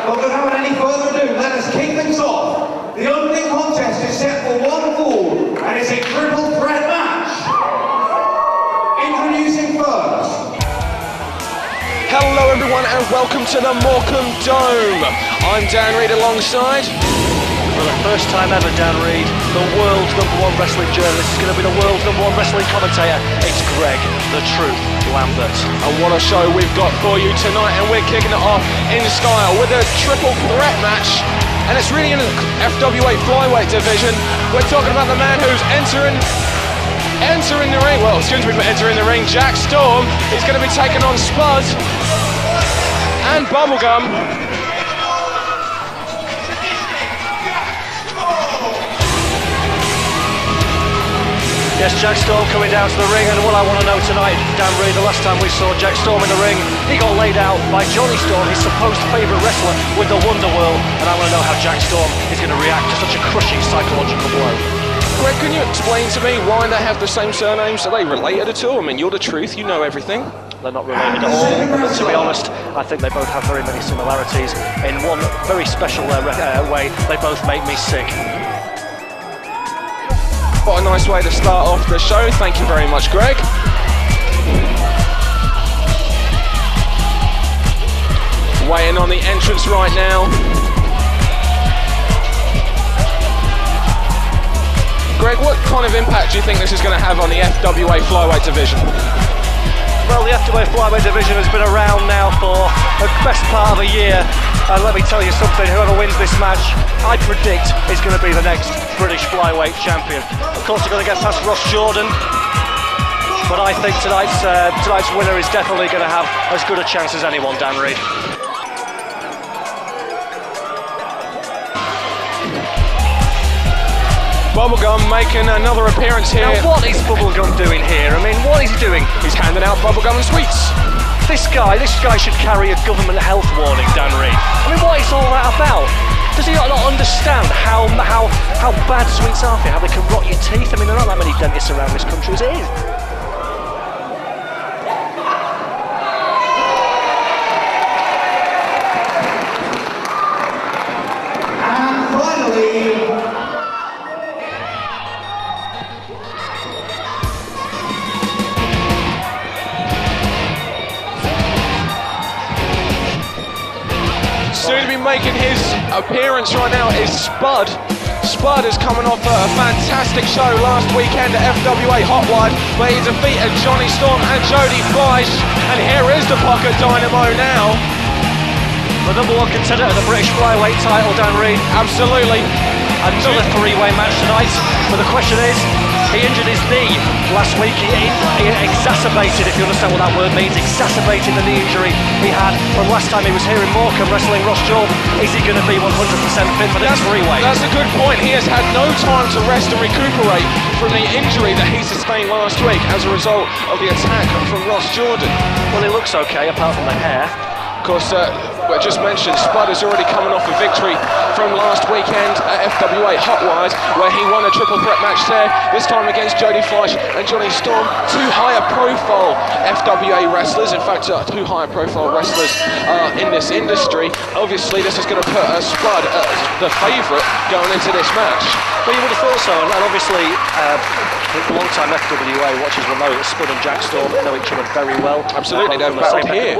But without any further ado, let us kick things off. The opening contest is set for one fall, and it's a triple threat match. Introducing first. Hello everyone and welcome to the Morecambe Dome. I'm Dan Reid alongside. For the first time ever, Dan Reid, the world's #1 wrestling journalist is going to be the world's #1 wrestling commentator. It's Greg, the Truth Lambert. And what a show we've got for you tonight, and we're kicking it off in style with a triple threat match. And it's really in the FWA Flyweight division. We're talking about the man who's entering the ring, well, excuse me for entering the ring, Jack Storm. He's going to be taking on Spud and Bubblegum. Yes, Jack Storm coming down to the ring, and what I want to know tonight, Dan Reid, the last time we saw Jack Storm in the ring, he got laid out by Jonny Storm, his supposed favourite wrestler, with the Wonderworld, and I want to know how Jack Storm is going to react to such a crushing psychological blow. Greg, can you explain to me why they have the same surnames? Are they related at all? I mean, you're the Truth, you know everything. They're not related at all, but to be honest, I think they both have very many similarities. In one very special way, they both make me sick. What a nice way to start off the show. Thank you very much, Greg. Waiting on the entrance right now. Greg, what kind of impact do you think this is going to have on the FWA Flyweight division? Well, the FWA Flyweight division has been around now for the best part of a year. And let me tell you something, whoever wins this match, I predict is going to be the next British Flyweight champion. Of course, they're going to get past Ross Jordan, but I think tonight's winner is definitely going to have as good a chance as anyone, Dan Reid. Bubblegum making another appearance here. Now, what is Bubblegum doing here? I mean, what is he doing? He's handing out bubblegum and sweets. This guy should carry a government health warning, Dan Reid. I mean, what is all that about? Does he not understand how bad sweets are for you, how they can rot your teeth? I mean, there aren't that many dentists around this country as it is. And finally, soon to be making his appearance right now is Spud. Spud is coming off a fantastic show last weekend at FWA Hotwire, where he defeated Jonny Storm and Jody Fleisch. And here is the Pocket Dynamo now. The #1 contender of the British Flyweight title, Dan Reid. Absolutely. Another three-way match tonight, but the question is, he injured his knee last week. He exacerbated, if you understand what that word means, exacerbated the knee injury he had from last time he was here in Morecambe wrestling Ross Jordan. Is he going to be 100% fit for this three-way? That's a good point. He has had no time to rest and recuperate from the injury that he sustained last week as a result of the attack from Ross Jordan. Well, he looks okay, apart from the hair. Of course, I just mentioned Spud is already coming off a victory from last weekend at FWA Hotwires, where he won a triple threat match there, this time against Jody Fleisch and Jonny Storm, two higher profile FWA wrestlers, in fact two higher profile wrestlers in this industry. Obviously this is going to put Spud as the favourite going into this match. Well, you would have thought so, and obviously long-time FWA watchers will know that Spud and Jack Storm know each other very well. Absolutely, they've battled here.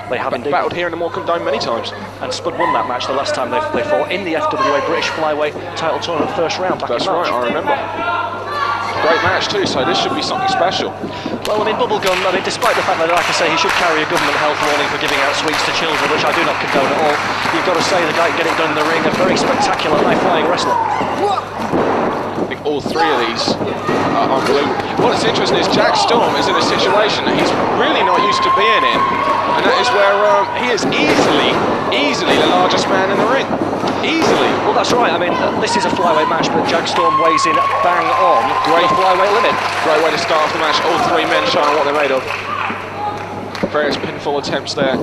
They have indeed. Battled here in the Morecambe Dome many times. And Spud won that match the last time they fought in the FWA British Flyweight title tournament first round back in March. That's right, I remember. Great match too, so this should be something special. Well, I mean, Bubblegum, despite the fact that, like I say, he should carry a government health warning for giving out sweets to children, which I do not condone at all, you've got to say the guy can get it done in the ring, a very spectacular high-flying wrestler. I think all three of these are unbelievable. What's interesting is Jack Storm is in a situation that he's really not used to being in, and that is where he is easily the largest man in the ring. Easily. Well, that's right. I mean, this is a flyweight match, but Jack Storm weighs in bang on the flyweight limit. Great way to start off the match. All three men showing what they're made of. Various pinfall attempts there.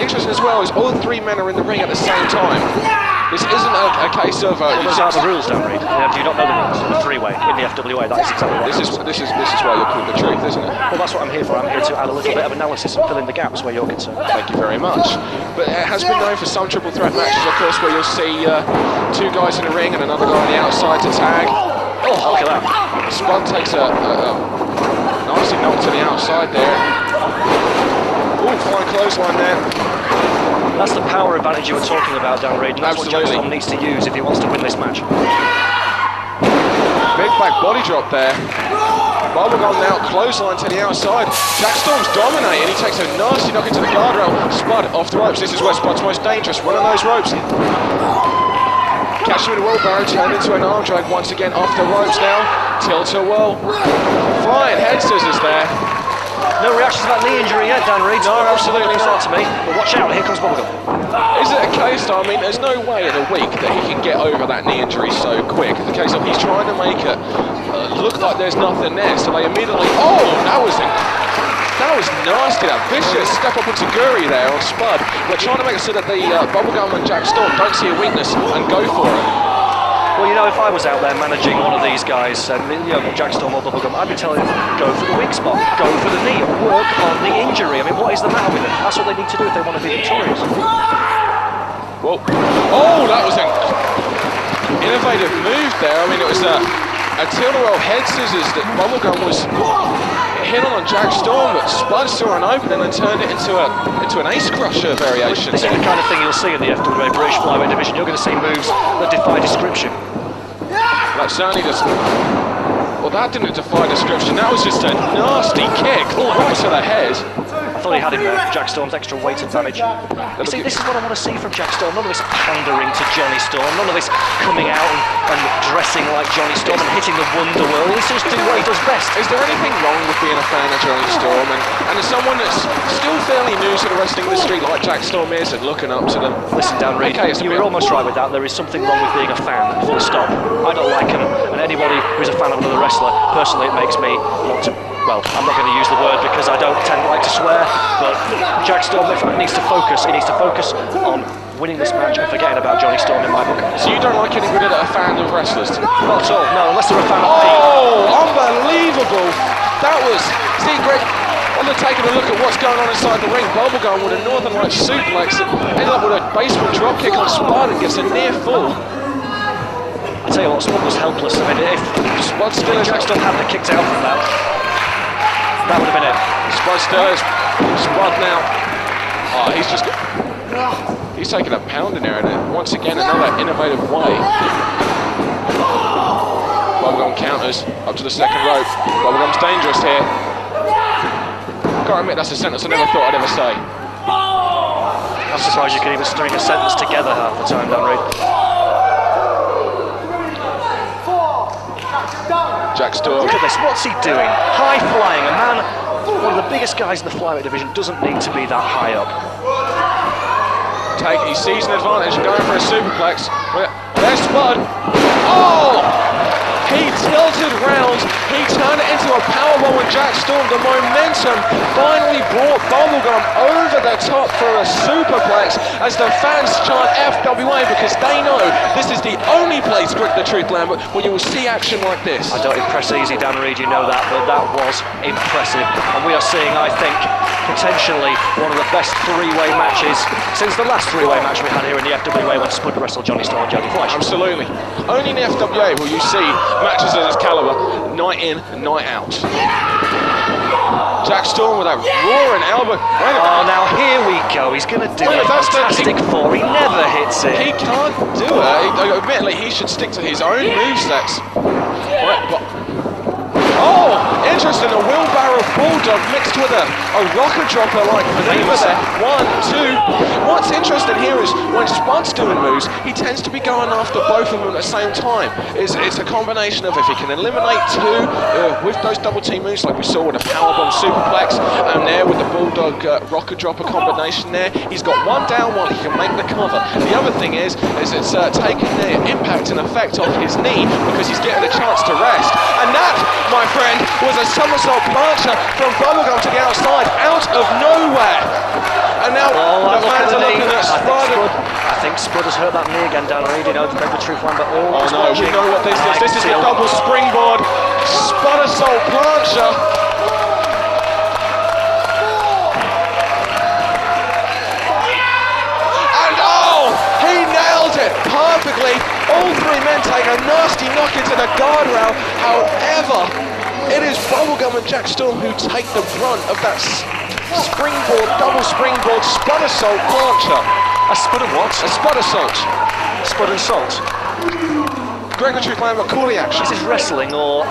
Interesting as well is all three men are in the ring at the same time. This isn't a case of... those are the rules, Dan Reid. Do you not know the rules? The three-way in the FWA, that is exactly right. This is why you're called the truth, isn't it? Well, that's what I'm here for. I'm here to add a little bit of analysis and fill in the gaps where you're concerned. Thank you very much. But it has been known for some triple threat matches, of course, where you'll see two guys in the ring and another guy on the outside to tag. Oh, look at that. Spud takes a nicely knock to the outside there. Oh, fine clothesline there. That's the power advantage you were talking about, Dan Reid, and that's what Jack Storm needs to use if he wants to win this match. Big back body drop there. Bubblegum now clothesline to the outside. Jack Storm's dominating. He takes a nasty knock into the guardrail. Spud off the ropes. This is where Spud's most dangerous. One of those ropes. Catch him with a wheelbarrow, turned into an arm drag once again off the ropes now. Tilt-a-whirl. Flying head scissors there. No reaction to that knee injury yet, Dan Reid. No, absolutely not. To me. But watch out, here comes Bubblegum. Is it a case, though? I mean, there's no way in a week that he can get over that knee injury so quick. It's a case of he's trying to make it look like there's nothing there, so they immediately... Oh, that was nasty, that vicious step up into Guri there on Spud. They're trying to make it so that the Bubblegum and Jack Storm don't see a weakness and go for it. Well, you know, if I was out there managing one of these guys, Jack Storm or Bubblegum, I'd be telling them, go for the weak spot, go for the knee, work on the injury. I mean, what is the matter with them? That's what they need to do if they want to be victorious. Whoa. Oh, that was an innovative move there. I mean, it was a tilt-a-whirl head scissors that Bubblegum was hit on Jack Storm, but Spud saw an opening and then turned it into an ace crusher variation. This is the kind of thing you'll see in the FWA British Flyweight division. You're going to see moves that defy description. That certainly does. Well, that didn't defy description. That was just a nasty kick right to the head. I thought he had him there. Jack Storm's extra weight advantage. You see, this is what I want to see from Jack Storm. None of this pandering to Jonny Storm. None of this coming out and dressing like Jonny Storm and hitting the Wonder World. He's just doing what he does best. Is there anything wrong with being a fan of Jonny Storm? And as someone that's still fairly new to the wrestling industry like Jack Storm is and looking up to them. Listen, Dan Reid, you were almost right with that. There is something wrong with being a fan, full stop. I don't like him, and anybody who's a fan of another wrestler, personally it makes me want to... Well, I'm not going to use the word because I don't tend to like to swear, but Jack Storm, in fact, needs to focus. He needs to focus on winning this match and forgetting about Jonny Storm in my book. So you don't like anybody that are a fan of wrestlers? Not at all, no, unless they're a fan of me. Oh, unbelievable! That was... See, Greg, taking a look at what's going on inside the ring, Bubblegum with a Northern Light suplex and ended up with a basement dropkick on Spud and gets a near fall. I tell you what, Spud was helpless. I mean, if Spud still Jack Storm hadn't kicked out from that, that would have been it. Spud stirs. Spud now. Oh, he's taking a pounding there, and once again another innovative way. Bubblegum counters up to the second rope. Bubblegum's dangerous here. Can't admit that's a sentence I never thought I'd ever say. I'm surprised you can even string a sentence together half the time, Dan Reid. Jack Storm. Look at this, what's he doing? High flying, a man, one of the biggest guys in the flyweight division, doesn't need to be that high up. He sees an advantage, going for a superplex. There's Spud. Oh! He tilted round, he turned it into a powerbomb with Jack Storm. The momentum finally brought Bubblegum over the top for a superplex as the fans chant FWA because they know this is the only place, Greg the Truth Lambert, where you will see action like this. I don't impress easy, Dan Reid, you know that, but that was impressive. And we are seeing, I think, potentially one of the best three-way matches since the last three-way match we had here in the FWA when Spud wrestled Jonny Storm and Jody Fleisch. Absolutely. Only in the FWA will you see matches of this caliber, night in and night out. Jack Storm with that roaring elbow. Oh, now here we go. He's going to do a fantastic four. He never hits it. He can't do it. Admittedly, he should stick to his own movesets. Oh, interesting. A wheelbarrow bulldog mixed with a rocker dropper like maneuver there. 1, 2. What's interesting here is when Spud's doing moves, he tends to be going after both of them at the same time. It's a combination of if he can eliminate two with those double team moves like we saw with a powerbomb superplex and there with the bulldog rocker dropper combination there, he's got one down while he can make the cover. The other thing is it's taking the impact and effect off his knee because he's getting a chance to rest. And that, my friend, was a somersault plancher from Bubblegum to the outside, out of nowhere. And now the fans are looking at Spud. I think Spud has hurt that knee again down Reed, you know, the truth one, but oh no, we know what this is. This is the double springboard, Spud assault plancher. And oh, he nailed it perfectly. All three men take a nasty knock into the guardrail. However, it is Bubblegum and Jack Storm who take the brunt of that springboard, double springboard, Spud assault plancher. A Spud of what? A Spud assault. Spud and salt. Gregatory Clan McCauley action. Is this wrestling or,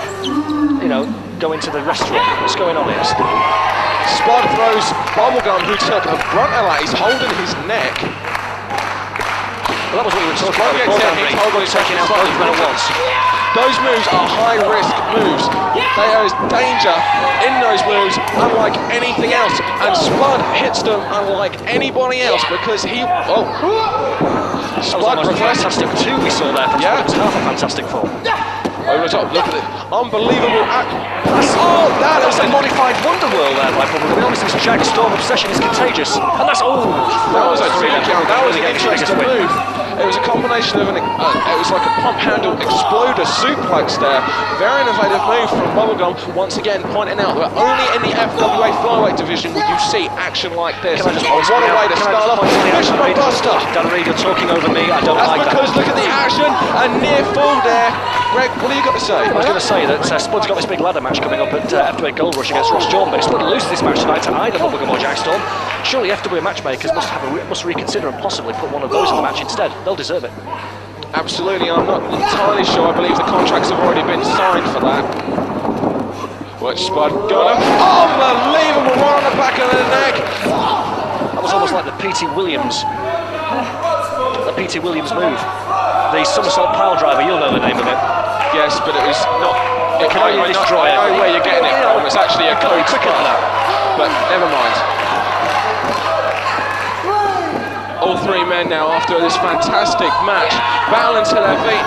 you know, go into the restaurant? What's going on here? Spud throws Bubblegum, who took a brunt of that. He's holding his neck. Well, that was what we were talking about before, he's taking out both men at once. Those moves are high-risk moves. There is danger in those moves, unlike anything else. And Spud hits them unlike anybody else because he... Oh! Spud reverses. Fantastic 2 we saw there from Spud. It was half a fantastic 4. Over the top, look at it. Unbelievable oh, that is a modified Wonderworld there by Bubblegum. To be honest, this Jack Storm obsession is contagious. And that's that was a 3 count. That was an interesting move. It was a combination of it was like a pump handle exploder suplex there. Very innovative move from Bubblegum. Once again, pointing out that only in the FWA Flyweight division will you see action like this. What a way to start off. Buster. Dan Reed, you're talking over me. I don't like that. That's because look at the action. A near fall there. Greg, what have you got to say? I was going to say that Spud's got this big ladder match coming up at FWA Gold Rush against Ross Jordan, but if Spud loses this match tonight to either Bubblegum or Jack Storm, surely FWA matchmakers must reconsider and possibly put one of those in the match instead. They'll deserve it. Absolutely, I'm not entirely sure. I believe the contracts have already been signed for that. Watch Spud got him. Unbelievable one on the back of the neck. That was almost like the P.T. Williams move. The somersault pile driver, you'll know the name of it. Yes, but it was not... It can only destroy it. I know where you're getting it from. It's actually a code quicker than that. But never mind. All three men now, after this fantastic match, battling to their feet.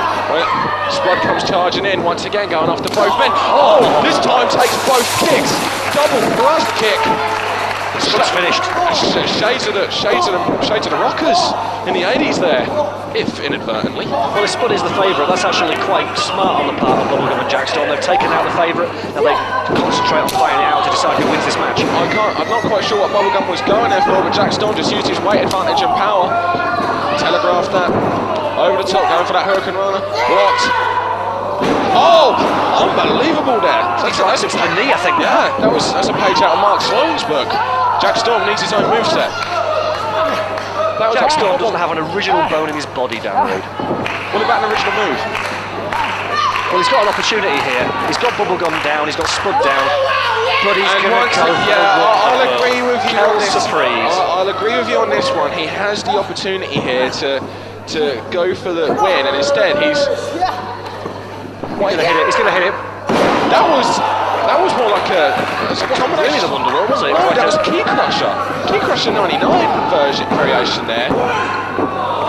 Spud comes charging in, once again going after both men. Oh, this time takes both kicks. Double thrust kick. Spud's finished. Shades of the Rockers in the 80s there, if inadvertently. Well, if Spud is the favourite, that's actually quite smart on the part of Bubblegum and Jack Storm. They've taken out the favourite and they concentrate on fighting it out to decide who wins this match. I'm not quite sure what Bubblegum was going there for, but Jack Storm just used his weight advantage and power. Telegraphed that. Over the top, going for that Hurricane Rana. Blocked. Oh, unbelievable there. That's right, it's the knee, I think. Yeah, that's a page out of Mark Sloan's book. Jack Storm needs his own moveset. Jack Storm doesn't have an original bone in his body, Dan Reed. What about an original move? Well, he's got an opportunity here. He's got Bubblegum down, he's got Spud down, but he's going to go for I'll agree with you on this. I'll agree with you on this one. He has the opportunity here to go for the win, and instead he's going to hit it. He's going to hit it. That was more like a combination. Really the Wonderworld, was it? Oh, that was Key Crusher. Key Crusher 99 variation there.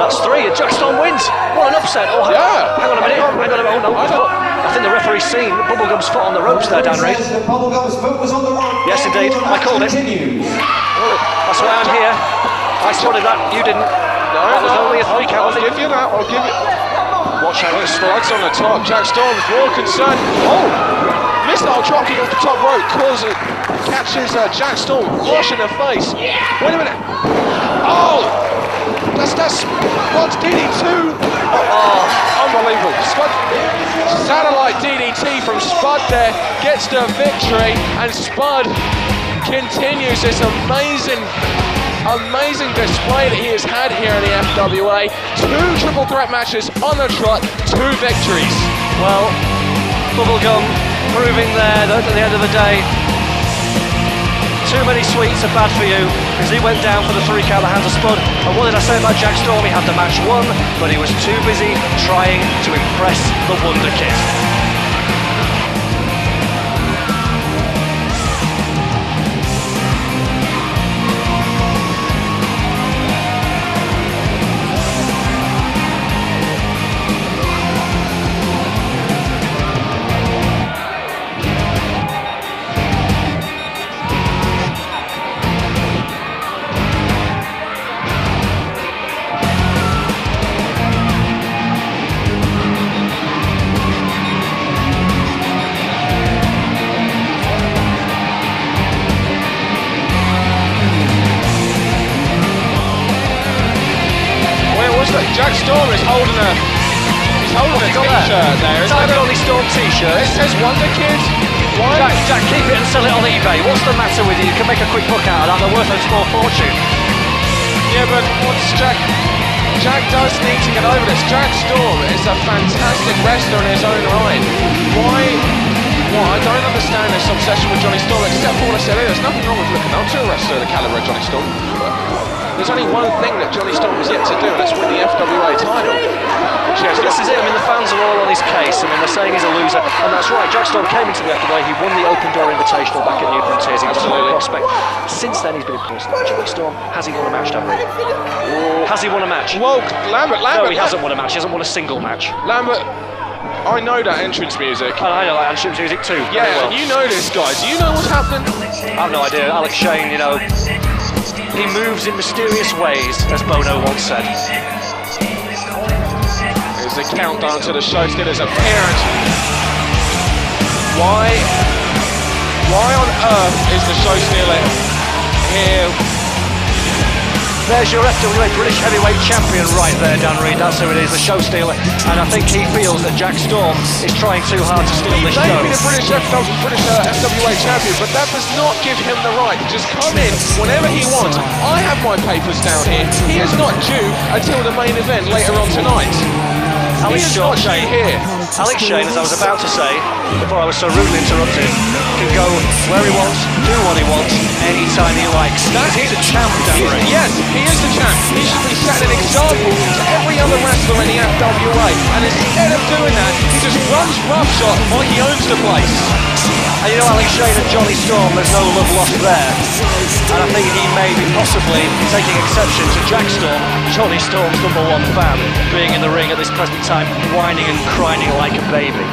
That's 3, and Jack Storm wins. What an upset. Oh, yeah. Hang on a minute. Oh, no. I think the referee's seen Bubblegum's foot on the ropes there, Dan Reed. Bubblegum's foot was on the rope. Yes, indeed. I called it. That's why I'm here. I spotted that. You didn't. No, that was only a 3 count. I'll give you that. I'll give you. Watch out. Spikes on the top. Jack Storm's more concerned. Oh! Missile drop kick off the top rope catches Jack Storm flush in the face. Wait a minute. Oh! That's Spud's DD2. Oh, unbelievable. Spud, satellite DDT from Spud there gets the victory, and Spud continues this amazing display that he has had here in the FWA. 2 triple threat matches on the trot, 2 victories. Well, Bubblegum proving there that at the end of the day, too many sweets are bad for you, because he went down for the 3 count at the hands of Spud. And what did I say about Jack Storm? He had the match won, but he was too busy trying to impress the Wonder Kid. Jack Storm is holding a t-shirt there. Is that a Johnny Storm t-shirt? It says Wonder Kid. Why? Jack, keep it and sell it on eBay. What's the matter with you? You can make a quick buck out of that. They're worth a small fortune. Yeah, but what's Jack? Jack does need to get over this. Jack Storm is a fantastic wrestler in his own right. Why? I don't understand this obsession with Johnny Storm, except for what I said earlier. There's nothing wrong with looking up to a wrestler of the calibre of Johnny Storm. There's only one thing that Johnny Storm has yet to do, and that's win the FWA title. This is it. I mean, the fans are all on his case. I mean, they're saying he's a loser, and that's right. Jack Storm came into the FWA. He won the Open Door Invitational back at New Frontiers. He was a prospect. Since then, he's been a constant. Johnny Storm, has he won a match, Dan Reed? Has he won a match? Whoa, Lambert. No, he hasn't won a match. He hasn't won a single match. Lambert, I know that entrance music. And I know that entrance music too. Yeah, well. And you know this, guy. Do you know what's happening? I have no idea. Alex Shane, you know, he moves in mysterious ways, as Bono once said. Here's the countdown to the show stealer's appearance. Why on earth is the show stealer here? There's your FWA British Heavyweight Champion right there, Dan Reed. That's who it is, the show stealer. And I think he feels that Jack Storm is trying too hard to steal this show. He may be the British FWA Champion, but that does not give him the right to just come in whenever he wants. I have my papers down here. He is not due until the main event later on tonight. Alex Shane here. Alex Shane, as I was about to say, before I was so rudely interrupted, can go where he wants, do what he wants, anytime he likes. He's a champ, Dan Reed. Yes, he is the champ. He should be setting an example to every other wrestler in the FWA. And instead of doing that, he just runs roughshod like he owns the place. And you know, Alex Shane and Johnny Storm, there's no love lost there. And I think he may be possibly taking exception to Jack Storm, Johnny Storm's #1 fan, being in the ring at this present time, whining and crying like a baby.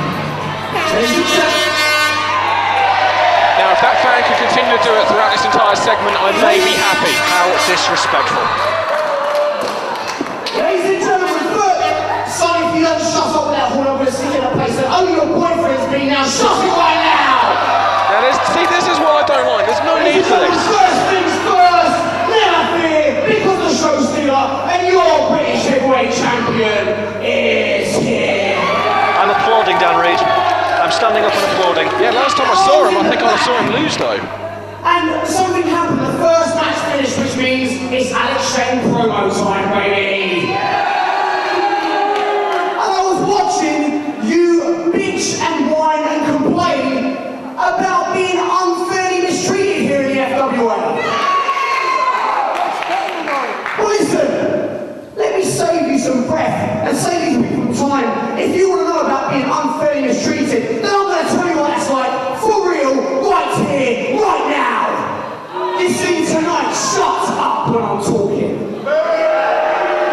Now, if that fan can continue to do it throughout this entire segment, I may be happy. How disrespectful. Ladies and gentlemen, look! Son, if you don't shut up with that horn, I'm going to stick in a place that only your boyfriend's been. Now shut it right now! Now, this is what I don't like. There's no need for this. First things first, never fear, because the show stealer and your British Heavyweight Champion is here. I'm applauding, Dan Reed. I'm standing up and applauding. Yeah, last time I saw him, I think I saw him lose though. And something happened, the first match finished, which means it's Alex Shane promo time, baby. And I was watching you bitch and whine and complain about being unfairly mistreated here in the FWA. Well, listen, let me save you some breath and save you people some time. If you want to know about being unfairly mistreated, then I'm going to tell you what that's like, for real, right here, right now. You see, tonight, shut up when I'm talking.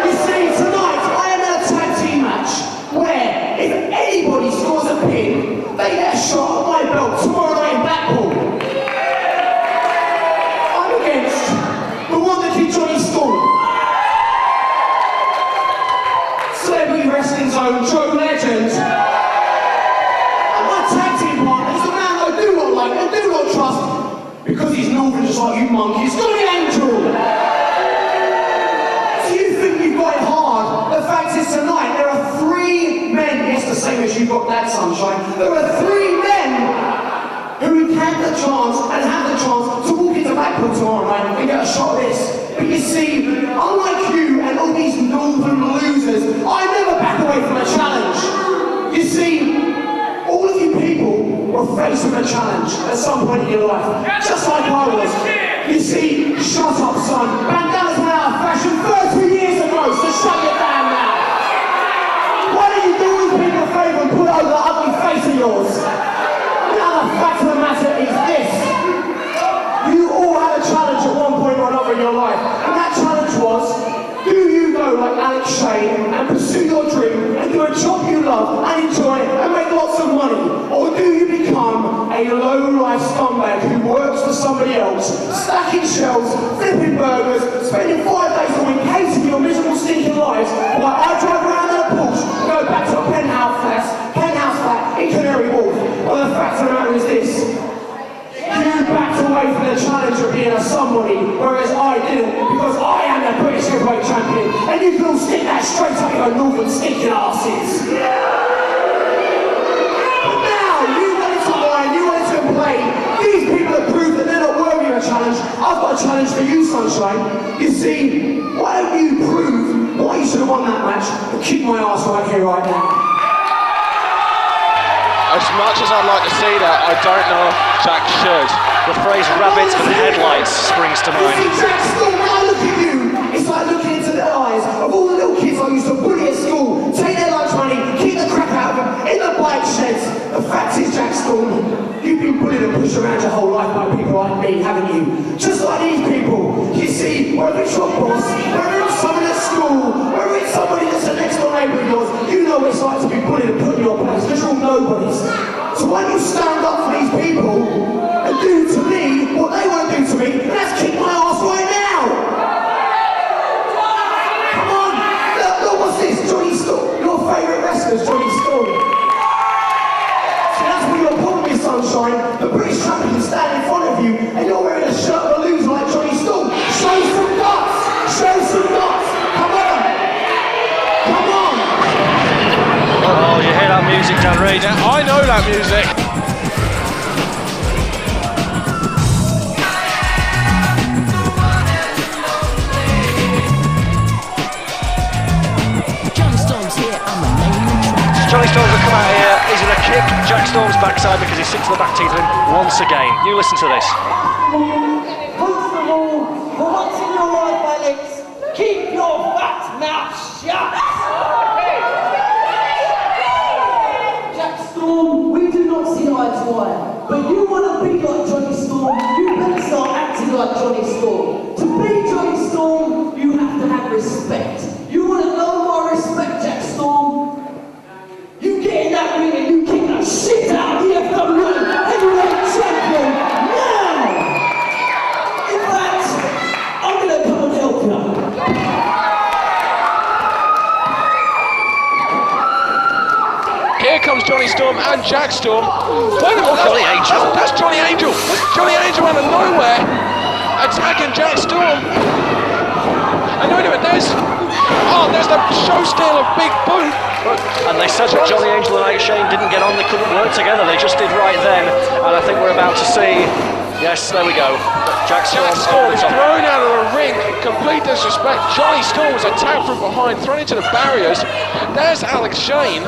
You see, tonight, I am in a tag team match where if anybody scores a pin, they get a shot at my belt tomorrow night in Blackpool. I'm against the wonderful Johnny Storm, Celebrity Wrestling Zone, Joe Legend, and my tag team partner is the man I do not like and do not trust because he's northern just like you monkeys. It's gonna be Angel. So you think you've got it hard? The fact is tonight there are 3 men, yes, the same as you've got that, Sunshine. There are 3 men who had the chance and have the chance to walk into Blackpool tomorrow night and get a shot at this. But you see, unlike you and all these northern losers, I never back away from a challenge. You see, all of you people were faced with a challenge at some point in your life, just like I was. You see, shut up, son. Bandanas went out of fashion 30 years ago, so shut it down now. Why don't you do these people a favour and put over that ugly face of yours? Now the fact of the matter is this. You all had a challenge at one point or another in your life, and that challenge was, do you go like Alex Shane and pursue your dream and do a job you love and enjoy and make lots of money? Or do you become a low-life scumbag who works for somebody else, stacking shelves, flipping burgers, spending 5 days a week hating your miserable stinking lives while I drive around in a Porsche and go back to a penthouse flat in Canary Wharf? Well, the fact of the matter is this. You backed away from the challenge of being a somebody, whereas I didn't, because I am the British Heavyweight Champion, and you can all stick that straight up go north and stick your asses. But now, you wanted to whine, you wanted to complain. These people have proved that they're not worthy of a challenge. I've got a challenge for you, Sunshine. You see, why don't you prove why you should have won that match and kick my ass right here, right now? As much as I'd like to see that, I don't know if Jack should. The phrase rabbits and headlights springs to mind. You see, Jack, still when I look at you, it's like looking into the eyes of all the little kids I used to bully at school, take their lunch money, keep the crap out of them, in the bike sheds. The fact is, Jack Storm, you've been bullied and pushed around your whole life by people like me, haven't you? Just like these people. You see, whether it's your boss, whether it's someone at school, whether it's somebody that's the next door neighbour of yours, you know what it's like to be bullied and put in your place, because you're all nobodies. So why don't you stand up for these people and do to me what they want to do to me, and that's kick my ass right now! Come on! Look, what's this? Jonny Storm, your favourite wrestler's Jonny Storm. See, that's what your problem is, Sunshine. The British champion standing in front of you, and you're wearing a shirt of a loser like Jonny Storm. Show some guts! Show some guts! Come on! Come on! Oh, you hear that music, Dan Reid? I know that music. Jonny Storm's will come out here, he's going to kick Jack Storm's backside because he's sick to the back teeth of him once again. You listen to this. First of all, for once in your life, Alex, keep your fat mouth shut! Jack Storm, we do not see eye to eye, but you want to be like Jonny Storm, you better start acting like Jonny Storm. To be Jonny Storm, you have to have respect. You want to know my respect, Jack Storm? You get in that ring and you kick the shit out of the FWA heavyweight champion now! In fact, I'm gonna come and help you. Here comes Jonny Storm and Jack Storm. Wait a minute, Johnny Angel. That's Johnny Angel. That's Johnny Angel out of nowhere, attacking Jack Storm. And wait a minute, there's the show stealer, Big Boot. And they said that Johnny Angel and Shane didn't get on, they couldn't work together, they just did right then. And I think we're about to see, yes, there we go. Jack Storm is thrown out of the ring, complete disrespect. Johnny Storm was attacked from behind, thrown into the barriers. There's Alex Shane.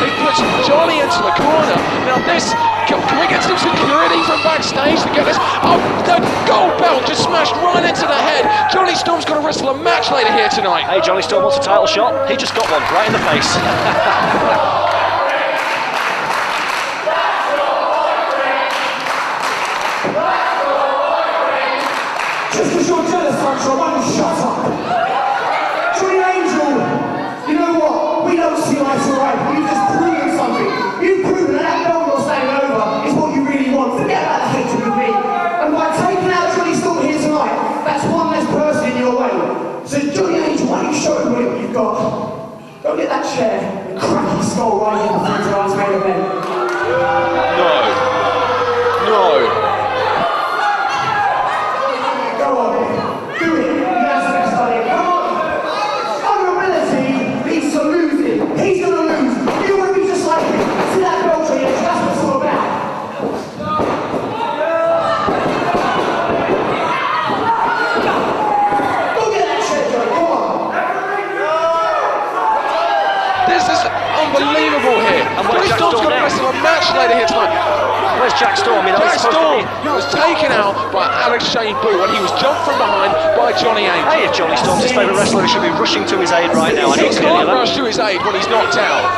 He puts Johnny into the corner. Now this, can we get some security from backstage to get this? Oh, the gold belt just smashed right into the head. Johnny Storm's going to wrestle a match later here tonight. Hey, Johnny Storm wants a title shot. He just got one right in the face. Just because you're jealous, Sancho, why don't you shut up? Johnny Angel, you know what? We don't see eye to eye, but you've just proven something. You've proven that that belt you're standing over is what you really want. Forget about the hatred with me. And by taking out Johnny Storm here tonight, that's one less person in your way. So Johnny Angel, why don't you show everybody what you've got? Go get that chair and crack his skull right in before tonight's main event. No. Go on, do it. That's the best idea. Come on. Honorability leads to losing. He's going to lose. You want to be just like him. See that belt on you. That's what it's all about. Go get that chair, Johnny. Come on. This is unbelievable here. And where's Johnny Jack Storm's Storm going to now? wrestle a match later here tonight. Where's Jack Storm? You know, Jack he's supposed Storm to be... was taken out by Alex Shane Boo when he was jumped from behind by Johnny Angel. Hey, if Johnny Storm's his favourite wrestler, he should be rushing to his aid right now. I He don't see any can't of that. rush to his aid when he's knocked out.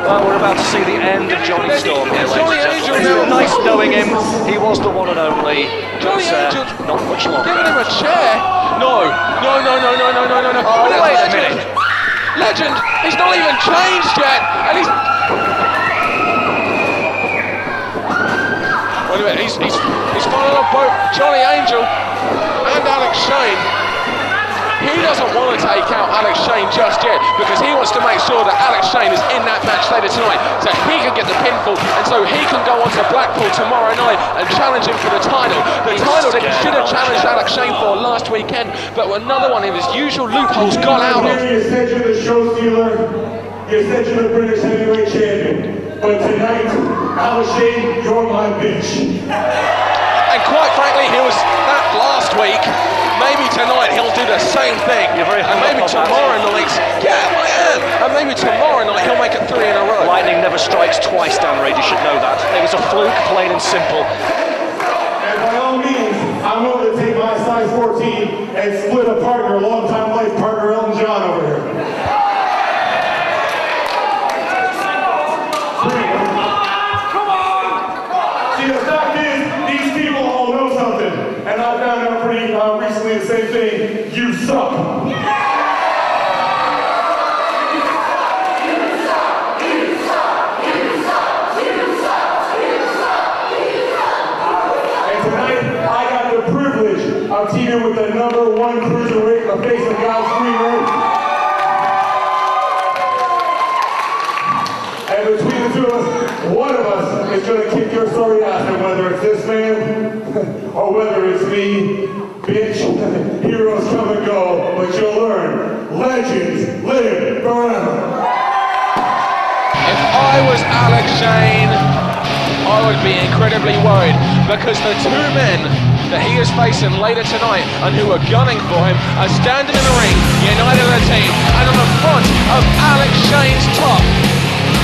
Well, we're about to see the end of Johnny Storm here, Johnny ladies and Angel gentlemen. now. Nice knowing him. He was the one and only. Johnny But, Angel not much longer. giving him a chair. No. Oh, wait a minute. Legend. He's not even changed yet, and he's. Wait a minute. He's following up both Johnny Angel and Alex Shane. He doesn't not want to take out Alex Shane just yet, because he wants to make sure that Alex Shane is in that match later tonight, so he can get the pinfall, and so he can go on to Blackpool tomorrow night and challenge him for the title. The title that he should have challenged Alex Shane for last weekend, but another one of his usual loopholes got out of. You said you're the show stealer, you said you're the British heavyweight champion, but tonight, Alex Shane, you're my bitch. And quite frankly, he was that last week. Maybe tonight he'll do the same thing. You're very and maybe tomorrow night, yeah, I am. And maybe tomorrow night he'll make it 3 in a row. Lightning never strikes twice, Dan Reid, you should know that. It was a fluke, plain and simple. And by all means, I'm willing to take my size 14 and split a partner, long-time life partner Elton John over here. See, the fact is, these people all know something, and I found out pretty recently the same thing. You suck. And tonight, I got the privilege of teaming with the #1 cruiserweight in the face of God's green earth. And between the two of us, one of us is going to kick your sorry ass, and whether it's this man or whether it's me, bitch, heroes come and go, but you'll learn, legends live forever. If I was Alex Shane, I would be incredibly worried, because the 2 men that he is facing later tonight and who are gunning for him are standing in the ring, united as a team, and on the front of Alex Shane's top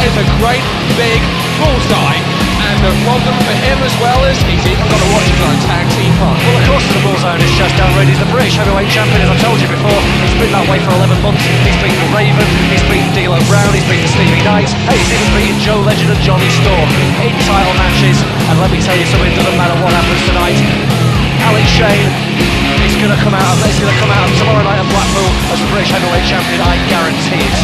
is a great big bullseye, and a problem for him as well as he's even got to watch his own tag team partner. Well, of course there's a bullseye on his chest, Dan Reid. He's the British heavyweight champion, as I told you before. He's been that way for 11 months. He's beaten Raven, he's beaten D'Lo Brown, he's beaten Stevie Knight. Hey, he's even beaten Joe Legend and Johnny Storm in title matches. And let me tell you something, it doesn't matter what happens tonight. Alex Shane is going to come out tomorrow night at Blackpool as the British heavyweight champion, I guarantee it.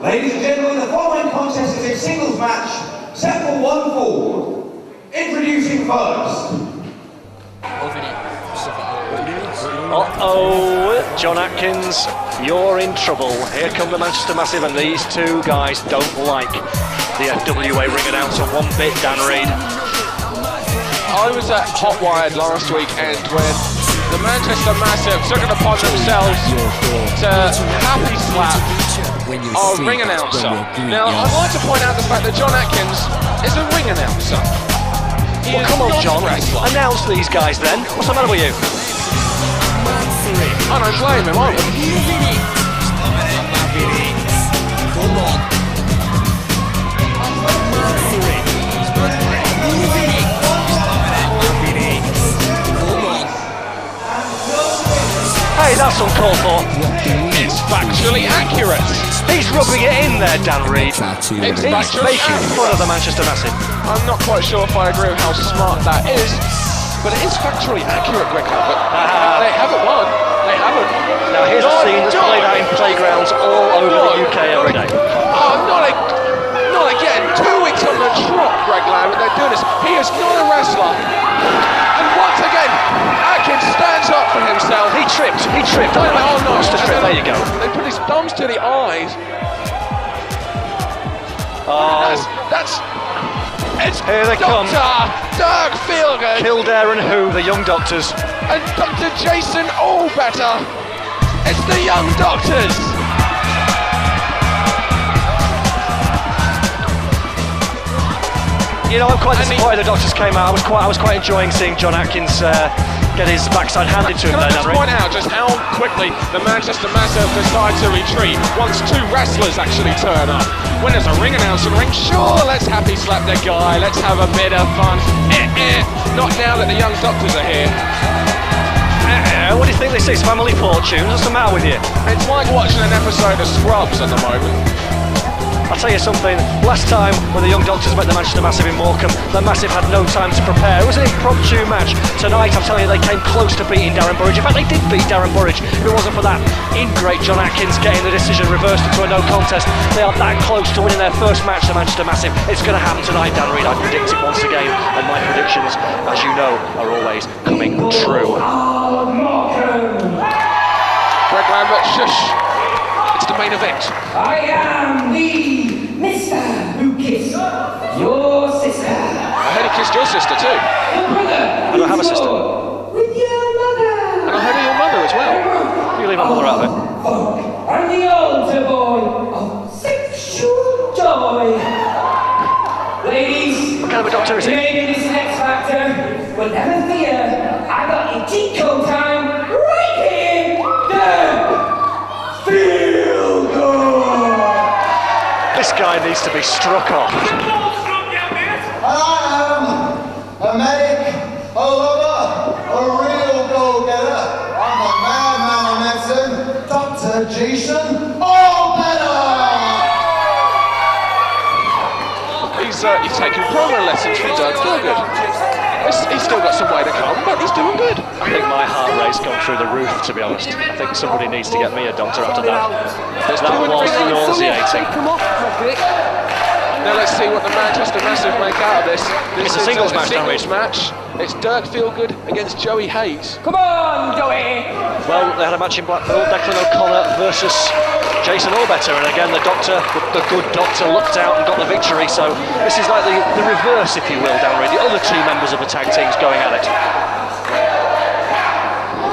Ladies and gentlemen, the following contest is a singles match set for 1 fall. Introducing first. Uh-oh, John Atkins, you're in trouble. Here come the Manchester Massive, and these 2 guys don't like the FWA ring announcer one bit, Dan Reid. I was at Hot Wired last weekend when the Manchester Massive took it upon themselves to happy slap our ring announcer. Now, I'd like to point out the fact that John Atkins is a ring announcer. Well, come on, John, announce these guys then. What's the matter with you? I don't blame him, I wouldn't. Hey, that's uncalled for. It's factually accurate. He's rubbing it in there, Dan Reid. It's He's factually making accurate. fun of the Manchester Massive. I'm not quite sure if I agree with how smart that is, but it is factually accurate, Greg Albert. They haven't won. They haven't. Now here's a scene that's played out in playgrounds all over the UK every day. Oh, not again. 2 weeks on the trot, Greg Lambert. They're doing this. He is not a wrestler. And once again, Atkins stands up for himself. He tripped. Oh, no. Just a trip. There you go. They put his thumbs to the eyes. Oh, It's here they come. Dirk Feelgood Kildare and who? The Young Doctors. and Dr. Jason Allbetter. It's the Young Doctors. You know, I'm quite disappointed the Doctors came out. I was quite enjoying seeing John Atkins get his backside handed to him Can I there, just Henry. point out just how quickly the Manchester Massive decide to retreat once two wrestlers actually turn up? When there's a ring announcer in the ring, sure, let's happy slap the guy, let's have a bit of fun. Not now that the young doctors are here. What do you think this is? Family Fortunes? What's the matter with you? It's like watching an episode of Scrubs at the moment. I'll tell you something, last time when the Young Doctors met the Manchester Massive in Morecambe, the Massive had no time to prepare. It was an impromptu match. Tonight, I'm telling you, they came close to beating Darren Burridge. In fact, they did beat Darren Burridge. If it wasn't for that ingrate John Atkins getting the decision reversed into a no contest, they are that close to winning their first match, the Manchester Massive. It's going to happen tonight, Dan Reid. I predict it once again, and my predictions, as you know, are always coming true. Greg Lambert, shush. It's the main event. I am the Mr. who kissed your sister. I heard he kissed your sister too. Your brother. I don't have a sister. With your mother. And I heard of your mother as well. You leave my mother out of it. I'm the altar boy of sexual joy. Ladies, What kind of a doctor is you he? may be this X Factor, but never fear. I got your cheat code time right here. The Feelgood. This guy needs to be struck off. I am a medic, a lover, a real go-getter. I'm a man of medicine, Dr. Jason, all better! He's taking promo lessons from Dirk Feelgood. He's still got some way to come, but he's doing good. I think my heart rate's gone through the roof, to be honest. I think somebody needs to get me a doctor after that. That was nauseating. Now let's see what the Manchester Massive make out of this. It's a singles match, don't we? match. It's Dirk Feelgood against Joey Hayes. Come on, Joey. Well, they had a match in Blackpool, Declan O'Connor versus Jason Orbetter, and again the doctor, the good doctor, looked out and got the victory. So this is like the reverse, if you will, Dan Reid. The other two members of the tag team's going at it.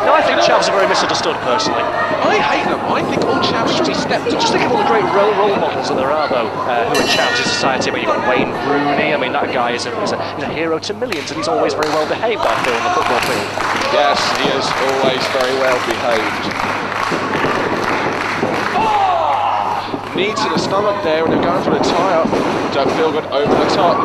No, I think chavs are very misunderstood, personally. I hate them. I think all chavs should be stepped on. Just think of all the great role models that there are, though, who are chavs in society. But you've got Wayne Rooney. I mean, that guy is a hero to millions, and he's always very well behaved, I feel, on the football field. Yes, he is always very well behaved. Knee to the stomach there, and they're going for the tie-up. Dirk Feelgood over the top.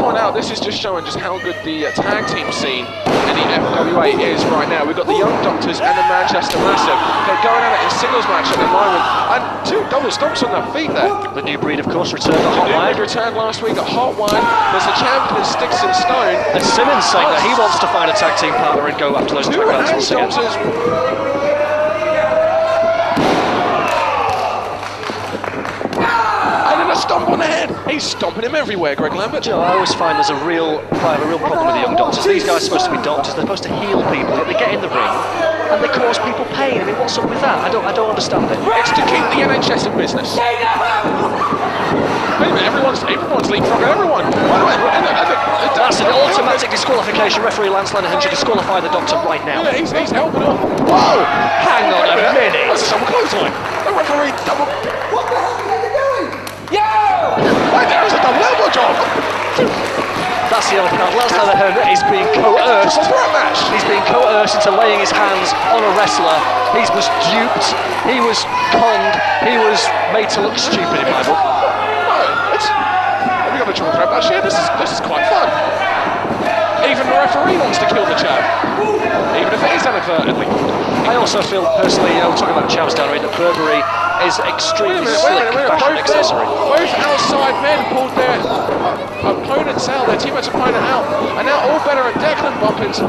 Now, this is just showing just how good the tag team scene in the FWA is right now. We've got the Young Doctors and the Manchester Massive. They're going at it in singles match at the moment, and two double stomps on their feet there. The new breed, of course, returned at The new Hotline. breed returned last week at Hotline. There's the champion Stixx and Sloan. And Simmons saying that he wants to find a tag team partner and go after those Two track belts once again. Doctors. Stomp on the head. He's stomping him everywhere, Greg Lambert. You know, I always find there's a real problem with the Young Doctors. These guys are supposed to be doctors. They're supposed to heal people. Yet they get in the ring and they cause people pain. I mean, what's up with that? I don't understand it. It's to keep the NHS in business. Wait a minute, everyone's leapfrogging everyone. That's an automatic disqualification. Referee Lance Lenihan should disqualify the Doctor right now. Yeah, he's helping him. Whoa! Hang on a minute. That's a double clothesline. The referee double. What the hell are you doing? Yo! Wait, there is a double elbow job. That's the other part. Lance Lenihan is being coerced. Threat match. He's being coerced into laying his hands on a wrestler. He was duped. He was conned. He was made to look stupid in my book. Have we got a triple threat match here? This is quite fun. Even the referee wants to kill the chap, even if it is inadvertently. I also feel personally, talking about chavs down here, that Burberry is extremely slick fashion accessory. Both outside men pulled their opponents out, their teammates' opponent out, and now all better and Declan bump into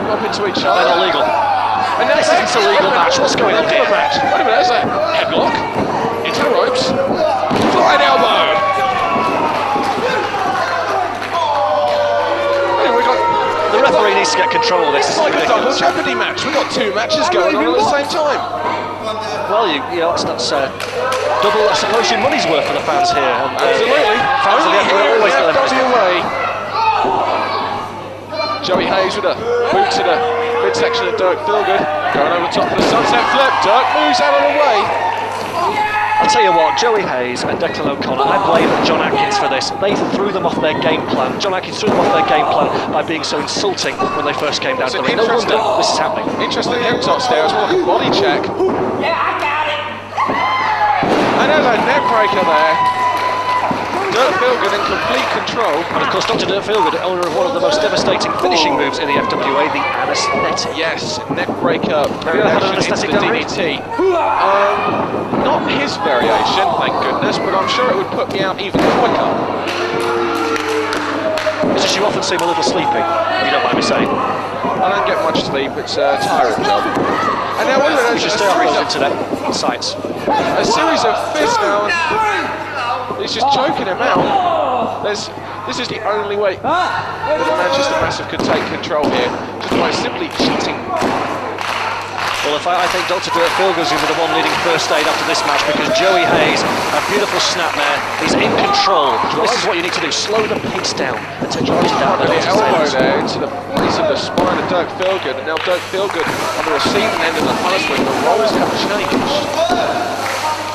each other. They're not legal. And now This isn't a legal match. What's going on here? Match. Wait a minute, there's a headlock into the ropes. Flying elbow. The referee needs to get control of this. It's like a double jeopardy match. We've got two matches going on at the same time. Well, that's double. I suppose your money's worth for the fans here. And, Absolutely. Fans of the always let them FWA. Joey Hayes with a boot to the midsection of Dirk Feelgood. Going over top of the sunset flip. Dirk moves out of the way. I'll tell you what, Joey Hayes and Declan O'Connor, I blame John Atkins for this. They threw them off their game plan. John Atkins threw them off their game plan by being so insulting when they first came down to the ring. No wonder this is happening. Interesting hook toss there as well, like a body check. Yeah, I got it. And there's a neck breaker there. Dirk Feelgood in complete control. And of course, Dr. Dirk Feelgood, owner of one of the most devastating finishing moves in the FWA, the anaesthetic. Yes, neck breaker Had an variation anaesthetic into the done, DDT. Not his variation, thank goodness, but I'm sure it would put me out even quicker. It's just you often seem a little sleepy, if you don't mind me saying. I don't get much sleep, it's a tiring job. And now we're You should stay off those internet sites. a series of fists now. He's just choking him out. This is the only way that the Manchester Massive could take control here, just by simply cheating. Well, I think Dr. Dirk Feelgood's going to be the one leading first aid after this match, because Joey Hayes, a beautiful snap there, he's in control. This is what you need to do, slow the pace down and take it down. The elbow there into the base of the spine of Dirk Feelgood, and now Dirk Feelgood on the receiving end of the punishment. The roles have changed.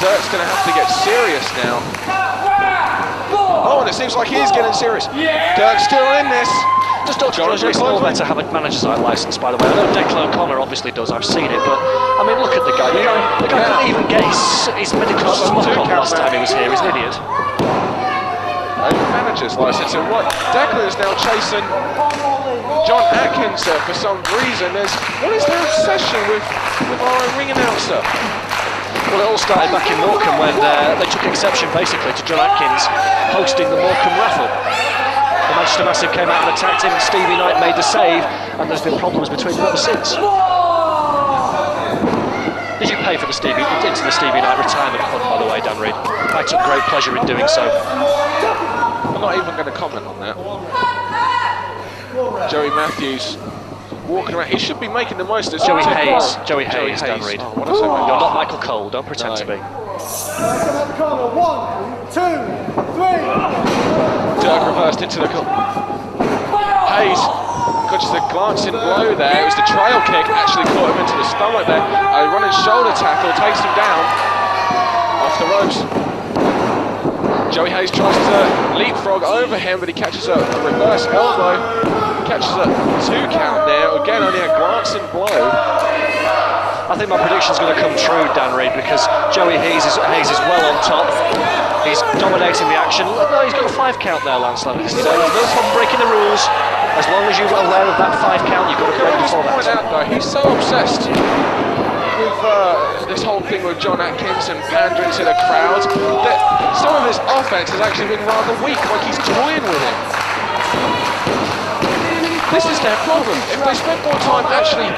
Dirk's going to have to get serious now. Oh, and it seems like he is getting serious. Dirk's still in this. Does Dr. Feelgood have a manager's licence, by the way? I know Declan O'Connor obviously does, I've seen it, but I mean, look at the guy. The guy couldn't even get his medical smock on last time he was here. He's an idiot. Manager's licence, and what Declan is now chasing John Atkins for some reason. What is their obsession with our ring announcer? Well, it all started back in Morecambe when they took exception basically to John Atkins hosting the Morecambe raffle. The Manchester Massive came out and attacked him, and Stevie Knight made the save, and there's been problems between them ever since. Did you pay for the Stevie Knight retirement fund, by the way, Dan Reid? I took great pleasure in doing so. I'm not even going to comment on that. Joey Matthews walking around. He should be making the most of this. Joey Hayes, Dan Reid. Oh, what a second. You're not Michael Cole, don't pretend to be. Dirk reversed into the Hayes catches a glancing blow there. It was the trail kick, actually caught him into the stomach there. A running shoulder tackle takes him down off the ropes. Joey Hayes tries to leapfrog over him, but he catches a reverse elbow. Catches a 2 count there. Again, only a glancing blow. I think my prediction's going to come true, Dan Reid, because Joey Hayes is well on top. He's dominating the action. Look, no, he's got a 5 count there, Lancelot. There's no problem breaking the rules. As long as you're aware of that 5 count, you've got to break before that. Point out though, he's so obsessed with this whole thing with John Atkins and pandering to the crowd that some of his offense has actually been rather weak, like he's toying with him. This is their problem. If they spend more time actually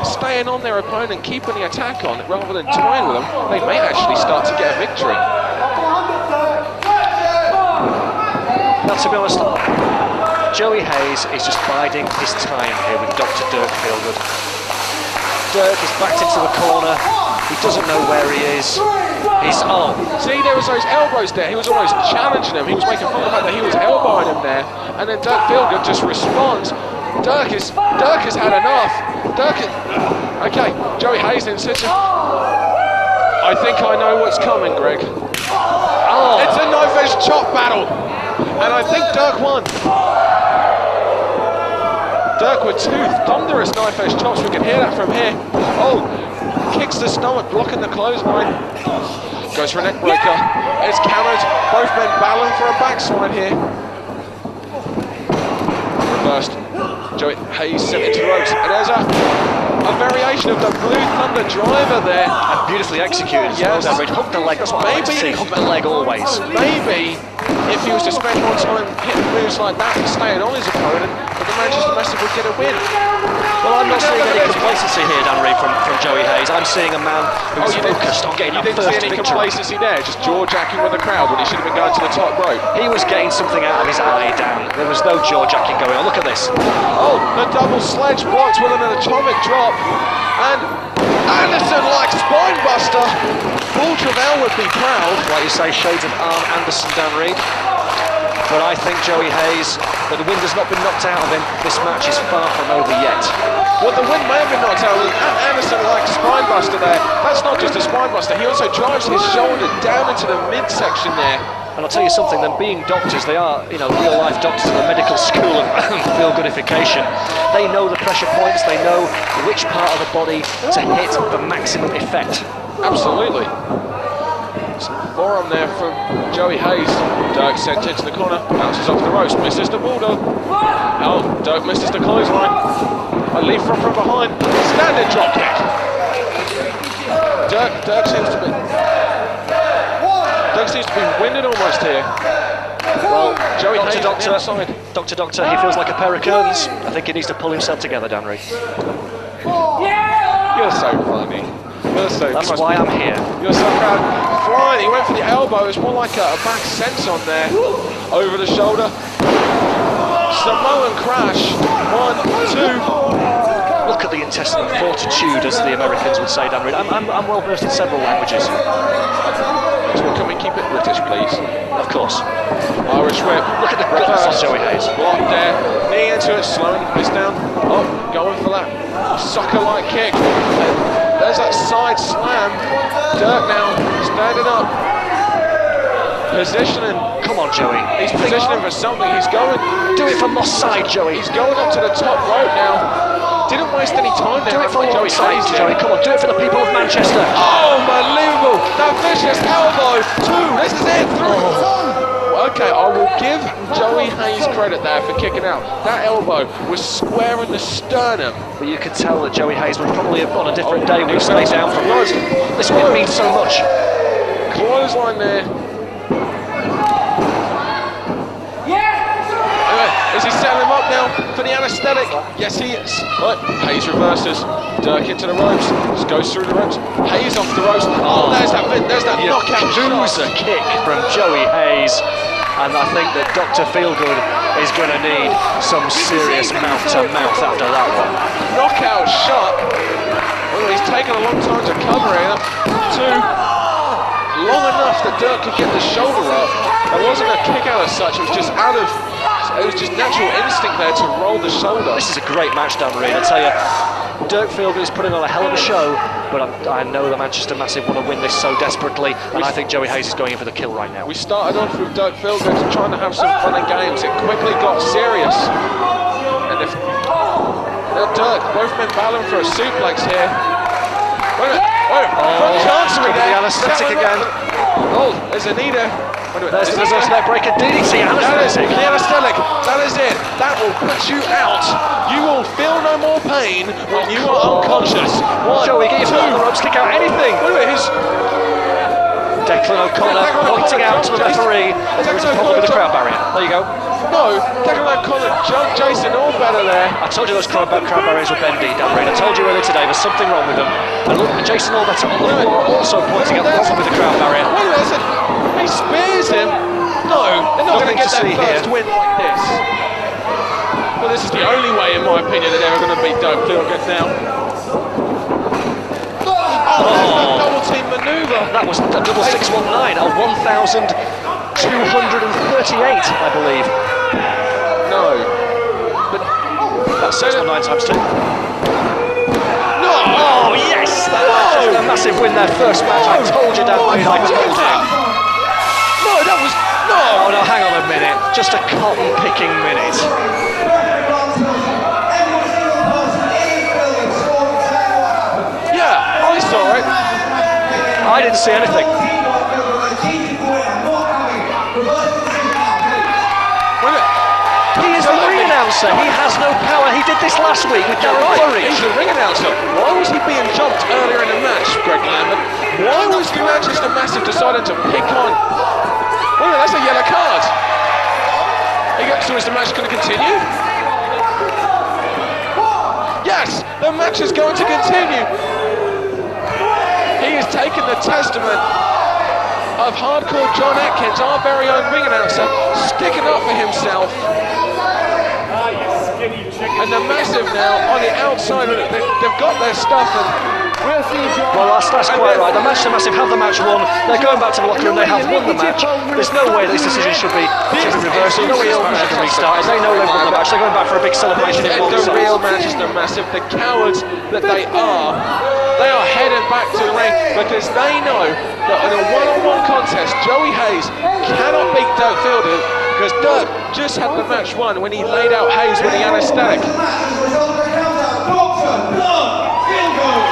staying on their opponent, keeping the attack on, rather than toying with them, they may actually start to get a victory. Now, to be honest, Joey Hayes is just biding his time here with Dr. Dirk Feelgood. Dirk is backed into the corner. He doesn't know where he is. See, there was those elbows there. He was almost challenging him. He was making fun of the fact that he was elbowing him there, and then Dirk Feelgood just responds. Dirk has had enough. Okay, Joey Hayes then sits. I think I know what's coming, Greg. It's a knife-edge chop battle, and I think Dirk won. Dirk with 2 thunderous knife-edge chops. We can hear that from here. Oh, kicks the stomach, blocking the clothesline. Goes for a neck breaker. It's countered. Both men battling for a backslide here. Reversed. Joey Hayes sent into the ropes, and there's a variation of the Blue Thunder driver there. And beautifully executed. Yes. Hook the leg, that's what I like to see. Hook the leg always. Maybe if he was to spend more time hitting moves like that and staying on his opponent, but the Manchester Massive would get a win. Well, I'm not seeing any complacency here, Dan Reid, from Joey Hayes. I'm seeing a man who's focused on getting that first victory. You didn't see any complacency there, just jaw-jacking with the crowd when he should have been going to the top rope. He was getting something out of his eye, Dan. There was no jaw-jacking going on. Look at this. Oh, the double sledge blocks with an atomic drop. And Anderson like spine buster. Paul Travell would be proud. Like you say, shades of Arn Anderson, Dan Reid. But I think Joey Hayes, that the wind has not been knocked out of him. This match is far from over yet. Well, the wind may have been knocked out of him. Anderson like spine buster there. That's not just a spine buster, he also drives his shoulder down into the midsection there. And I'll tell you something, them being doctors, they are, you know, real-life doctors in the medical school of feel-goodification. They know the pressure points, they know which part of the body to hit for maximum effect. Absolutely. Forearm there from Joey Hayes. Dirk sent into the corner, bounces off the ropes, misses the bulldog. Oh, Dirk misses the clothesline. A leap from behind, standing drop kick. Dirk seems to be winning almost here. Well, Joey Hayes inside. Doctor, he feels like a pair of curtains. I think he needs to pull himself together, Danry. You're so funny. That's why I'm here. You're so proud. Flying, he went for the elbow. It's more like a back senton there. Over the shoulder. Samoan crash. 1, 2. Look at the intestinal fortitude, as the Americans would say, Danry. I'm well versed in several languages. Can we keep it British, please? Of course. Irish whip. Look at the guts on Joey Hayes. Block there. Knee into it. Sloan is down. Oh, going for that sucker-like kick. There's that side slam. Dirk now standing up. Positioning. Come on, Joey. He's positioning for something. He's going. Do it for Moss side, Joey. He's going up to the top rope now. Didn't waste any time there. Do it for Joey Hayes, Joey. Come on, do it for the people of Manchester. Oh, unbelievable. That vicious elbow. 2. This is it. 3. Okay, I will give Joey Hayes credit there for kicking out. That elbow was square in the sternum. But you could tell that Joey Hayes would probably have on a different day would have stayed down from us. This win means so much. Clothesline there. Is he setting him up now for the anaesthetic? Yes, he is. Right, Hayes reverses. Dirk into the ropes. Just goes through the ropes. Hayes off the ropes. Oh, there's that knockout Yakuza kick from Joey Hayes. And I think that Dr. Feelgood is going to need some serious mouth-to-mouth after that one. Knockout shot. Well, he's taken a long time to cover it. 2. Long enough that Dirk could get the shoulder up. It wasn't a kick out as such. It was just it was just natural instinct there to roll the shoulder. This is a great match, Dan Rayne. I tell you, Dirk Feelgood is putting on a hell of a show, but I know the Manchester Massive want to win this so desperately, and I think Joey Hayes is going in for the kill right now. We started off with Dirk Feelgood trying to have some fun and games. It quickly got serious. And if Dirk, both men battling for a suplex here. From Chancery there. The anaesthetic again. Oh, there's a knee there. There's a neck breaker DDT. That is it, the anaesthetic. That is it. That will put you out. You will feel no more pain when you are unconscious. 1, Joey, get your foot on the ropes, kick out anything. Wait a minute, Declan O'Connor pointing out to the referee that there is a problem with the crowd barrier. There you go. No, Declan O'Connor jumped Jason all better there. I told you those crowd barriers were bendy, Dan Rayne. I told you earlier today there's something wrong with them. And look, Jason Allbetter on the floor also pointing out the problem with the crowd barrier. Wait a minute, he spears him. No, they're not going to get that first win like this. Well, this is the only way, in my opinion, that they're going to beat Dirk Feelgood now. Oh, there's that double team manoeuvre. That was a double 619, a 1,238, I believe. No. But that's 619 times 2. No! Oh, yes! A massive win, their first match. I told you, Dan Rayne, I told you. No, that was... No! Oh, no, hang on a minute. Just a cotton-picking minute. Yeah, I saw it. I didn't see anything. He is the ring announcer. He has no power. He did this last week with Gary Murray. He's the ring announcer. Why was he being jumped earlier in the match, Greg Lambert? Why was the Manchester Massive deciding to pick on... Wait a minute, that's a yellow card. So is the match going to continue? Yes, the match is going to continue. He has taken the testament of hardcore John Atkins, our very own ring announcer, sticking up for himself. And the Massive now on the outside, they've got their stuff. Well, that's quite right. The Massive have the match won. They're going back to the locker room. They have won the match. There's no way this decision should be reversed. There's no way this match can restart. They know they've won the match. They're going back for a big celebration. The real Manchester Massive, the cowards that they are. They are heading back to the ring because they know that in a one-on-one contest, Joey Hayes cannot beat Dirk Feelgood because Dirk just had the match won when he laid out Hayes with the anaesthetic.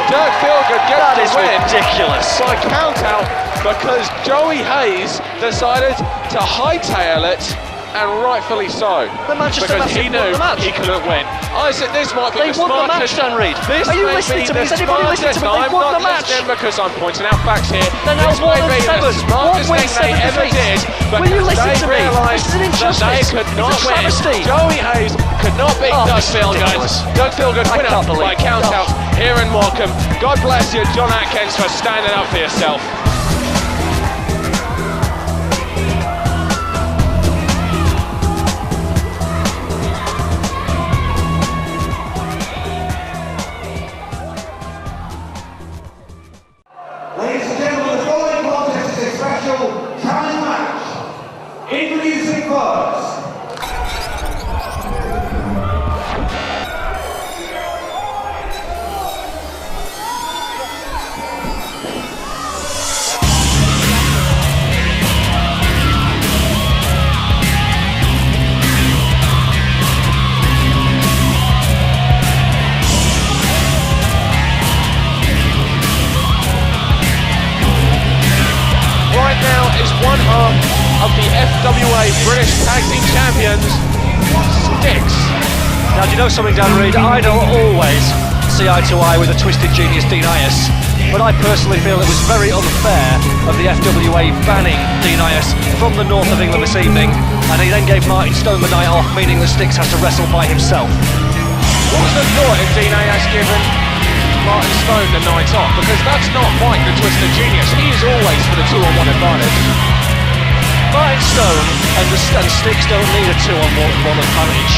Dirk Feelgood gets the win ridiculous by count-out because Joey Hayes decided to hightail it, and rightfully so, because he knew he couldn't win. I said this might be the smartest. This may be the smartest. I'm not listening because I'm pointing out facts here. This may be the smartest thing they ever did because they realised that they could not win. Joey Hayes could not beat Dirk Feelgood. Dirk Feelgood winner by count out here in Morecambe. God bless you, John Atkins, for standing up for yourself. Ladies and gentlemen, the following contest is a special challenge match. Introducing first. Right now is one half of the FWA British Tag Team Champions, Stixx. Now, do you know something, Dan Reid? I don't always see eye to eye with the twisted genius Dean Ias, but I personally feel it was very unfair of the FWA banning Dean Ias from the north of England this evening, and he then gave Martin Stone the night off, meaning that Stixx has to wrestle by himself. What was the thought if Dean Ias given Martin Stone the night off? Because that's not Mike, the twisted genius. He is always for the 2-on-1 advantage. Martin Stone and Stixx don't need a 2-on-1 advantage,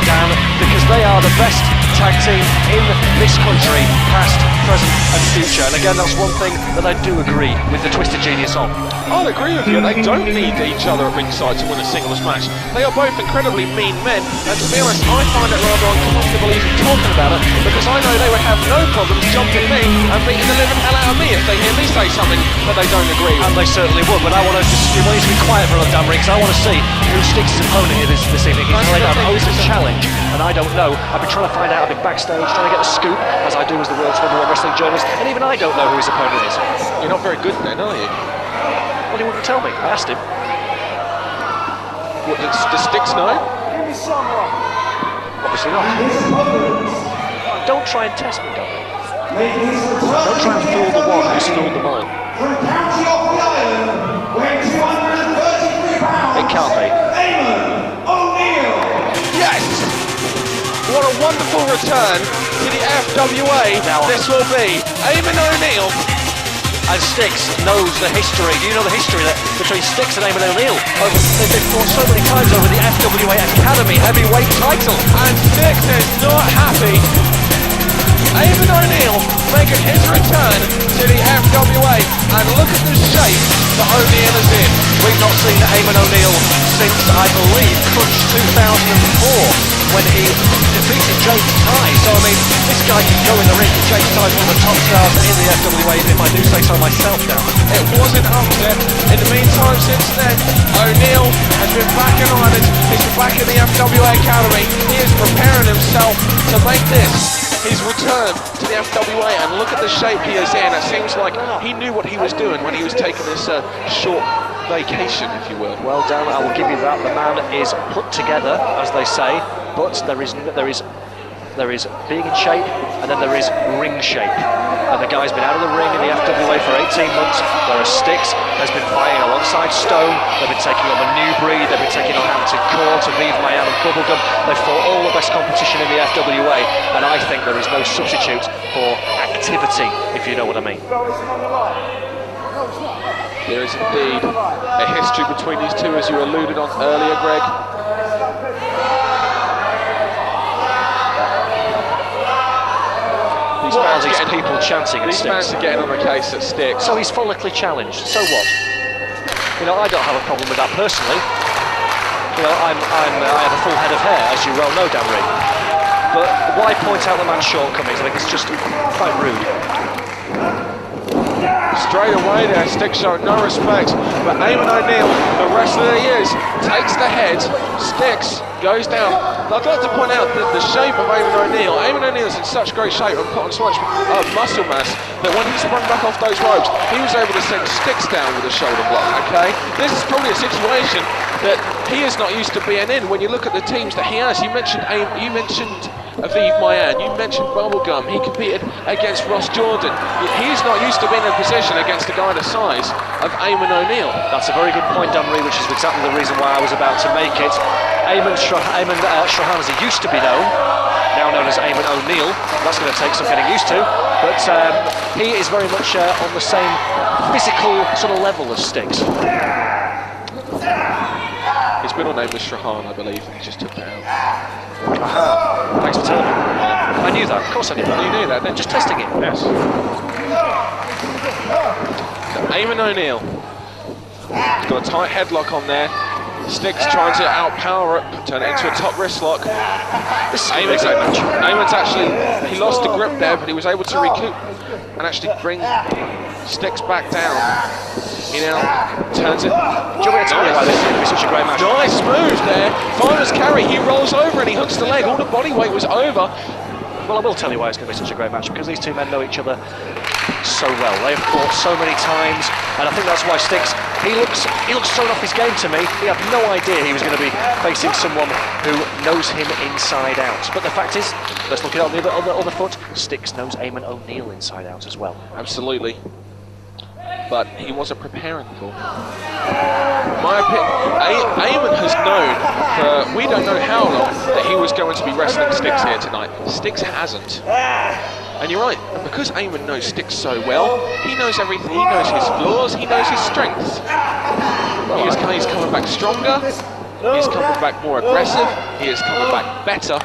Dan, because they are the best tag team in this country, past, present and future. And again, that's one thing that I do agree with the twisted genius on. I'll agree with you, they don't need each other at ringside to win a singles match. They are both incredibly mean men, and to be honest, I find it rather uncomfortable even talking about it, because I know they would have no problems jumping me and beating the living hell out of me if they hear me say something that they don't agree with. And they certainly would, but I want you to be quiet for a little, Dan Reid, because I want to see who Stixx's opponent is this evening. He's laid out an open challenge, and I don't know. I've been trying to find out, I've been backstage, trying to get the scoop, as I do as the world's #1 wrestling journalist, and even I don't know who his opponent is. You're not very good then, are you? Well, he wouldn't tell me. I asked him. What, does Stixx know? Obviously not. Don't try and test me, don't Don't try and fool the one who's fooled them all. From County of Ireland, weighing 233 pounds. It can't be. Eamon O'Neill. Yes! What a wonderful return to the FWA this will be. Eamon O'Neill. And Stixx knows the history. Do you know the history that between Stixx and Eamon O'Neill? They've been fought so many times over the FWA Academy heavyweight title. And Stixx is not happy. Eamon O'Neill making his return to the FWA, and look at the shape that O'Neill is in. We've not seen Eamon O'Neill since, I believe, Crunch 2004, when he defeated James Ty. So, I mean, this guy can go in the ring. James Ty's one of the top stars in the FWA, if I do say so myself now. It wasn't up there. In the meantime, since then, O'Neill has been back in Ireland. He's been back in the FWA Academy. He is preparing himself to make this his return to the FWA, and look at the shape he is in. It seems like he knew what he was doing when he was taking this short vacation, if you will. Well, Dan, I will give you that. The man is put together, as they say, but there is being in shape, and then there is ring shape. And the guy's been out of the ring in the FWA for 18 months, whereas Stixx has been fighting alongside Stone. They've been taking on the New Breed, they've been taking on Hampton Court, Aviv Mayan and Bubblegum. They've fought all the best competition in the FWA, and I think there is no substitute for activity, if you know what I mean. There is indeed a history between these two, as you alluded on earlier, Greg. These people chanting at Stixx. These fans are getting on the case at Stixx. So he's follically challenged. So what? You know, I don't have a problem with that personally. You know, I have a full head of hair, as you well know, Dan Reid. but why point out the man's shortcomings? I think it's just quite rude. Straight away there, Stixx showing no respect, but Eamon O'Neill, the wrestler that he is, takes the head. Stixx goes down. I'd like to point out that the shape of Eamon O'Neill is in such great shape and put on so much muscle mass that when he sprung back off those ropes, he was able to send Stixx down with a shoulder block, okay? This is probably a situation that he is not used to being in. When you look at the teams that he has, you mentioned Aviv Mayan, you mentioned Bubblegum, he competed against Ross Jordan. He's not used to being in a position against a guy the size of Eamon O'Neill. That's a very good point, Dunry, which is exactly the reason why I was about to make it. Eamon Strahan, as he used to be known, now known as Eamon O'Neill. That's going to take some getting used to, but he is very much on the same physical sort of level as Stixx. His middle name was Strahan, I believe, and he just took that out. Thanks for telling me. I knew that, of course I knew that. You knew that, then? Just testing it. Yes. So Eamon O'Neill. He's got a tight headlock on there. Stixx trying to outpower it, turn it into a top wrist lock. Eamon's actually, he lost the grip there, but he was able to recoup and actually bring Stixx back down. He now turns it. Do you want me to tell you why this is going to be such a great match? Nice move there. Finder's carry, he rolls over and he hooks the leg. All the body weight was over. Well, I will tell you why it's going to be such a great match, because these two men know each other so well. They have fought so many times, and I think that's why Stixx, he looks thrown off his game to me. He had no idea he was going to be facing someone who knows him inside out. But the fact is, let's look at it on the other foot, Stixx knows Eamon O'Neill inside out as well. Absolutely. But he wasn't preparing for. My opinion, Eamon has known for we don't know how long that he was going to be wrestling Stixx here tonight. Stixx hasn't. And you're right, because Eamon knows Stixx so well, he knows everything, he knows his flaws, he knows his strengths. He's coming back stronger, he's coming back more aggressive, he is coming back better,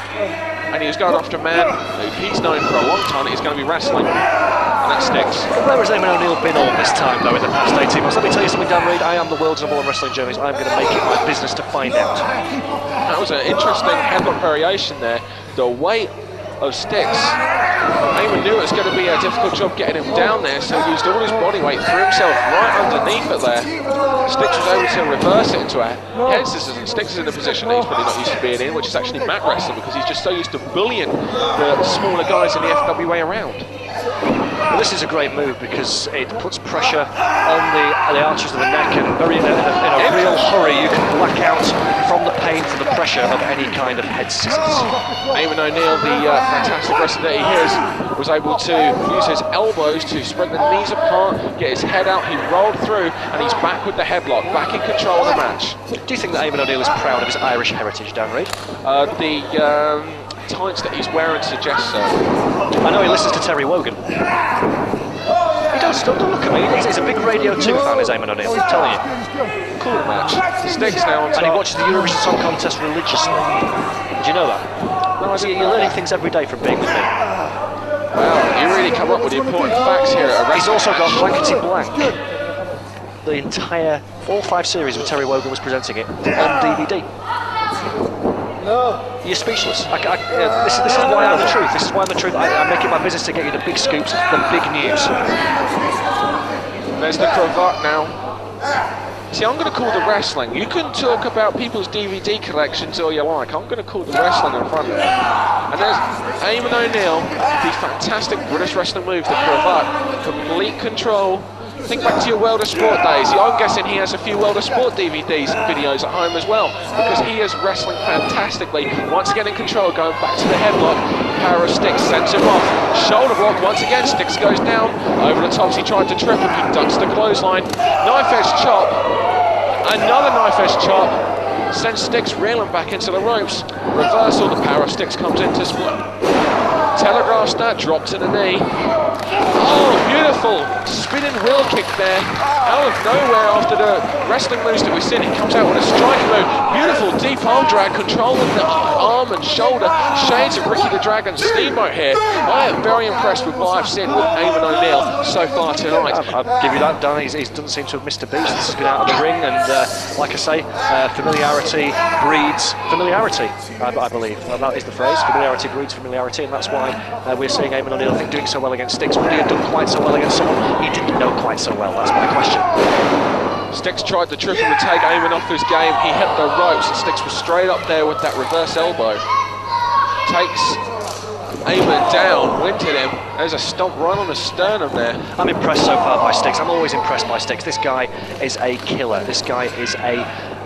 and he was going after a man who he's known for a long time that he's going to be wrestling. And that's Stixx. Where has Eamon O'Neill been all this time, though, in the past 18 months? Let me tell you something, Dan Reid. I am the world's number one wrestling journalist. I'm going to make it my business to find out. That was an interesting headlock variation there. The weight of Stixx. Eamon knew it was going to be a difficult job getting him down there, so he used all his body weight, threw himself right underneath it there. Stixx was able to reverse it into a head scissors, and Stixx is in a position that he's probably not used to being in, which is actually mat wrestling, because he's just so used to bullying the smaller guys in the FWA around. Well, this is a great move because it puts pressure on the arches of the neck, and in a real hurry you can black out from the pain from the pressure of any kind of head scissors. Eamon O'Neill, the fantastic wrestler that he is, was able to use his elbows to spread the knees apart, get his head out, he rolled through, and he's back with the headlock, back in control of the match. Do you think that Eamon O'Neill is proud of his Irish heritage, Dan Reid? The tights that he's wearing suggest so. I know he listens to Terry Wogan. He does, don't look at me. He's a big Radio 2 fan, is Eamon O'Neill, I'm telling you. Cool match. Stixx now on top. And he watches the Eurovision Song Contest religiously. Did you know that? No, you're learning things every day from being with me. Wow, you really come up with the important facts here at a He's also got match. Blankety Blank. The entire, all 5 series with Terry Wogan was presenting it on DVD. You're speechless. This is why I'm the truth. This is why I'm the truth. I make it my business to get you the big scoops, the big news. There's the cravat now. See, I'm going to call the wrestling. You can talk about people's DVD collections all you like. I'm going to call the wrestling in front of it. And there's Eamon O'Neill, the fantastic British wrestling move, the cravat, complete control. Think back to your World of Sport days. I'm guessing he has a few World of Sport DVDs and videos at home as well, because he is wrestling fantastically. Once again in control, going back to the headlock. Power of Stixx sends him off. Shoulder block once again. Stixx goes down. Over the tops, he tried to trip him. He ducks the clothesline. Knife edge chop. Another knife edge chop. Sends Stixx reeling back into the ropes. Reversal. The power of Stixx comes in to split. Telegraphs that, drop to the knee. Oh, beautiful spinning wheel kick there. Out of nowhere after the wrestling moves that we've seen, he comes out with a striking move. Beautiful deep arm drag, controlling the arm and shoulder. Shades of Ricky the Dragon Steamboat here. I am very impressed with what I've seen with Eamon O'Neill so far tonight. I'll give you that, Dan. He doesn't seem to have missed a beat since he's been out of the ring, and like I say, familiarity breeds familiarity, I believe. That is the phrase. Familiarity breeds familiarity, and that's why we're seeing Eamon O'Neill, I think, doing so well against Stixx. Would he have done quite so well against someone he didn't know quite so well? That's my question. Stixx tried the triple to take Eamon off his game. He hit the ropes, and Stixx was straight up there with that reverse elbow. Takes Eamon down, winded him. There's a stomp right on the sternum there. I'm impressed so far by Stixx. I'm always impressed by Stixx. This guy is a killer. This guy is a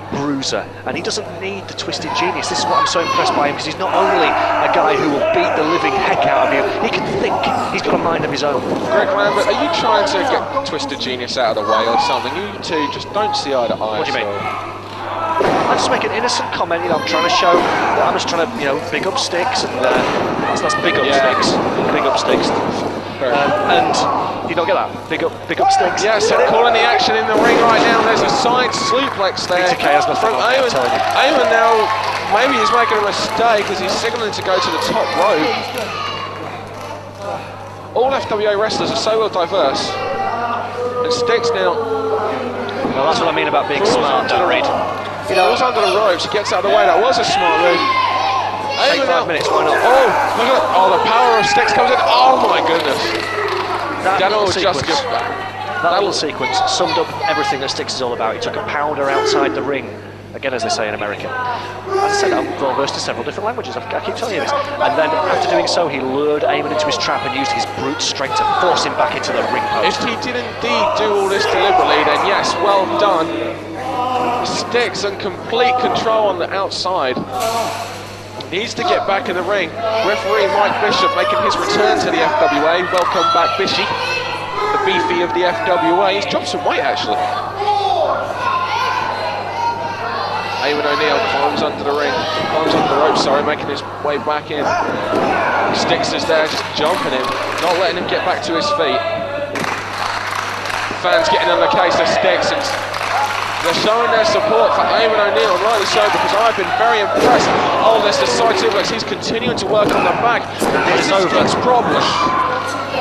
bruiser, and he doesn't need the twisted genius. This is what I'm so impressed by him, because he's not only a guy who will beat the living heck out of you, he can think. He's got a mind of his own. Greg Lambert, are you trying to get twisted genius out of the way or something? You two just don't see eye to eye. What do you mean? I just make an innocent comment. I'm trying to show that I'm just trying to, big up Stixx, and that's big up Stixx. Big up Stixx. And you don't get that? Big up Stixx. Yes, calling the action in the ring right now. There's a side suplex there. It's okay, from Eamon. Eamon now, maybe he's making a mistake as he's signaling to go to the top rope. All FWA wrestlers are so well diverse. And Stixx now. Well, that's what I mean about being smart, don't read. He was under the ropes, he gets out of the way. That was a smart move. Take 5 minutes, why not? Oh, look at that. Oh, the power of Stixx comes in. Oh my goodness. That little sequence summed up everything that Stixx is all about. He took a pounder outside the ring, again as they say in America. As I said, I'm well versed in several different languages, I keep telling you this. And then after doing so, he lured Eamon into his trap and used his brute strength to force him back into the ring post. If he did indeed do all this deliberately, then yes, well done. Stixx in complete control on the outside. Needs to get back in the ring. Referee Mike Bishop making his return to the FWA. Welcome back, Bishy, the beefy of the FWA. He's dropped some weight, actually. Eamon O'Neill climbs under the ropes, making his way back in. Stixx is there, just jumping him, not letting him get back to his feet. Fans getting on the case of Stixx, and they're showing their support for Eamon O'Neill, and rightly so, because I've been very impressed. Oh, there's the side suplex. He's continuing to work on the back. This is Stixx's problem.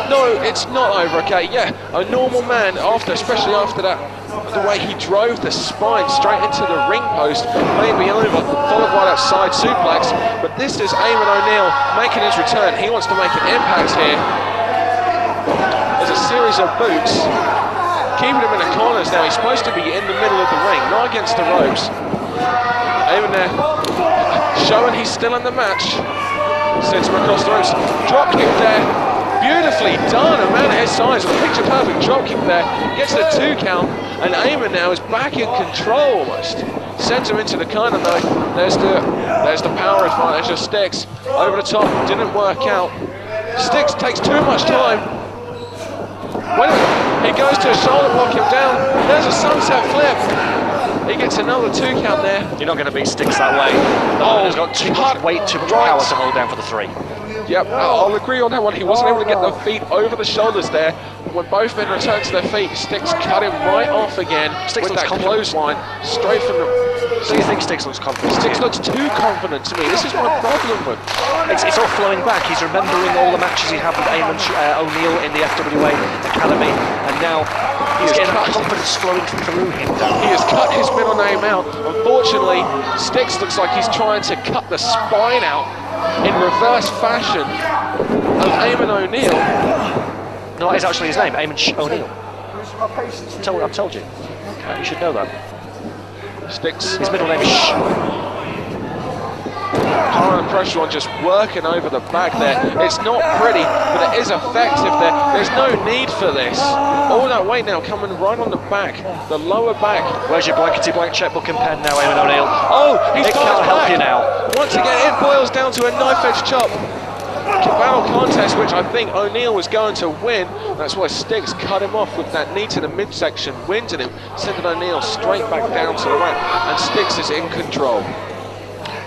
No, it's not over, okay? Yeah, a normal man, especially after that, the way he drove the spine straight into the ring post, may be over, followed by that side suplex. But this is Eamon O'Neill making his return. He wants to make an impact here. There's a series of boots. Keeping him in the corners now. He's supposed to be in the middle of the ring, not against the ropes. Eamon there, showing he's still in the match. Sends him across the ropes. Drop kick there. Beautifully done. A man of his size, a picture perfect drop kick there. Gets the 2 count, and Eamon now is back in control almost. Sends him into the corner though. There's the power advantage of Stixx. Over the top, didn't work out. Stixx takes too much time. Wait a minute. He goes to a shoulder, block him down. There's a sunset flip. He gets another 2 count there. You're not going to beat Stixx that way. He's got too much weight, too much power to hold down for the 3. Yep, I'll agree on that one. He wasn't able to get the feet over the shoulders there. When both men returned to their feet, Stixx cut him right off again with that clothesline straight from the... So you think Stixx looks confident? Stixx looks too confident to me. This is my problem with it's all flowing back. He's remembering all the matches he had with Eamon O'Neill in the FWA Academy, and now he's getting that confidence flowing through him. He has cut his middle name out. Unfortunately, Stixx looks like he's trying to cut the spine out in reverse fashion of Eamon O'Neill. No, that is actually his name, Eamon O'Neill. I've told you. You should know that. Stixx. His middle name is Power and pressure on, just working over the back there. It's not pretty, but it is effective there. There's no need for this. All that weight now coming right on the back, the lower back. Where's your blankety blank checkbook and pen now, Eamon O'Neill? Oh, he's it can't help you now. Once again, it boils down to a knife-edge chop. Battle contest, which I think O'Neill was going to win. That's why Stixx cut him off with that knee to the midsection, winded him, sending O'Neill straight back down to the ramp, and Stixx is in control.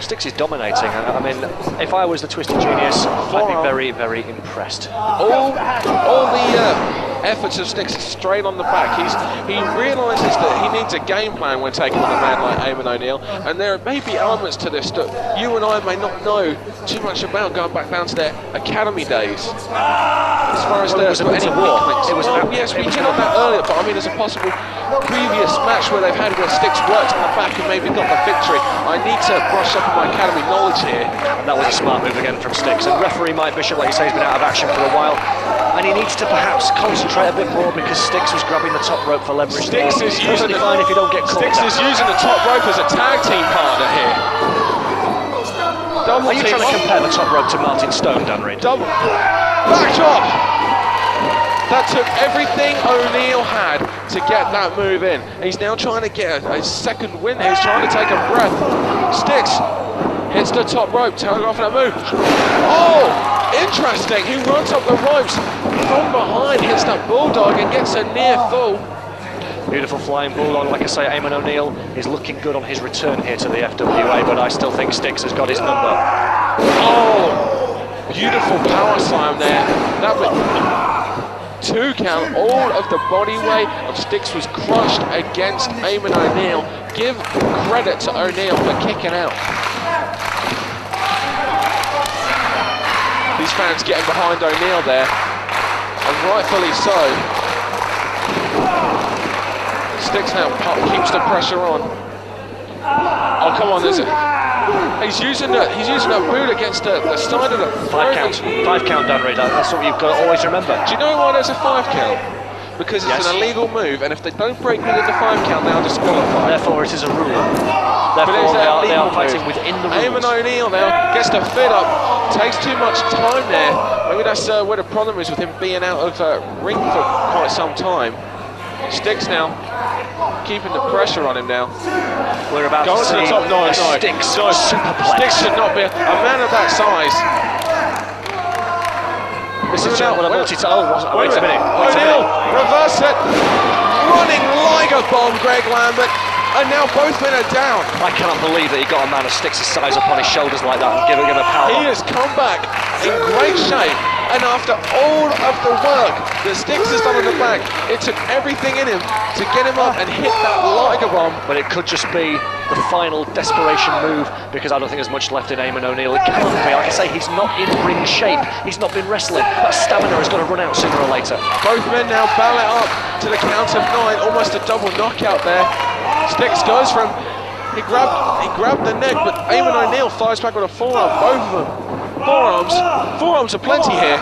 Stixx is dominating. I mean, if I was the Twisted Genius, I'd be very, very impressed. All the efforts of Stixx straight on the back. He realises that he needs a game plan when taking on a man like Eamon O'Neill, and there may be elements to this that you and I may not know too much about, going back down to their academy days. As far as there's any weakness. Yes, we hit on that earlier, but I mean, there's a possible previous match where they've had where Stixx worked on the back and maybe got the victory. I need to brush up on my academy knowledge here. And that was a smart move again from Stixx. And referee Mike Bishop, like you say, has been out of action for a while, and he needs to perhaps concentrate a bit more because Stixx was grabbing the top rope for leverage. Stixx is using fine if you don't get caught. Stixx is using the top rope as a tag team partner here. Are you trying to compare the top rope to Martin Stone, Dan Reed? Double backdrop. That took everything O'Neill had to get that move in. He's now trying to get a second win here. He's trying to take a breath. Stixx hits the top rope, tailing off that move. Oh, interesting. He runs up the ropes from behind, hits that bulldog and gets a near full. Beautiful flying bulldog. Like I say, Eamon O'Neill is looking good on his return here to the FWA, but I still think Stixx has got his number. Oh, beautiful power slam there. That was 2 count. All of the body weight of Stixx was crushed against Eamon O'Neill. Give credit to O'Neill for kicking out. These fans getting behind O'Neill there, and rightfully so. Stixx now keeps the pressure on. Oh, come on, is it? He's using a boot against the side of the 5 count. 5 count, Dan Reed. That's what you've got to always remember. Do you know why there's a 5 count? Because it's an illegal move, and if they don't break within the 5 count, they are disqualified. Therefore, it is a rule. Therefore, they are fighting within the rules. Eamon O'Neill now gets the fit up. Takes too much time there. Maybe that's where the problem is with him being out of ring for quite some time. Stixx now keeping the pressure on him now. We're about to see the top. No, Stixx superplex. Stixx should not be a man of that size. This is now, wait a minute. O'Neill, reverse it. Running Liger bomb, Greg Lambert. And now both men are down. I cannot believe that he got a man of Stixx's size up on his shoulders like that and give him a power. He has come back in great shape. And after all of the work that Stixx has done in the back, it took everything in him to get him up and hit that Liger bomb. But it could just be the final desperation move, because I don't think there's much left in Eamon O'Neill. It can't be. Like I say, he's not in ring shape. He's not been wrestling. That stamina is going to run out sooner or later. Both men now ballot up to the count of 9, almost a double knockout there. Stixx goes from, he grabbed the neck, but Eamon O'Neill fires back with a forearm, both of them. Forearms are plenty here.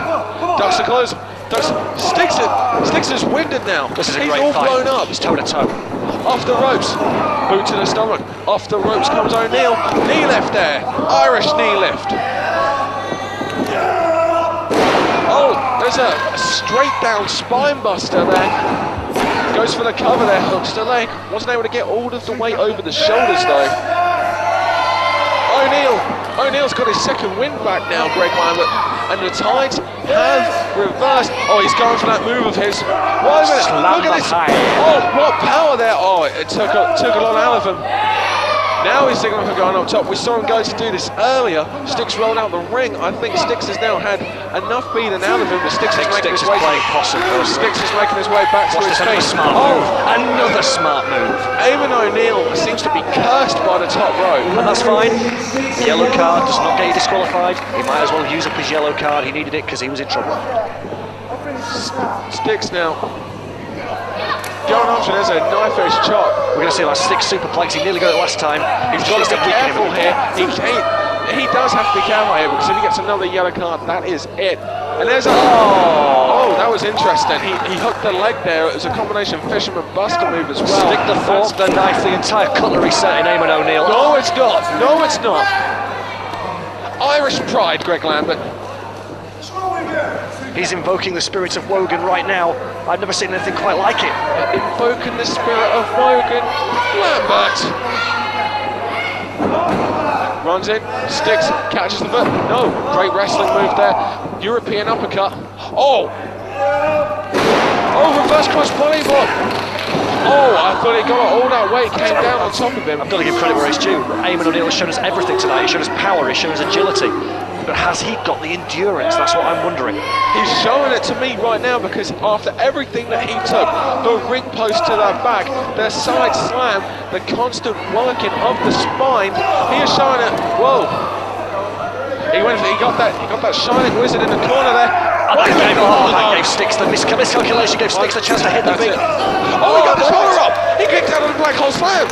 Ducks the close. Stixx is winded now. This is a He's great all fight. blown up. He's toe to toe. Off the ropes. Boot to the stomach. Off the ropes comes O'Neill. Knee lift there. Irish knee lift. Oh, there's a straight down spine buster there. Goes for the cover there. Hooks the leg. Wasn't able to get all of the weight over the shoulders though. O'Neill's got his second win back now, Greg Lambert, and the tides have reversed. Oh, he's going for that move of his. Wait a minute, look at this. Oh, what power there. Oh, it took a lot out of him. Now he's signaling for going up top. We saw him go to do this earlier. Stixx rolled out the ring. I think Stixx has now had enough beating out of him, but Stixx is making his way. Stixx is making his way back to his feet. Another smart move. Eamon O'Neill seems to be cursed by the top rope. And that's fine. Yellow card does not get you disqualified. He might as well use up his yellow card. He needed it because he was in trouble. Stixx now. Going option is a knife-edge chop. We're going to see like Stixx superplex. He nearly got it last time. He's got to be careful here. He does have to be careful here, because if he gets another yellow card, that is it. And there's a... Oh, that was interesting. He hooked the leg there. It was a combination fisherman buster move as well. Stick the fork, the knife, the entire cutlery set in Eamon O'Neill. No, it's not. No, it's not. Irish pride, Greg Lambert. He's invoking the spirit of Wogan right now. I've never seen anything quite like it. Invoking the spirit of Wogan. Lambert. Runs in. Stixx catches the foot. No. Great wrestling move there. European uppercut. Oh. Oh, reverse cross body block. Oh, I thought he got all that weight came down on top of him. I've got to give credit where it's due. Eamon O'Neill has shown us everything tonight. He's shown us power, he's shown us agility. But has he got the endurance? That's what I'm wondering. He's showing it to me right now because after everything that he took, the ring post to the back, the side slam, the constant working of the spine, he is showing it. Whoa! He got that shining wizard in the corner there. That gave Stixx the miscalculation, gave Stixx the chance to hit the big. Oh, he got the shoulder up! He kicked out of the black hole slam!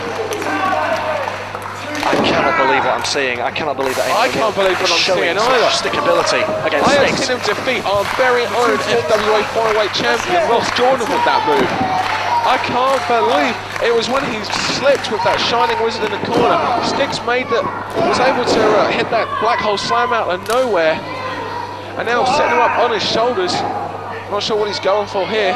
I cannot believe what I'm seeing. I cannot believe that. I can't believe what I'm seeing either. Stickability against I have Stixx. seen him defeat our very own FWA Flyweight champion, Ross Jordan, with that move. I can't believe it was when he slipped with that shining wizard in the corner. Stixx was able to hit that black hole slam out of nowhere, and now setting him up on his shoulders. Not sure what he's going for here.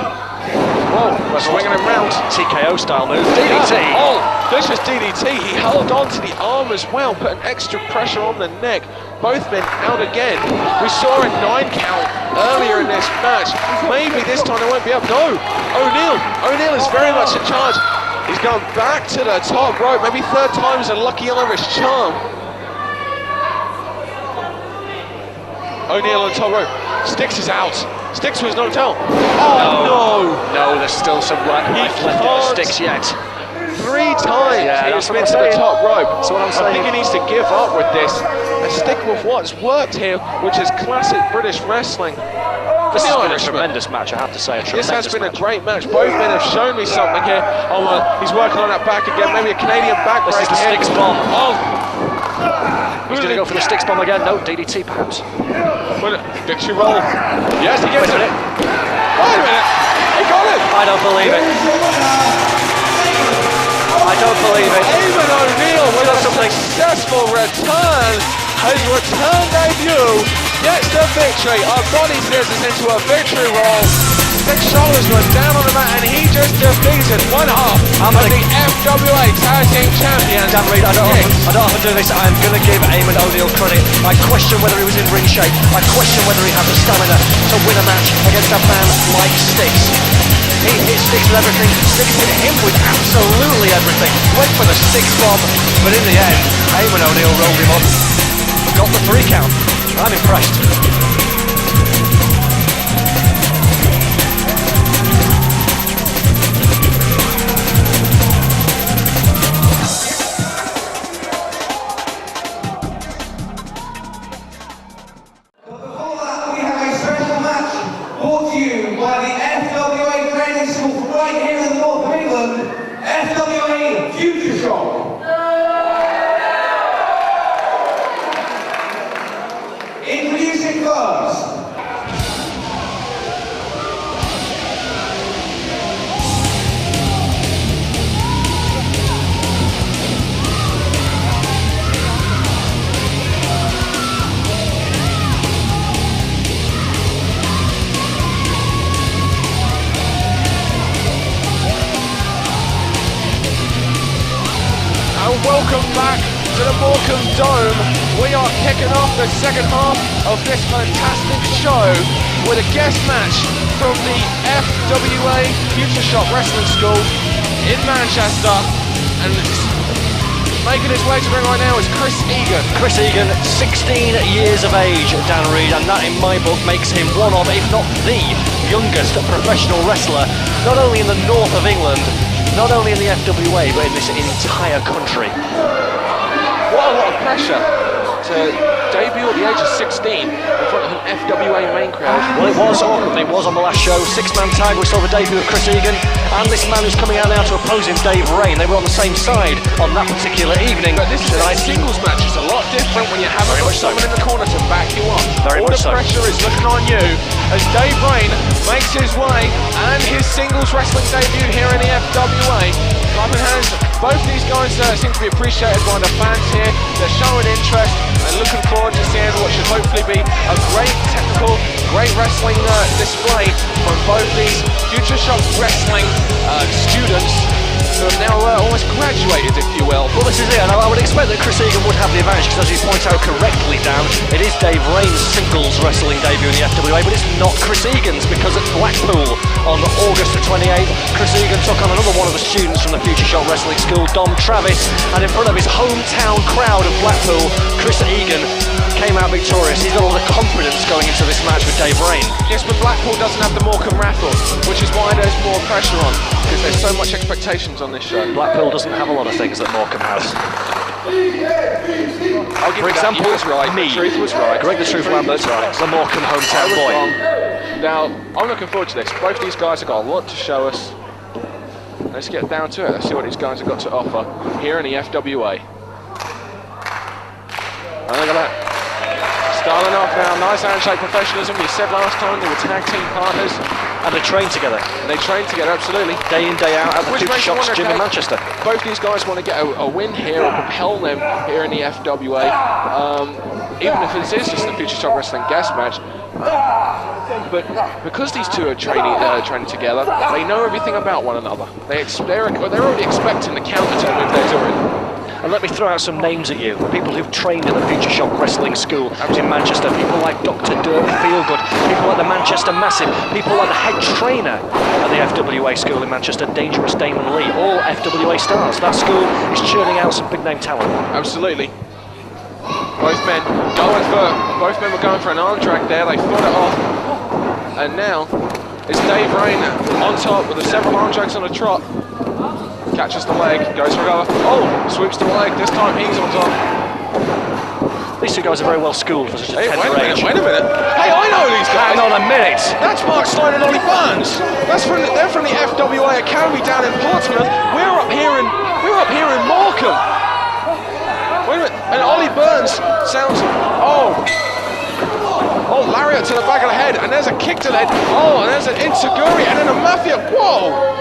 Whoa, swinging him round. TKO style move. DDT. Oh, vicious DDT. He held on to the arm as well, putting extra pressure on the neck. Both men out again. We saw a 9 count earlier in this match. Maybe this time they won't be up. No, O'Neill is very much in charge. He's going back to the top rope. Maybe third time's a lucky Irish charm. O'Neill on top rope. Stixx is out. Stixx was knocked out. Oh no! No, there's still some life left in Stixx yet. 3 times he has been to the top rope. So what I'm saying, I think he needs to give up with this and stick with what's worked here, which is classic British wrestling. This has been a tremendous match, I have to say. This has been a great match. Both men have shown me something here. Oh, he's working on that back again. Maybe a Canadian back break. This is the Stixx bomb. Oh. He's going to go for the Stixx bomb again. No, DDT perhaps. Victory roll. Yes, he gets it. Wait a minute. He got it. I don't believe it. I don't believe it. Eamon O'Neill with a successful return. His return debut gets the victory. Our body scissors into a victory roll. Stixx shoulders were down on the mat and he just defeated one half of the FWA Tag Team Champion. Dan Reed, I don't often do this. I'm going to give Eamon O'Neill credit. I question whether he was in ring shape. I question whether he had the stamina to win a match against a man like Stixx. He hit Stixx with everything. Stixx hit him with absolutely everything. Went for the Stixx bomb, but in the end, Eamon O'Neill rolled him up. Got the 3 count. I'm impressed. Before that, we have a special match brought to you by the FWA training school right here in the north of England, FWA Future Shock. Introducing first. And welcome back to the Morecambe Dome. We are kicking off the second half of this fantastic show with a guest match from the FWA Future Shock Wrestling School in Manchester. And making his way to the ring right now is Chris Egan. Chris Egan, 16 years of age, Dan Reed, and that in my book makes him one of, if not the youngest professional wrestler, not only in the north of England, not only in the FWA, but in this entire country. What a lot of pressure to debut at the age of 16 in front of an FWA main crowd. Well, it was on the last show. 6-man tag, we saw the debut of Chris Egan, and this man who's coming out now to oppose him, Rayne. They were on the same side on that particular evening. But this is a singles match. It's a lot different when you haven't got someone in the corner to back you up. All the pressure is looking on you as Rayne makes his way and his singles wrestling debut here in the FWA. Clapping hands. Both these guys seem to be appreciated by the fans here. They're showing interest and looking forward to seeing what should hopefully be a great technical, great wrestling display from both these Future Shock Wrestling students who have now almost graduated, if you will. Well, this is it, and I would expect that Chris Egan would have the advantage, because as you point out correctly, Dan, it is Dave Rayne's singles wrestling debut in the FWA, but it's not Chris Egan's, because at Blackpool on August the 28th, Chris Egan took on another one of the students from the Future Shock Wrestling School, Dom Travis, and in front of his hometown crowd of Blackpool, Chris Egan came out victorious. He's got all the confidence going into this match with Dave Rayne. Yes, but Blackpool doesn't have the Morecambe raffle, which is why there's more pressure on, because there's so much expectations on this show. Blackpool doesn't have a lot of things that Morecambe has. For example, He was right. The Truth was right. Greg the Truth Lambert's right. The Morecambe hometown boy. Now, I'm looking forward to this. Both these guys have got a lot to show us. Let's get down to it. Let's see what these guys have got to offer here in the FWA. And look at that. Starting off now, nice handshake professionalism. We said last time they were tag team partners. And they train together. They train together, absolutely. Day in, day out at the Future Shock's gym in Manchester. Both these guys want to get a win here or propel them here in the FWA. Even if it is just the Future Shock Wrestling guest match. But because these two are training together, they know everything about one another. They're already expecting the counter to the move they're doing. And let me throw out some names at you. People who've trained in the Future Shock Wrestling School in Manchester. People like Dr. Dirk, Feelgood. People like the Manchester Massive. People like the head trainer at the FWA school in Manchester, Dangerous Damon Lee. All FWA stars. That school is churning out some big name talent. Absolutely. Both men were going for an arm drag there. They fought it off. And now it's Dave Rayne on top with the several arm drags on a trot. Catches the leg, goes for another. Oh, sweeps the leg. This time he's on top. These two guys are very well schooled for such a tender age. Wait a minute. Hey, I know these guys. Hang on a minute. That's Mark Sloan and Ollie Burns. They're from the FWA Academy down in Portsmouth. We're up here in Morecambe. Wait a minute. And Ollie Burns sounds. Oh, lariat to the back of the head, and there's a kick to the head. Oh, and there's an Inseguri, and then a Mafia. Whoa.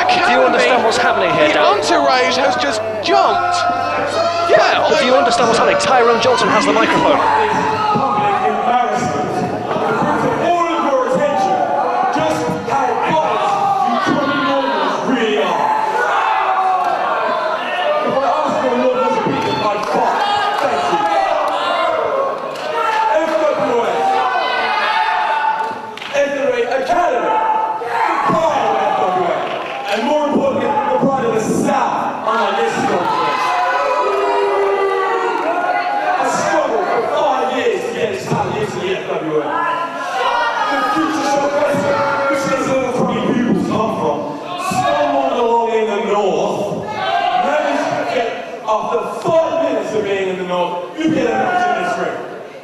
Do you understand what's happening here, The Dan? entourage has just jumped. Yeah. But do you understand what's happening? Tyrone Johnson has the microphone.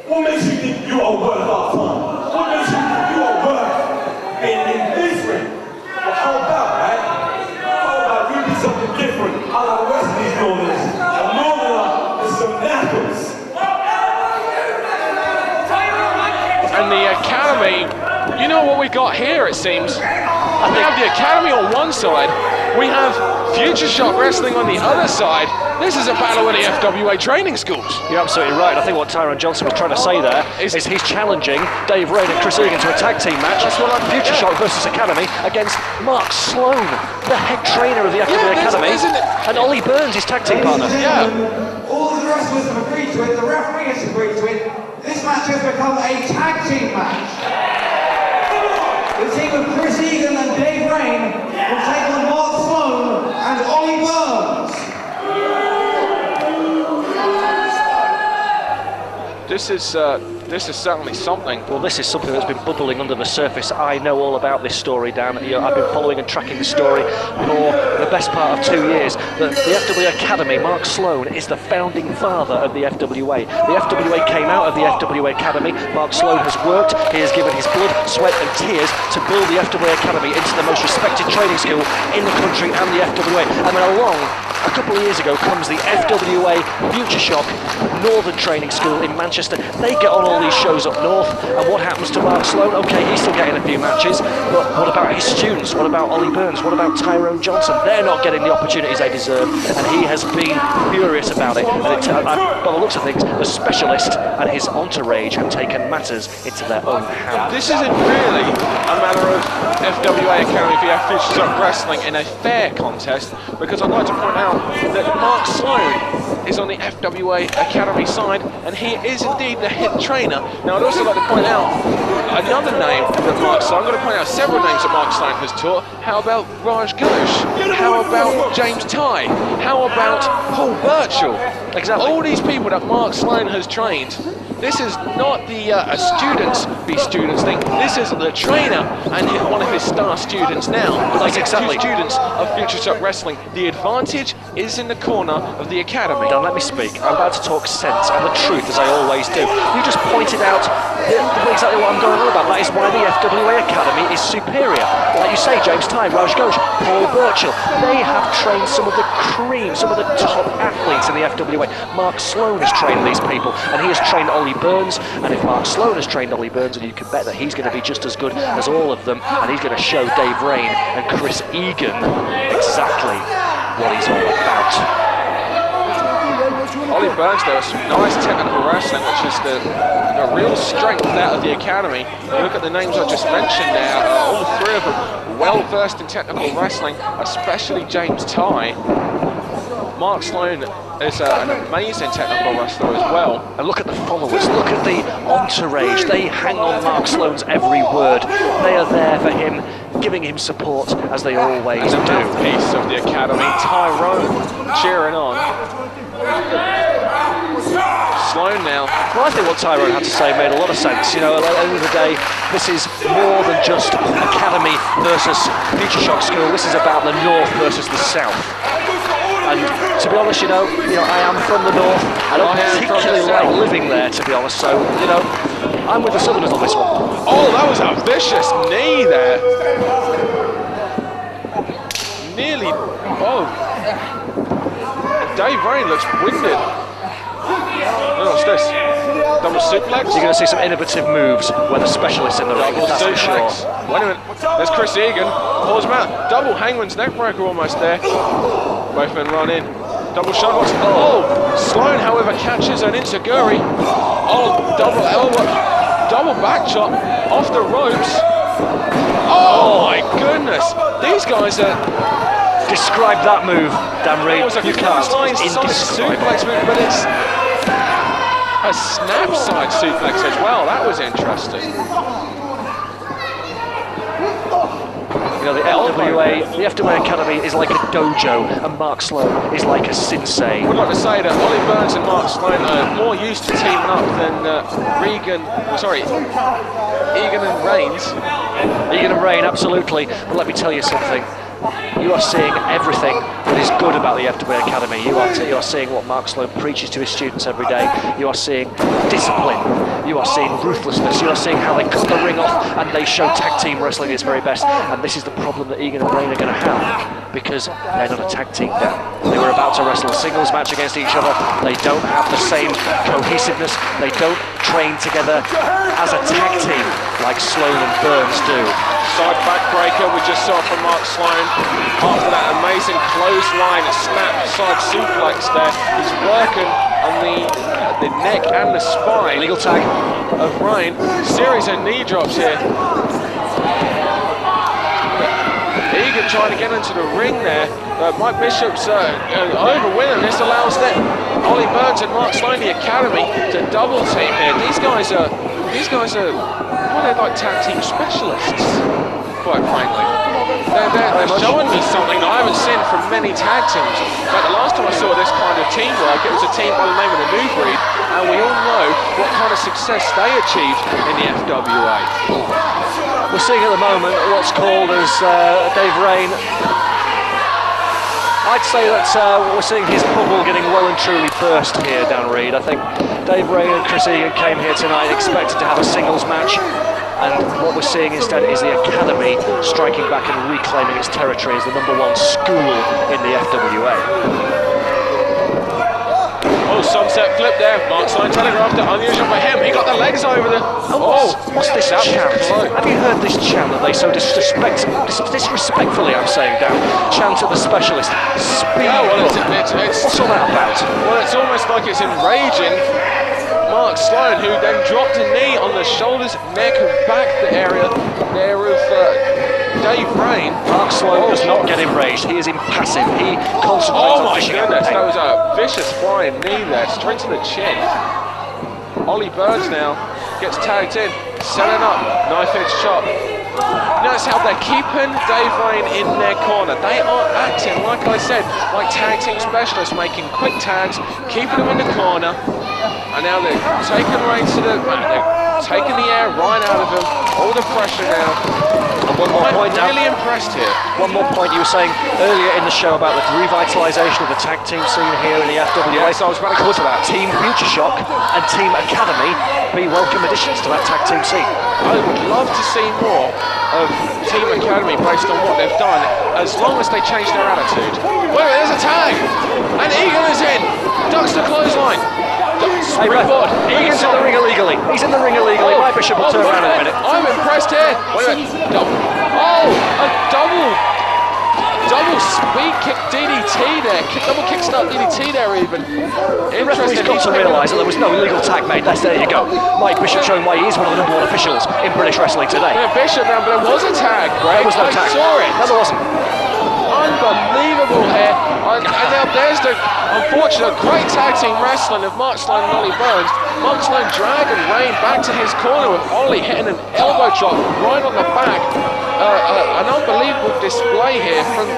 What makes you think you are worth our time? What makes you think you are worth being in this ring? Well, how about, right? How about you be something different? I like the rest of these Northerners. A Northerner is some knackers. And the Academy, you know what we got here, it seems? We have the Academy on one side, we have Future Shock Wrestling on the other side. This is a battle of the FWA training schools. You're absolutely right. I think what Tyrone Johnson was trying to say there is he's challenging Dave Rayne and Chris Egan to a tag team match. That's what Future Shock versus Academy against Mark Sloan, the head trainer of the FWA Academy, and Ollie Burns, his tag team partner. Yeah. All the wrestlers have agreed to it, the referee has agreed to it. This match has become a tag team match. The team of Chris Egan and Dave Rayne will take on Mark Sloan and Ollie Burns. This is certainly something. Well, this is something that's been bubbling under the surface. I know all about this story, Dan. I've been following and tracking the story for the best part of 2 years. The FWA Academy, Mark Sloan, is the founding father of the FWA. The FWA came out of the FWA Academy. Mark Sloan has worked. He has given his blood, sweat and tears to build the FWA Academy into the most respected training school in the country and the FWA. And then along A couple of years ago comes the FWA Future Shock Northern Training School in Manchester. They get on all these shows up north, and what happens to Mark Sloan? Okay, he's still getting a few matches, but what about his students? What about Ollie Burns? What about Tyrone Johnson? They're not getting the opportunities they deserve, and he has been furious about it. And by the looks of things, the specialist and his entourage have taken matters into their own hands. This isn't really a matter of FWA Academy vs Future Shock Wrestling in a fair contest, because I'd like to point out that Mark Sloan is on the FWA Academy side, and he is indeed the head trainer. Now, I'd also like to point out another name that Mark Sloan, I'm going to point out several names that Mark Sloan has taught. How about Raj Ghosh? How about James Ty? How about Paul Burchell? Exactly. All these people that Mark Sloan has trained. This is not the students be students thing. This is the trainer and one of his star students now. That's exactly. Two students of Future Shock Wrestling. The advantage is in the corner of the academy. Don't let me speak. I'm about to talk sense and the truth, as I always do. You just pointed out exactly what I'm going on about. That is why the FWA Academy is superior. Like you say, James Ty, Raj Ghosh, Paul Burchell. They have trained some of the cream, some of the top athletes in the FWA. Mark Sloan has trained these people, and he has trained Ollie Burns. And if Mark Sloan has trained Ollie Burns, and you can bet that he's going to be just as good as all of them, and he's going to show Dave Rayne and Chris Egan exactly what he's all about. Ollie Burns, there was some nice technical wrestling, which is the real strength out of the academy. You look at the names I just mentioned there, all three of them well versed in technical wrestling, especially James Ty. Mark Sloan is an amazing technical wrestler as well. And look at the followers, look at the entourage. They hang on Mark Sloan's every word. They are there for him, giving him support as they always do. And the mouthpiece of the academy, Tyrone, cheering on. Sloan now. Well, I think what Tyrone had to say made a lot of sense. You know, at the end of the day, this is more than just academy versus Future Shock School. This is about the north versus the south. And to be honest, I am from the north. I don't particularly like living there, to be honest. So, I'm with the Southerners on this one. Oh, that was a vicious knee there. Nearly. Oh. Dave Rayne looks winded. Oh, what's this? Double suplex? You're going to see some innovative moves where the specialists in the ring, that's for sure. Wait a minute. There's Chris Egan. Pulls him out. Double hangman's neckbreaker almost there. Both men run in. Double shot. Oh, Sloan, however, catches an enziguri. Oh, double elbow. Double back chop off the ropes. Oh my goodness. These guys are... Describe that move, Dan Reed. It was a frontline side suplex move, but it's a snap side suplex as well. That was interesting. The FWA Academy is like a dojo, and Mark Sloan is like a sensei. I would like to say that Ollie Burns and Mark Sloan are more used to teaming up than Egan and Rayne's. Egan and Rayne, absolutely. But let me tell you something. You are seeing everything that is good about the FWA Academy. You are seeing what Mark Sloan preaches to his students every day. You are seeing discipline. You are seeing ruthlessness. You are seeing how they cut the ring off and they show tag team wrestling at its very best. And this is the problem that Egan and Rayne are going to have, because they're not a tag team now. They were about to wrestle a singles match against each other. They don't have the same cohesiveness. They don't train together as a tag team like Sloan and Burns do. Side backbreaker we just saw from Mark Sloan. After that amazing clothesline, snap side suplex there. He's working on the neck and the spine. Legal tag of Rayne. Series of knee drops here. Egan trying to get into the ring there. Mike Bishop's overwinning. This allows Ollie Burns and Mark Sloan, the academy, to double team here. These guys are they're like tag team specialists, quite frankly. They're showing me something that I haven't seen from many tag teams. In fact, the last time I saw this kind of teamwork, it was a team by the name of the New Breed, and we all know what kind of success they achieved in the FWA. We're seeing at the moment what's called as Dave Rayne. I'd say that we're seeing his bubble getting well and truly burst here, Dan Reed. I think Dave Rayne and Chris Egan came here tonight expected to have a singles match, and what we're seeing instead is the Academy striking back and reclaiming its territory as the #1 school in the FWA. Oh, sunset flip there. Mark Sloan telegraphed it. Unusual for him. He got the legs over the... What's this that was chant? close. Have you heard this chant that they so disrespectfully, I'm saying, down, chant at the specialist? Speed Oh, well, up. it's What's all that about? Well, it's almost like it's enraging Mark Sloan, who then dropped a knee on the shoulders, neck and back area there of Dave Rayne. Mark Sloan does not get enraged. He is impassive. He concentrates Oh on my fishing out goodness, the that pain. was a vicious flying knee there, straight to the chin. Ollie Burns now gets tagged in, setting up, knife edge chop. Notice how they're keeping Dave Rayne in their corner. They are acting, like I said, like tag team specialists, making quick tags, keeping them in the corner. And now they're taking Rayne to the... They're taking the air right out of him, all the pressure now. And one more point now. Really impressed here. One more point you were saying earlier in the show about the revitalisation of the tag team scene here in the FWA. Yes, I was about to come to that. Team Future Shock and Team Academy be welcome additions to that tag team scene. I would love to see more of Team Academy based on what they've done, as long as they change their attitude. Wait, there's a tag! And Egan is in! Ducks the clothesline! Hey, Springboard! Egan's in the ring illegally. He's in the ring illegally. Mike Bishop will turn around in a minute. I'm impressed here! Wait a minute. A double speed kick DDT there. Double kickstart DDT there even. The referee's got to realise that there was no illegal tag made. There you go. Mike Bishop showing why he is one of the #1 officials in British wrestling today. Yeah, Bishop now, but there was a tag, right? There was no I tag. saw it. No, there wasn't. Unbelievable here. And now there's the unfortunate great tag team wrestling of Mark Sloan and Ollie Burns. Mark Sloan dragging Rayne back to his corner with Ollie hitting an elbow drop right on the back. An unbelievable display here from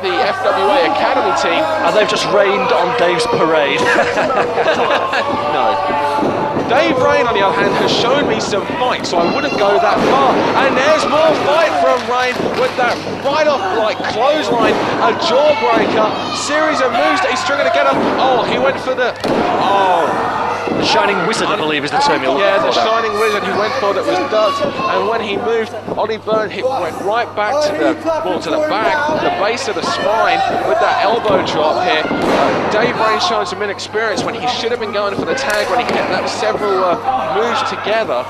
the FWA Academy team. And they've just rained on Dave's parade. No. Dave Rayne, on the other hand, has shown me some fight, so I wouldn't go that far. And there's more fight from Rayne with that right-off like clothesline, a jawbreaker, series of moves that he's struggling to get up. Oh, he went for the... The Shining Wizard, I believe, is the term you're Yeah, looking the for. Shining Wizard he went for that was ducked, and when he moved, Ollie Burns went right back to the back, the base of the spine with that elbow drop here. Dave Rayne showing some inexperience when he should have been going for the tag when he hit that several moves together.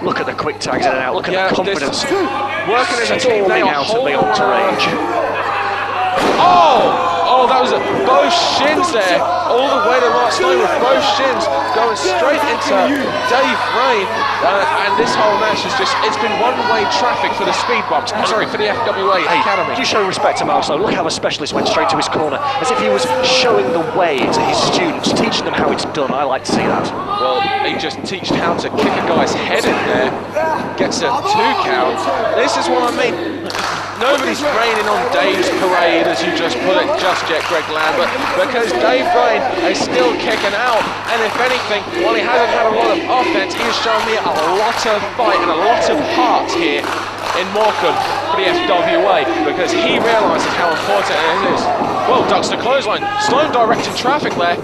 Look at the quick tags in and out. Look at the confidence. Working as a team, they are out of the holding alter one age. Oh, that was both shins there, all the way to Mark Sloan with both shins going straight into Dave Rayne. And this whole match is it's been one-way traffic for the speed bumps. I'm sorry, for the FWA Academy. You show respect to Mark Sloan. Look how the specialist went straight to his corner, as if he was showing the way to his students, teaching them how it's done. I like to see that. Well, he just teached how to kick a guy's head in there, gets a 2 count. This is what I mean. Nobody's raining on Dave's parade, as you just put it just yet, Greg Lambert, because Dave Rayne is still kicking out, and if anything, while he hasn't had a lot of offense, he's shown me a lot of fight and a lot of heart here in Morecambe for the FWA, because he realises how important it is. Well, ducks the clothesline. Sloan directing traffic there.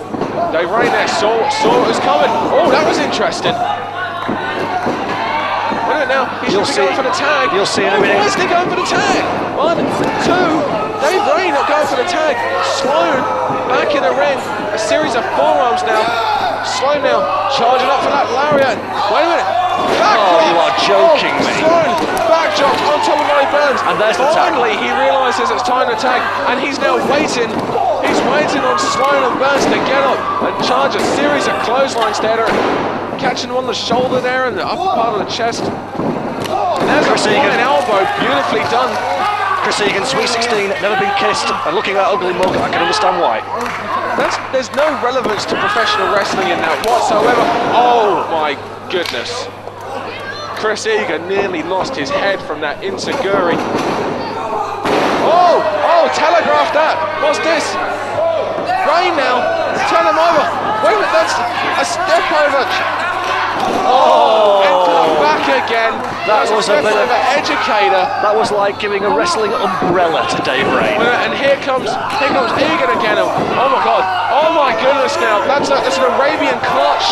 Dave Rayne there saw what was coming. Oh, that was interesting. Now, he's going for the tag. You'll see in a minute. Why is he going for the tag? 1, 2, Dave Rayne not going for the tag. Sloan back in the ring. A series of forearms now. Sloan now charging up for that lariat. Wait a minute. You are joking me. Sloan back drop on top of Ollie Burns. And there's the tag. Finally, he realises it's time to tag, and he's now waiting. He's waiting on Sloan and Burns to get up and charge a series of clotheslines there. Catching him on the shoulder there and the upper part of the chest. And there's a flying elbow, beautifully done. Chris Egan, Sweet 16, never been kissed, and looking at that ugly mug, I can understand why. There's no relevance to professional wrestling in that whatsoever. Oh my goodness. Chris Egan nearly lost his head from that insecurity. Oh, telegraph that. What's this? Rayne now, turn him over. Wait a minute, that's a step over. And come back again. That was a bit of an educator. That was like giving a wrestling umbrella to Dave Rayne. And here comes Egan again. Oh my God. Oh my goodness now. That's an Arabian clutch.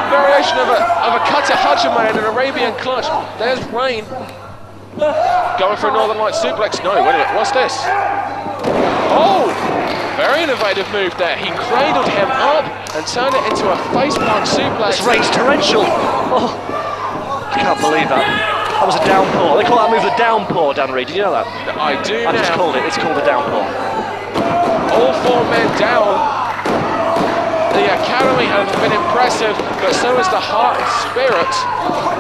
variation of a cutter Hajime and an Arabian clutch. There's Rayne. Going for a Northern Light suplex. No, wait a minute, what's this? Oh! Very innovative move there. He cradled him up and turned it into a faceplant suplex. It's Rayne's torrential. Oh, I can't believe that. That was a downpour. They call that move the downpour, Dan Reed. Did you know that? I do. I've just called it. It's called the downpour. All 4 men down. The academy have been impressive, but so is the heart and spirit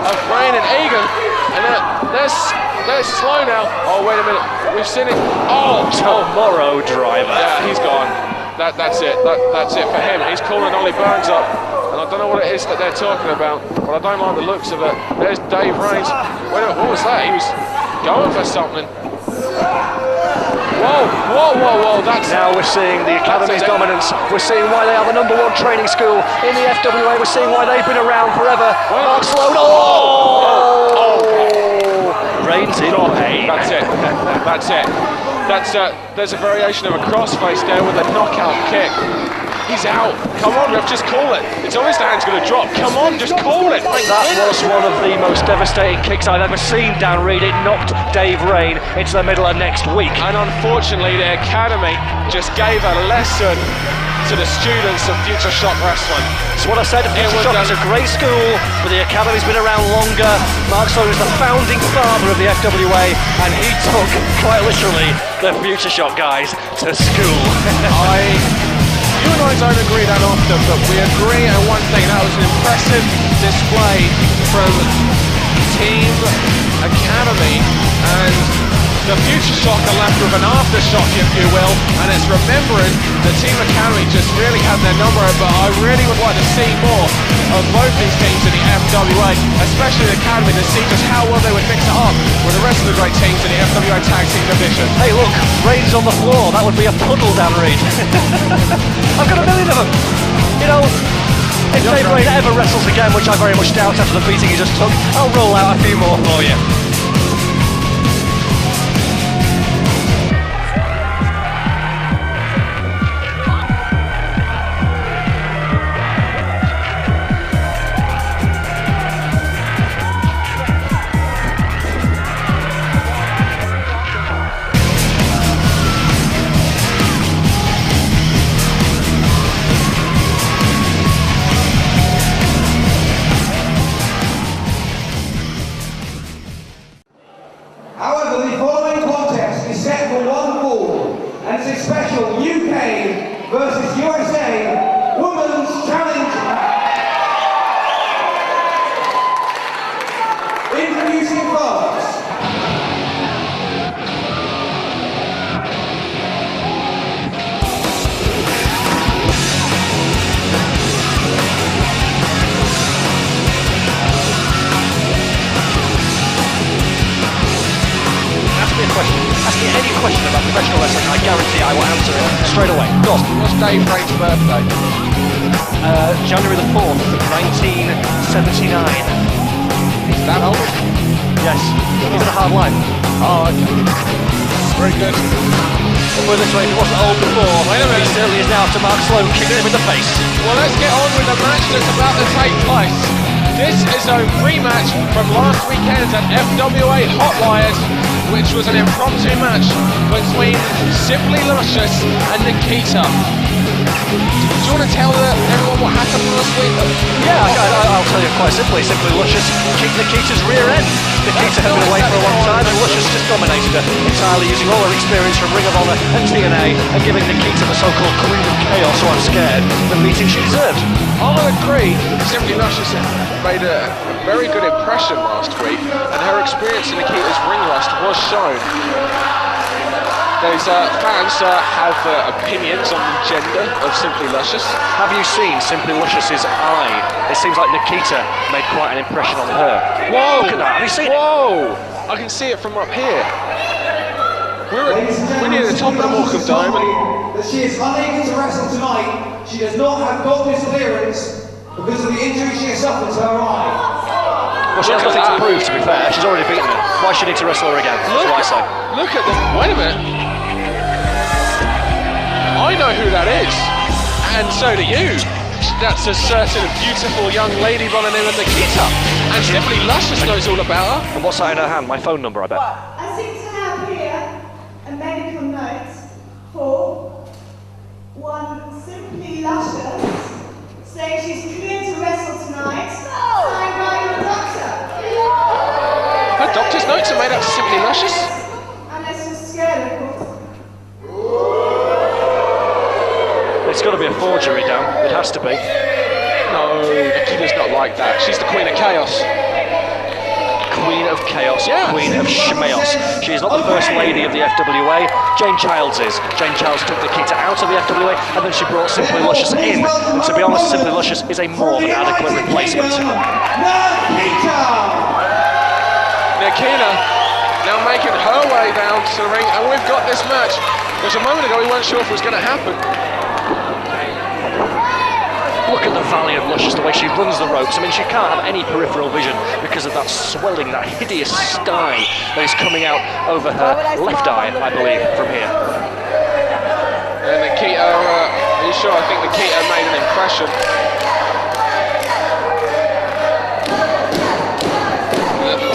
of Rayne and Egan. And there's Sloan now. Oh, wait a minute. We've seen it. Oh, tomorrow driver. Yeah, he's gone. That's it. That's it for him. He's calling Ollie Burns up. And I don't know what it is that they're talking about, but I don't like the looks of it. There's Dave Rayne. Wait a minute, what was that? He was going for something. Whoa, that's... Now we're seeing the Academy's dominance. We're seeing why they are the #1 training school in the FWA. We're seeing why they've been around forever. Mark Sloan. Rayne's in pain. That's it. There's a variation of a crossface there with a knockout kick. He's out. Come on, ref, just call it. It's obvious the hand's going to drop. Come on, just call it. That was one of the most devastating kicks I've ever seen, Dan Reed. It knocked Dave Rayne into the middle of next week. And unfortunately, the Academy just gave a lesson to the students of Future Shock Wrestling. That's what I said. Future Shock is a great school, but the Academy's been around longer. Mark Sloan is the founding father of the FWA, and he took, quite literally, the Future Shock guys to school. You and I don't agree that often, but we agree on one thing. That was an impressive display from Team Academy, and the Future Shock are left with an aftershock, if you will, and it's remembering that Team Academy just really had their number, but I really would like to see more of both these teams in the FWA, especially the Academy, to see just how well they would mix it up with the rest of the great teams in the FWA Tag Team Division. Hey look, Rayne's on the floor. That would be a puddle, Dan Reed. I've got a million of them. You know, if Dave Rayne ever wrestles again, which I very much doubt after the beating he just took, I'll roll out a few more for you. However, the following contest is set for one fall, and it's a special UK versus USA Women's Challenge. Introducing first. Ask me any question about professional wrestling, I guarantee I will answer it straight away. Go on. What's Dave Rayne's birthday? January the 4th, 1979. He's that old? Yes, he's had a hard life. Oh, okay. Very good. Put it this way, if he wasn't old before, he certainly is now after Mark Sloan kicking him in the face. Well, let's get on with the match that's about to take place. This is a rematch from last weekend at FWA Hotwires, which was an impromptu match between Simply Luscious and Nikita. Do you want to tell everyone what happened last week? Yeah, I'll tell you quite simply. Simply Luscious kicked Nikita's rear end. Nikita had been away for a long time, and Luscious just dominated her entirely, using all her experience from Ring of Honor and TNA, and giving Nikita the so-called Queen of Chaos, so I'm scared, the meeting she deserved. I'll agree. Simply Luscious made a very good impression last week, and her experience in Nikita's ring rust was shown. Those fans have opinions on the gender of Simply Luscious. Have you seen Simply Luscious's eye? It seems like Nikita made quite an impression on her. Whoa! Look at that. Have you seen it? Whoa! I can see it from up here. We're near the top of the Morecambe Dome. That she is unable to wrestle tonight. She does not have doctor's clearance because of the injury she has suffered to her eye. Well, she has nothing to prove, to be fair. She's already beaten her. Why should she need to wrestle her again? That's what I say. Look at this. Wait a minute. I know who that is. And so do you. That's a certain beautiful young lady by the name of Nikita. And Simply Luscious knows all about her. And what's that in her hand? My phone number, I bet. I seem to have here a medical note for one Simply Luscious saying she's clear to wrestle tonight. Signed by your doctor. Her doctor's notes are made up to Simply Luscious? Unless you're scared, of course. It's got to be a forgery, Dan. It has to be. No, Nikita's not like that. She's the Queen of Chaos. Queen of Chaos, Yeah. Queen of Schmaos. She is not the first lady of the FWA. Jane Childs is. Jane Childs took Nikita out of the FWA and then she brought Simply Luscious in. And to be honest, Simply Luscious is a more than adequate replacement. Nikita now making her way down to the ring, and we've got this match. There's a moment ago we weren't sure if it was going to happen. Look at the valiant Luscious, the way she runs the ropes. I mean, she can't have any peripheral vision because of that swelling, that hideous sty that is coming out over her left eye, I believe, from here. And Nikita, are you sure? I think Nikita made an impression.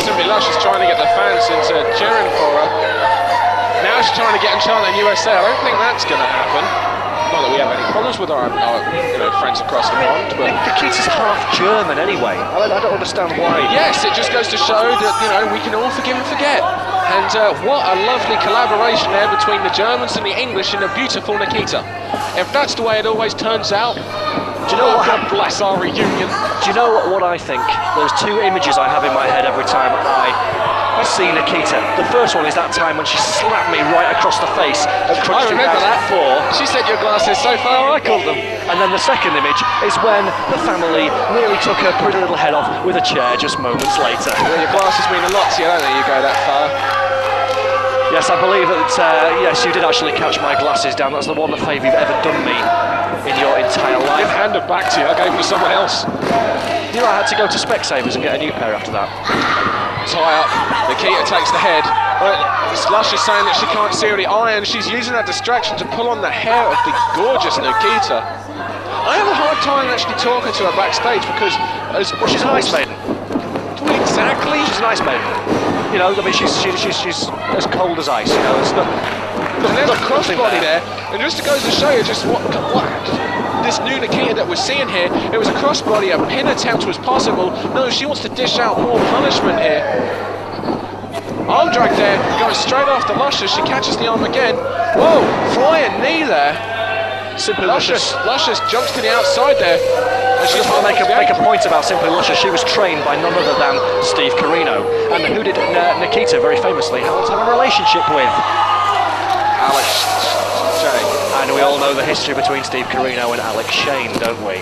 Simply Luscious trying to get the fans into cheering for her. Now she's trying to get in China and USA. I don't think that's going to happen. Not that we have any problems with our friends across the pond, but Nikita's half German anyway. I don't understand why. yes, it just goes to show that we can all forgive and forget. And what a lovely collaboration there between the Germans and the English in a beautiful Nikita. If that's the way it always turns out, do you know what? God bless our reunion. Do you know what I think? There's two images I have in my head every time I see Nikita. The first one is that time when she slapped me right across the face at Crunch I remember that. 2004. She said your glasses so far, I called them. And then the second image is when the family nearly took her pretty little head off with a chair just moments later. Well, your glasses mean a lot to you, don't they? You go that far. Yes, I believe that, yes, you did actually catch my glasses down. That's the one favour you've ever done me in your entire life. I've handed back to you. I gave them to someone else. You know, I had to go to Specsavers and get a new pair after that. Tie up. Nikita takes the head. Luscious saying that she can't see her eye, and she's using that distraction to pull on the hair of the gorgeous Nikita. I have a hard time actually talking to her backstage because She's an ice maiden. Exactly. She's an ice maiden. You know, I mean, she's as cold as ice. You know, it's not. And there's a crossbody there, and just goes to show you just what this new Nikita that we're seeing here. It was a crossbody, a pin attempt was possible. No, she wants to dish out more punishment here. Arm drag there, going straight after Luscious. She catches the arm again. Whoa, flying knee there. Simply Luscious. Luscious jumps to the outside there. I just want to make a point about Simply Luscious. She was trained by none other than Steve Carino. And who did Nikita very famously have a relationship with? Alex Shane. And we all know the history between Steve Carino and Alex Shane, don't we?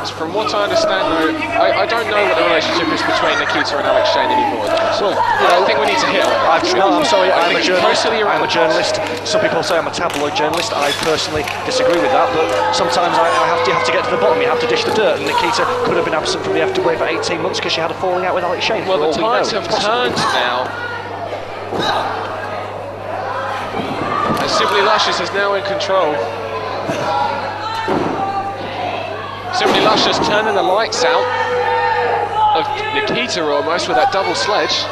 From what I understand, though, I don't know what the relationship is between Nikita and Alex Shane anymore, though. Well, I don't think we need to hit on that. I'm sorry, I'm a journalist. Personally, I'm a journalist. Some people say I'm a tabloid journalist. I personally disagree with that, but sometimes you have to get to the bottom, you have to dish the dirt, and Nikita could have been absent from the FWA for 18 months because she had a falling out with Alex Shane. Well, the tides have turned now. And Simply Luscious is now in control. Simply Luscious turning the lights out of Nikita almost with that double sledge.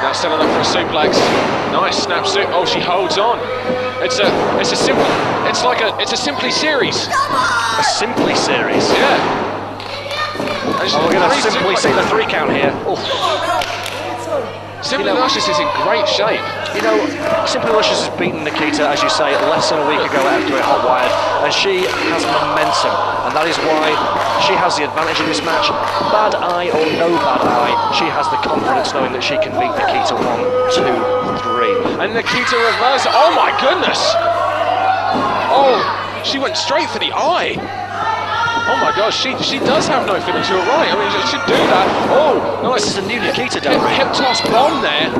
Now setting up for a suplex. Nice snap suit. Oh, she holds on. It's a Simply series. A Simply series? Yeah. We're going to simply see the 3 count here. Simply Luscious is in great shape. You know, Simply Luscious has beaten Nikita, as you say, less than a week ago after it hot wired, and she has momentum, and that is why she has the advantage in this match. Bad eye or no bad eye, she has the confidence knowing that she can beat Nikita 1, 2, 3. And Nikita reverse. Oh my goodness! Oh, she went straight for the eye. Oh my gosh, she does have no feeling to her right. I mean, she should do that. Oh, nice. This is a new Nikita, don't we? Hip toss bomb there.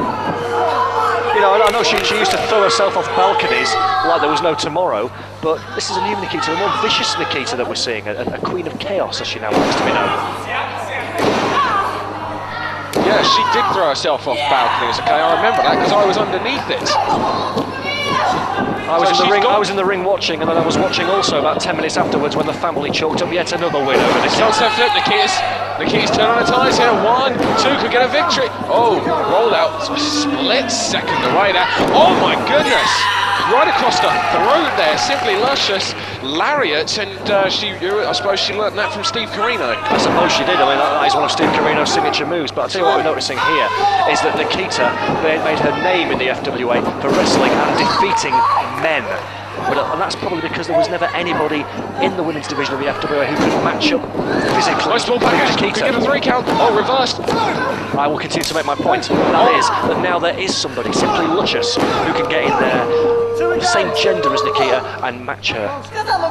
You know, I know she used to throw herself off balconies like there was no tomorrow, but this is a new Nikita, a more vicious Nikita that we're seeing, a queen of chaos, as she now likes to be known. Yeah, she did throw herself off balconies, okay, I remember that because I was underneath it. I was in the ring watching, and then I was watching also about 10 minutes afterwards when the family chalked up yet another win over this. Sunset flip, Nikita's turning on the ties here. 1, 2 could get a victory. Oh, roll out, split second away there. Oh my goodness! Right across the throat there, simply luscious. Lariat, and I suppose she learnt that from Steve Corino. I suppose she did. I mean, that is one of Steve Corino's signature moves. But I'll tell you what we're noticing here is that Nikita made her name in the FWA for wrestling and defeating men. And that's probably because there was never anybody in the women's division of the FWA who could match up physically nice ball with package. Nikita. We get a 3 count. Oh, reversed. I will continue to make my point. That is that now there is somebody, simply Luscious, who can get in there, the same gender as Nikita, and match her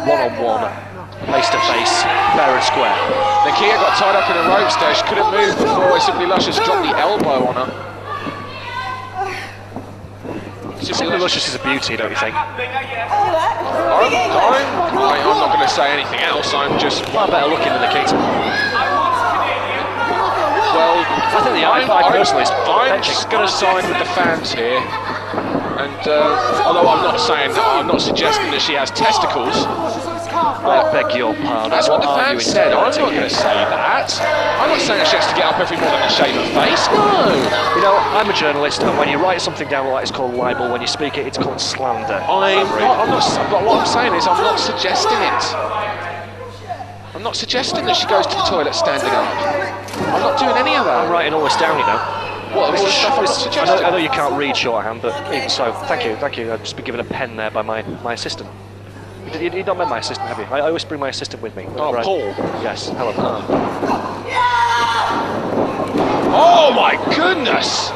one-on-one, face-to-face, fair and square. Nikita got tied up in the ropes there. She couldn't move before simply Luscious dropped the elbow on her. Simply Luscious is a beauty, don't you think? I'm not going to say anything else. I'm just far better looking than Nikita. Well, I think I'm just going to side with the fans here. And although I'm not suggesting that she has testicles. I beg your pardon. That's what the fans said. I'm not going to say that. I'm not saying she has to get up every morning and shave her face. No. You know, I'm a journalist, and when you write something down like it's called libel, when you speak it, it's called slander. But what I'm saying is, I'm not suggesting it. I'm not suggesting that she goes to the toilet standing up. I'm not doing any of that. I'm writing all this down, you know. What stuff I was suggesting? I know you can't read shorthand, but even so, thank you. I've just been given a pen there by my assistant. You've not met my assistant, have you? I always bring my assistant with me. Oh, right. Paul. Yes, hello. Oh my goodness!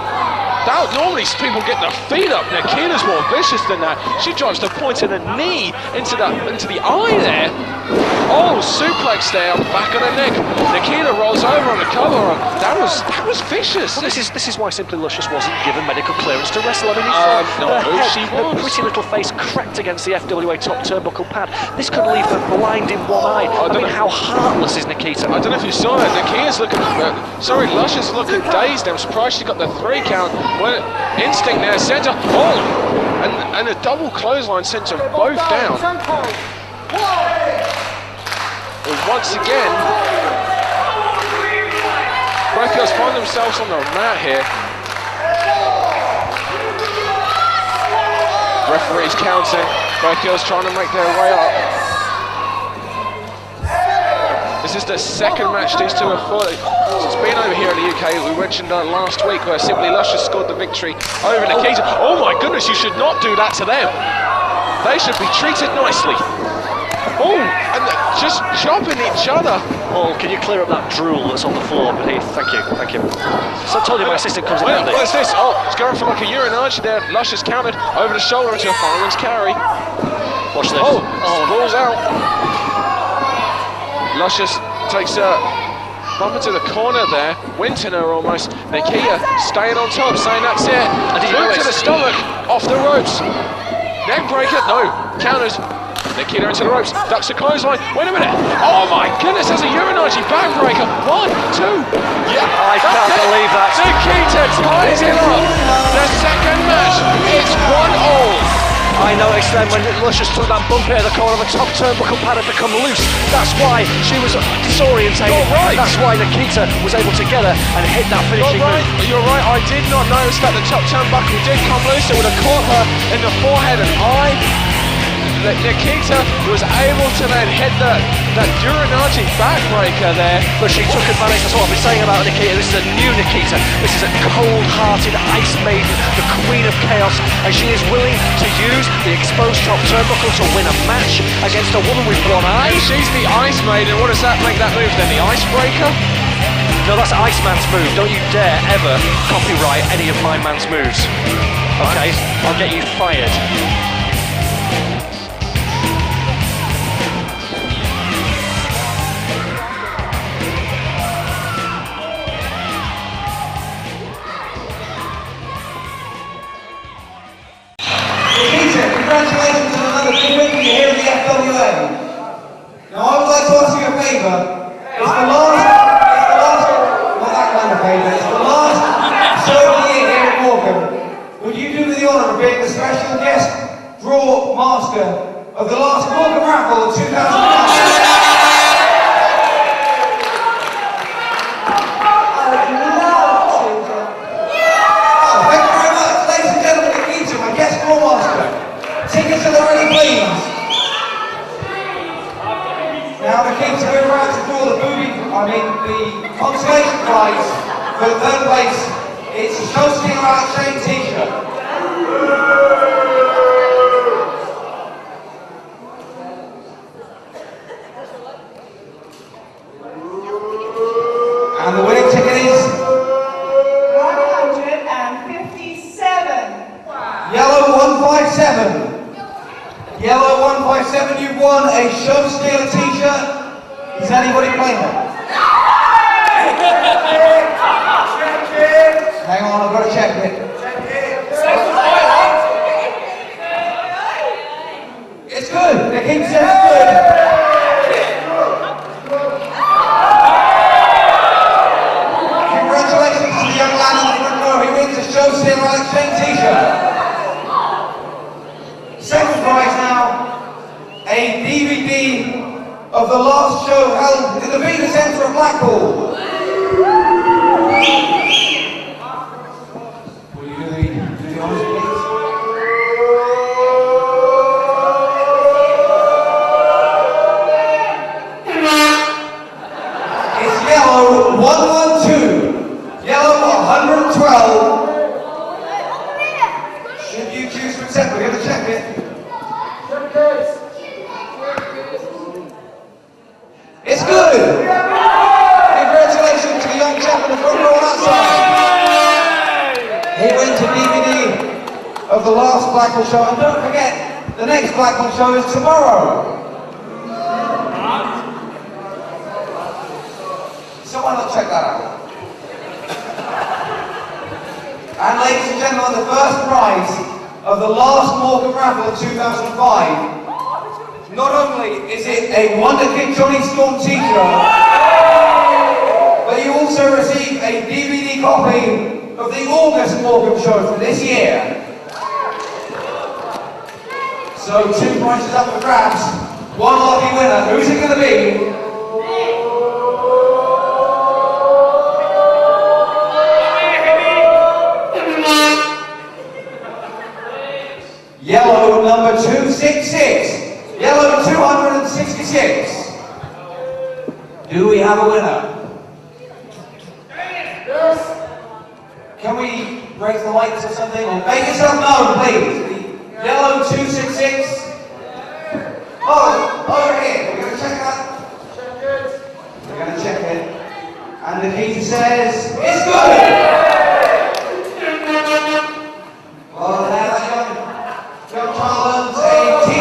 Normally people get their feet up. Nikita's more vicious than that. She drives the point of the knee into the eye there. Oh, suplex there, back of the neck. Nikita rolls over on the cover. That was vicious. Well, this is why Simply Luscious wasn't given medical clearance to wrestle. I mean, her pretty little face cracked against the FWA top turnbuckle pad. This could leave her blind in one eye. I mean, how heartless is Nikita? I don't know if you saw it. Nikita's looking. Luscious looking dazed. I'm surprised she got the 3 count. Well, instinct there, centre. Oh, and a double clothesline sent them both down. And once again, both girls find themselves on the mat here. Referee's counting. Both girls trying to make their way up. This is the second match these two have fought. It's been over here in the UK. We mentioned last week where Simply Luscious scored the victory over Nikita. Oh my goodness, you should not do that to them. They should be treated nicely. Oh, and just chopping each other. Oh, can you clear up that drool that's on the floor beneath? Thank you. So I told you my assistant comes in handy. What's this? Oh, it's going for like a urinage there. Luscious countered over the shoulder into a fireman's carry. Watch this. Oh, balls out. Luscious takes a bump into the corner there, winting her almost. Nikita staying on top, saying that's it. Boot to the stomach, off the ropes. Neck breaker, no, counters. Nikita into the ropes, ducks the clothesline. Wait a minute. Oh my goodness, that's a urinage backbreaker. 1, 2. Yeah, I can't believe that. Nikita ties it up. The second match, it's 1-all. I noticed then when Luscious took that bump here, the corner of the top turnbuckle pad had become loose. That's why she was disorientated. Right. That's why Nikita was able to get her and hit that finishing move. You're right, I did not notice that the top turnbuckle did come loose. It would have caught her in the forehead and eye. Nikita was able to then hit that urinage backbreaker there. But she took advantage. That's what I've been saying about Nikita. This is a new Nikita. This is a cold-hearted ice maiden, the queen of chaos, and she is willing to use the exposed top turnbuckle to win a match against a woman with one eye. She's the ice maiden. What does that make that move then? The icebreaker? No, that's Iceman's move. Don't you dare ever copyright any of my man's moves. Okay, I'll get you fired. Congratulations on another big win for you here in the FWA. Now I would like to ask you a favour. It's the last show of the year here at Morecambe. Would you do me the honour of being the special guest to mean, the consolation prize for third place is a Show Stealer Out Shane t-shirt. And the winning ticket is 157. Yellow 157. Yellow 157, you've won a Show Stealer t-shirt. Is anybody playing that? Hang on, I've got to check it. It's good. The king says it's good. Congratulations to the young man in the front row who wins a Show Stealer Alex Shane t-shirt. Second prize now, a DVD of the last show held in the Vita Centre of Blackpool. Will you do the honours, please? It's yellow 112, yellow 112. Should you choose to accept, we're going to check it. It's good! Congratulations to the young chap in the front row on that side. He wins a DVD of the last Blackpool show, and don't forget, the next Blackpool show is tomorrow. Someone will check that out. And ladies and gentlemen, the first prize of the last Morecambe raffle of 2005. Not only is it a Wonder Kid Jonny Storm t-shirt, but you also receive a DVD copy of the August Morecambe show from this year. So 2 prizes up for grabs, 1 lucky winner. Who's it going to be? Yellow number 266. Yellow 266. Do we have a winner? Yes. Can we raise the lights or something? Or make yourself known, please. Yellow 266. Oh, over here. We're going to check that. Check it. We're going to check it. And Nikita says, it's good! Well, there that young child earns a TV.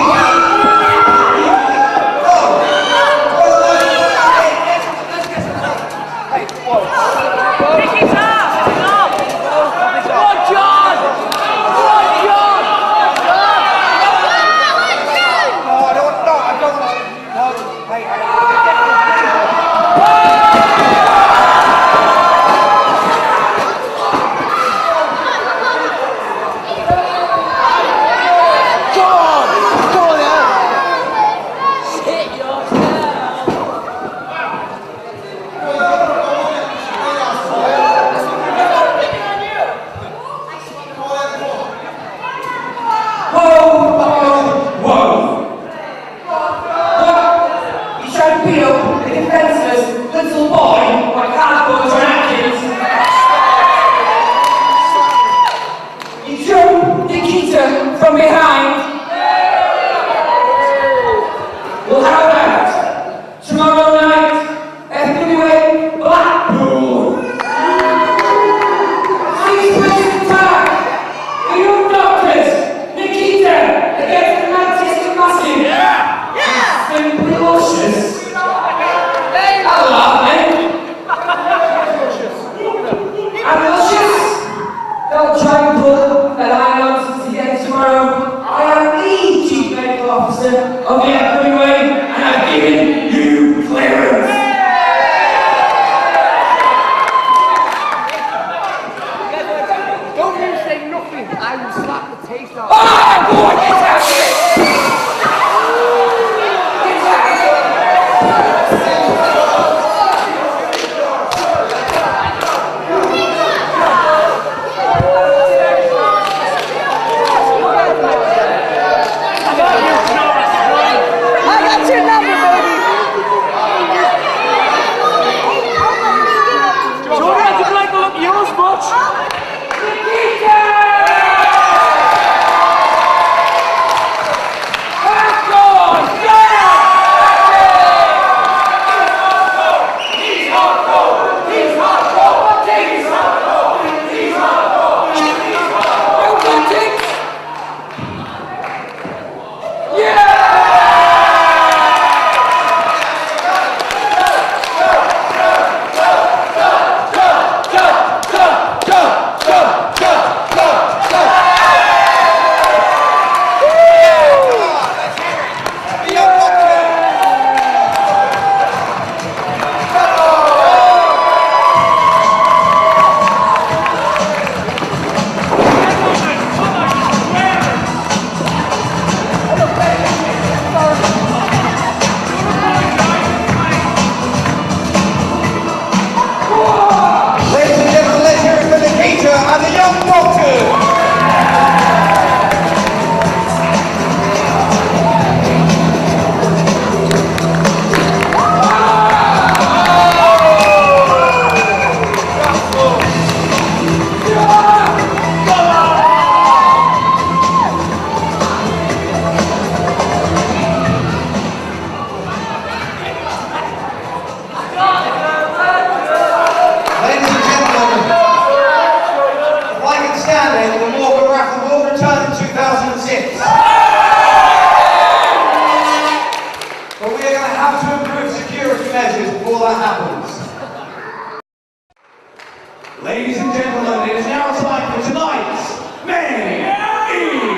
Ladies and gentlemen, it is now time for tonight's main event.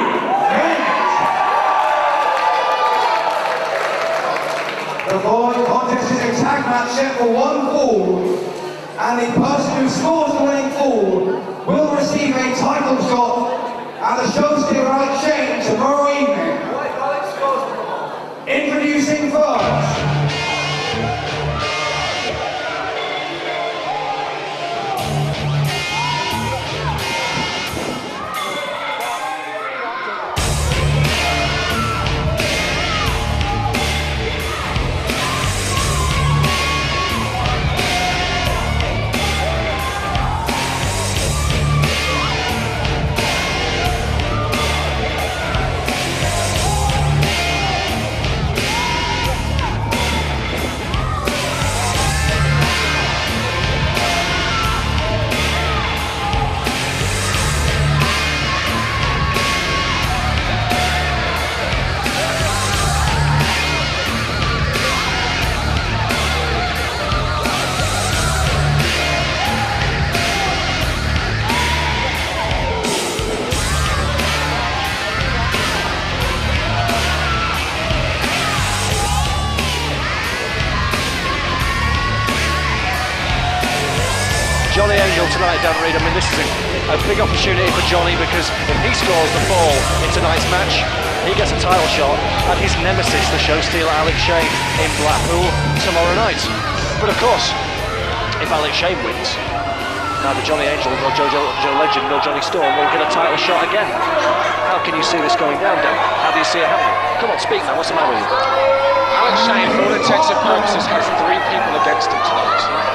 The following contest is a tag match set for one fall, and the person who scores the winning fall will receive a title shot and the show stealer Alex Shane tomorrow evening. Introducing first, Jonny Angel tonight, Dan Reid. I mean, this is a big opportunity for Jonny, because if he scores the fall in tonight's match, he gets a title shot at his nemesis, the show stealer Alex Shane, in Blackpool tomorrow night. But of course, if Alex Shane wins, neither Jonny Angel nor Joe Legend nor Johnny Storm will get a title shot again. How can you see this going down, Dan? How do you see it happening? Come on, speak, man. What's the matter with you? Alex Shane, for all intents and purposes, has 3 people against him tonight.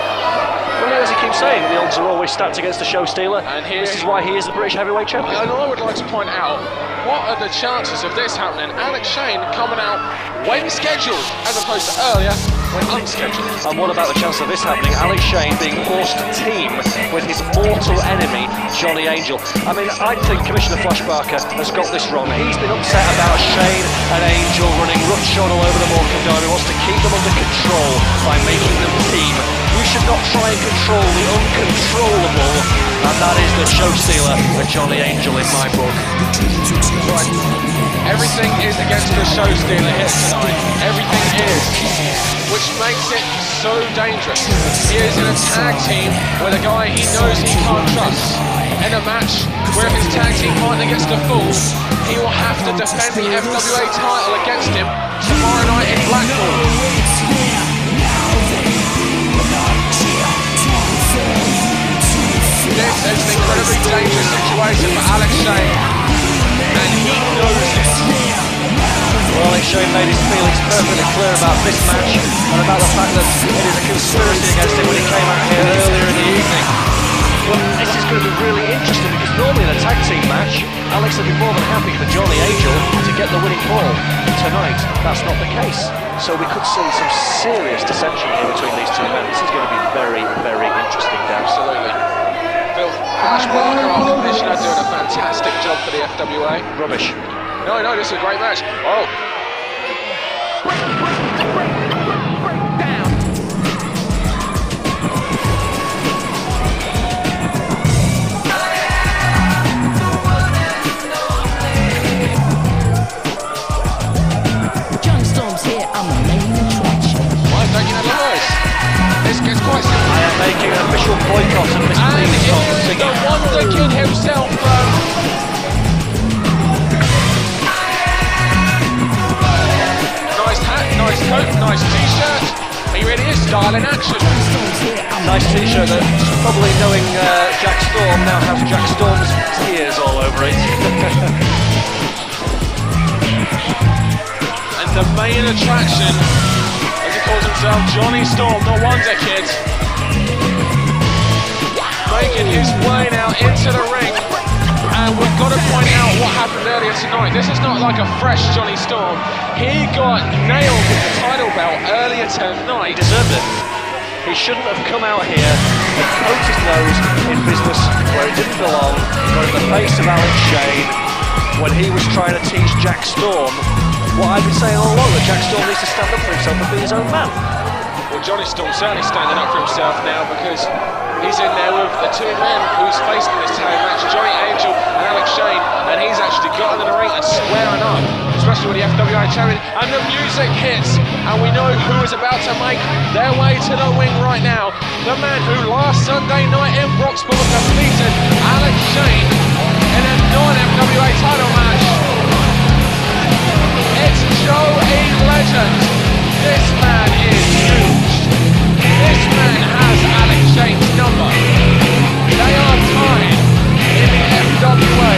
Well, as he keeps saying, the odds are always stacked against the show stealer, and this is why he is the British heavyweight champion. And I would like to point out, what are the chances of this happening? Alex Shane coming out when scheduled, as opposed to earlier when unscheduled. And what about the chance of this happening? Alex Shane being forced to team with his mortal enemy, Jonny Angel. I mean, I think Commissioner Flash Barker has got this wrong. He's been upset about Shane and Angel running roughshod all over the Morecambe Dome. He wants to keep them under control by making them team. You should not try and control the uncontrollable, and that is the show stealer, the Jonny Angel, in my book. Right. Everything is against the show stealer here tonight. Everything is. Which makes it so dangerous. He is in a tag team with a guy he knows he can't trust. In a match where if his tag team partner gets the fall, he will have to defend the FWA title against him tomorrow night in Blackpool. This is an incredibly dangerous situation for Alex Shane, and he knows it. Well, Alex Shane made his feelings perfectly clear about this match and about the fact that it is a conspiracy against him when he came out here earlier in the evening. Well, this is going to be really interesting, because normally in a tag team match, Alex would be more than happy for Jonny Angel to get the winning fall. Tonight, that's not the case. So we could see some serious dissension here between these two men. This is going to be very, very interesting, Dan. Absolutely. Flash Barker, our commissioner, doing a fantastic job for the FWA. Rubbish. No, this is a great match. Oh. Jonny Storm's here, I'm the main attraction. Why don't you have a voice? This gets quite simple. I am making an official boycott of Mr. And Eamon singing. the Wonder Kid himself, nice hat, nice coat, nice t-shirt. He really is style in action. Nice t-shirt that, probably knowing Jack Storm, now has Jack Storm's tears all over it. And the main attraction, as he calls himself, Jonny Storm, the Wonder Kid, making his way now into the ring. And we've got to point out what happened earlier tonight. This is not like a fresh Jonny Storm. He got nailed with the title belt earlier tonight. He deserved it. He shouldn't have come out here and poked his nose in business where it didn't belong. Got in the face of Alex Shane when he was trying to teach Jack Storm what I've been saying all along, that Jack Storm needs to stand up for himself and be his own man. Well, Jonny Storm certainly standing up for himself now, because He's in there with the two men who's facing this tag match, Jonny Angel and Alex Shane, and he's actually got into the ring and squaring up, especially with the FWA champion, and the music hits, and we know who is about to make their way to the wing right now. The man who last Sunday night in Broxbourne defeated Alex Shane in a non-FWA title match. It's Joe E. Legend. This man is huge. This man has Alex Shane's number. They are tied in the FWA.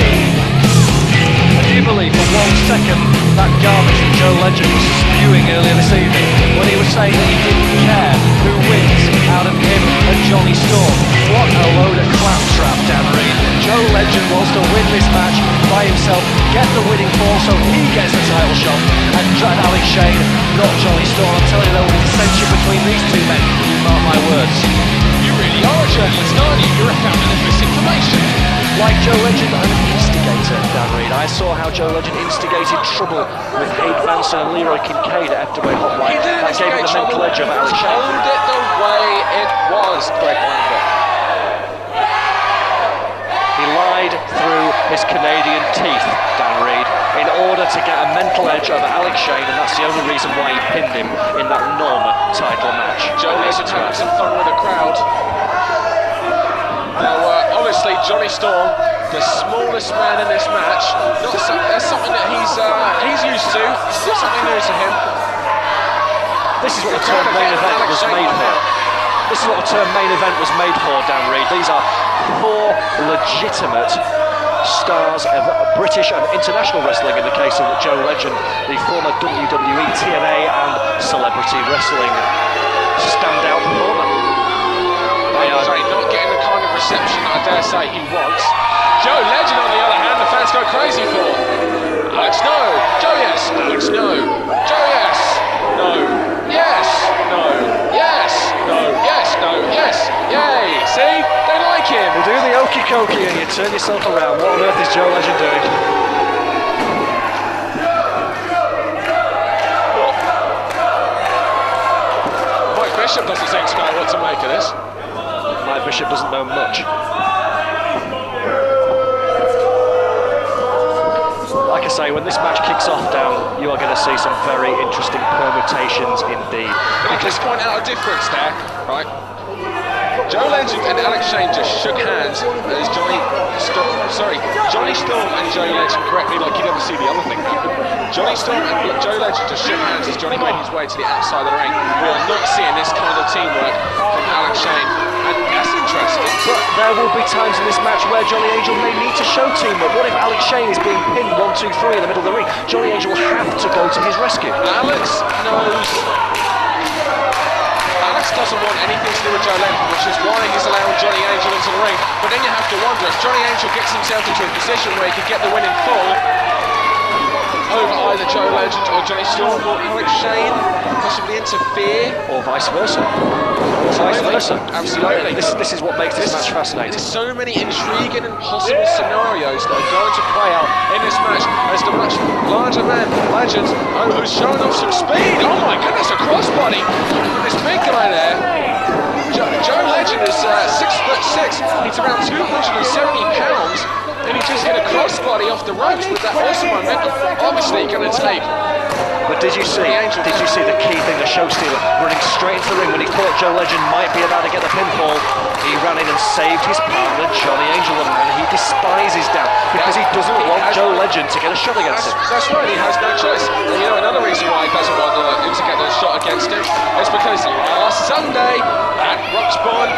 And you believe for 1 second that garbage that Joe Legend was spewing earlier this evening when he was saying that he didn't care who wins out of him and Johnny Storm? What a load of claptrap, Dan Reed. Joe Legend wants to win this match by himself, get the winning fall so he gets the title shot, and Alex Shane, not Johnny Storm. I'm telling you, there will be dissension between these two men. You mark my words. You really are a journalist, aren't you? You're a fountain of misinformation. Like Joe Legend, I'm an instigator, Dan Reed. I saw how Joe Legend instigated trouble with Aid Vanson and Leroy Kincaid at FWA Hotline. That gave him the mental edge of Alex Shane. Told it the way it was, Greg Lambert. He lied through his Canadian teeth, Dan Reed, in order to get a mental edge over Alex Shane, and that's the only reason why he pinned him in that non-title match. Joe Legend having some fun with the crowd. Now, obviously, Johnny Storm, the smallest man in this match, that's something that he's used to. It's not something new to him. This is what the term main event was made for. This is what the term main event was made for, Dan Reed. These are 4 legitimate stars of British and international wrestling, in the case of Joe Legend, the former WWE, TNA and Celebrity Wrestling standout performer. They are not getting the kind of reception I dare say he wants. Joe Legend, on the other hand, the fans go crazy for. Alex, no. Joe, yes. Alex, no. Joe, yes. No. Yes. No. Yes. No. Yes. No. Yes. Yay. See? They like him. You do the okey cokey and you turn yourself around. What on earth is Joe Legend doing? Mike Bishop doesn't seem to know what to make of this. Mike Bishop doesn't know much. Like I say, when this match kicks off, down, you are going to see some very interesting permutations indeed. Can I just point out a difference there, right? Joe Legend and Alex Shane just shook hands as Johnny Storm and Joe Legend, correctly, like you never see the other thing. Johnny Storm and Joe Legend just shook hands as Johnny made his way to the outside of the ring. We are not seeing this kind of teamwork from Alex Shane, and that's interesting. But there will be times in this match where Johnny Angel may need to show teamwork. What if Alex Shane is being pinned 1, 2, 3 in the middle of the ring? Johnny Angel will have to go to his rescue. Alex knows. Alex doesn't want anything to do with Joe Legend, which is why he's allowing Johnny Angel into the ring. But then you have to wonder, if Johnny Angel gets himself into a position where he could get the win in full over either Joe Legend or Johnny Storm, or Alex Shane possibly interfere, or vice versa. Absolutely. This is what makes this match fascinating. There's so many intriguing and possible scenarios that are going to play out in this match as the much larger man, Legend, who's showing off some speed. Oh my goodness, a crossbody from this big guy there. Joe Legend is 6'6", he's around 270 pounds, and he just hit a crossbody off the ropes with that awesome momentum. Obviously going to take. But did you see the key thing, the show stealer, running straight into the ring when he thought Joe Legend might be about to get the pinfall? He ran in and saved his partner, Johnny Angel, and he despises Dan because he doesn't want Joe Legend to get a shot against him. That's right, he has no choice. And you know, another reason why he doesn't want him to get a shot against him is because last Sunday at Broxbourne,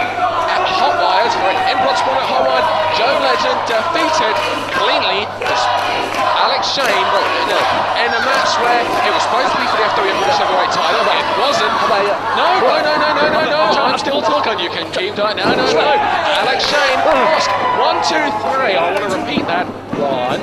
at Hotwired, in Broxbourne at Hotwired, Joe Legend defeated cleanly Alex Shane in a match where it was supposed to be for the FWA British Heavyweight title, but it wasn't. No, I'm still talking, you can keep doing. No. Alex Shane lost. 1, 2, 3. I want to repeat that. 1,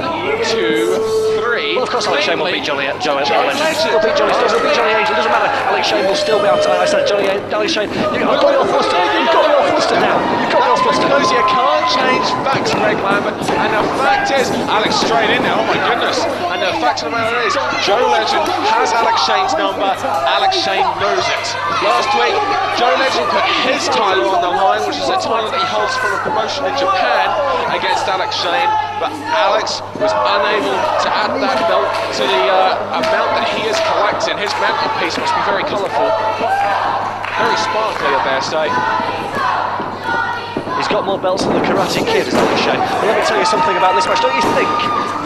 2, 3. Well, of course, Alex Shane will beat Johnny Legend. He'll beat Johnny Storm, he'll beat Johnny Angel. It doesn't matter. Alex Shane will still be out. I said Alex Shane. You've got me all flustered. You've got me all flustered now. You've got me all flustered. Because you can't change facts, Greg Lambert. And the fact is, Alex straight in there, oh my goodness. And the fact of the matter is, Joe Legend has Alex Shane's number, Alex Shane knows it. Last week, Joe Legend put his title on the line, which is a title that he holds from a promotion in Japan, against Alex Shane, but Alex was unable to add that belt to the amount that he is collecting. His mantelpiece must be very colourful, very sparkly, I dare say. He's got more belts than the Karate Kid, is Alex Shane. But let me tell you something about this match. Don't you think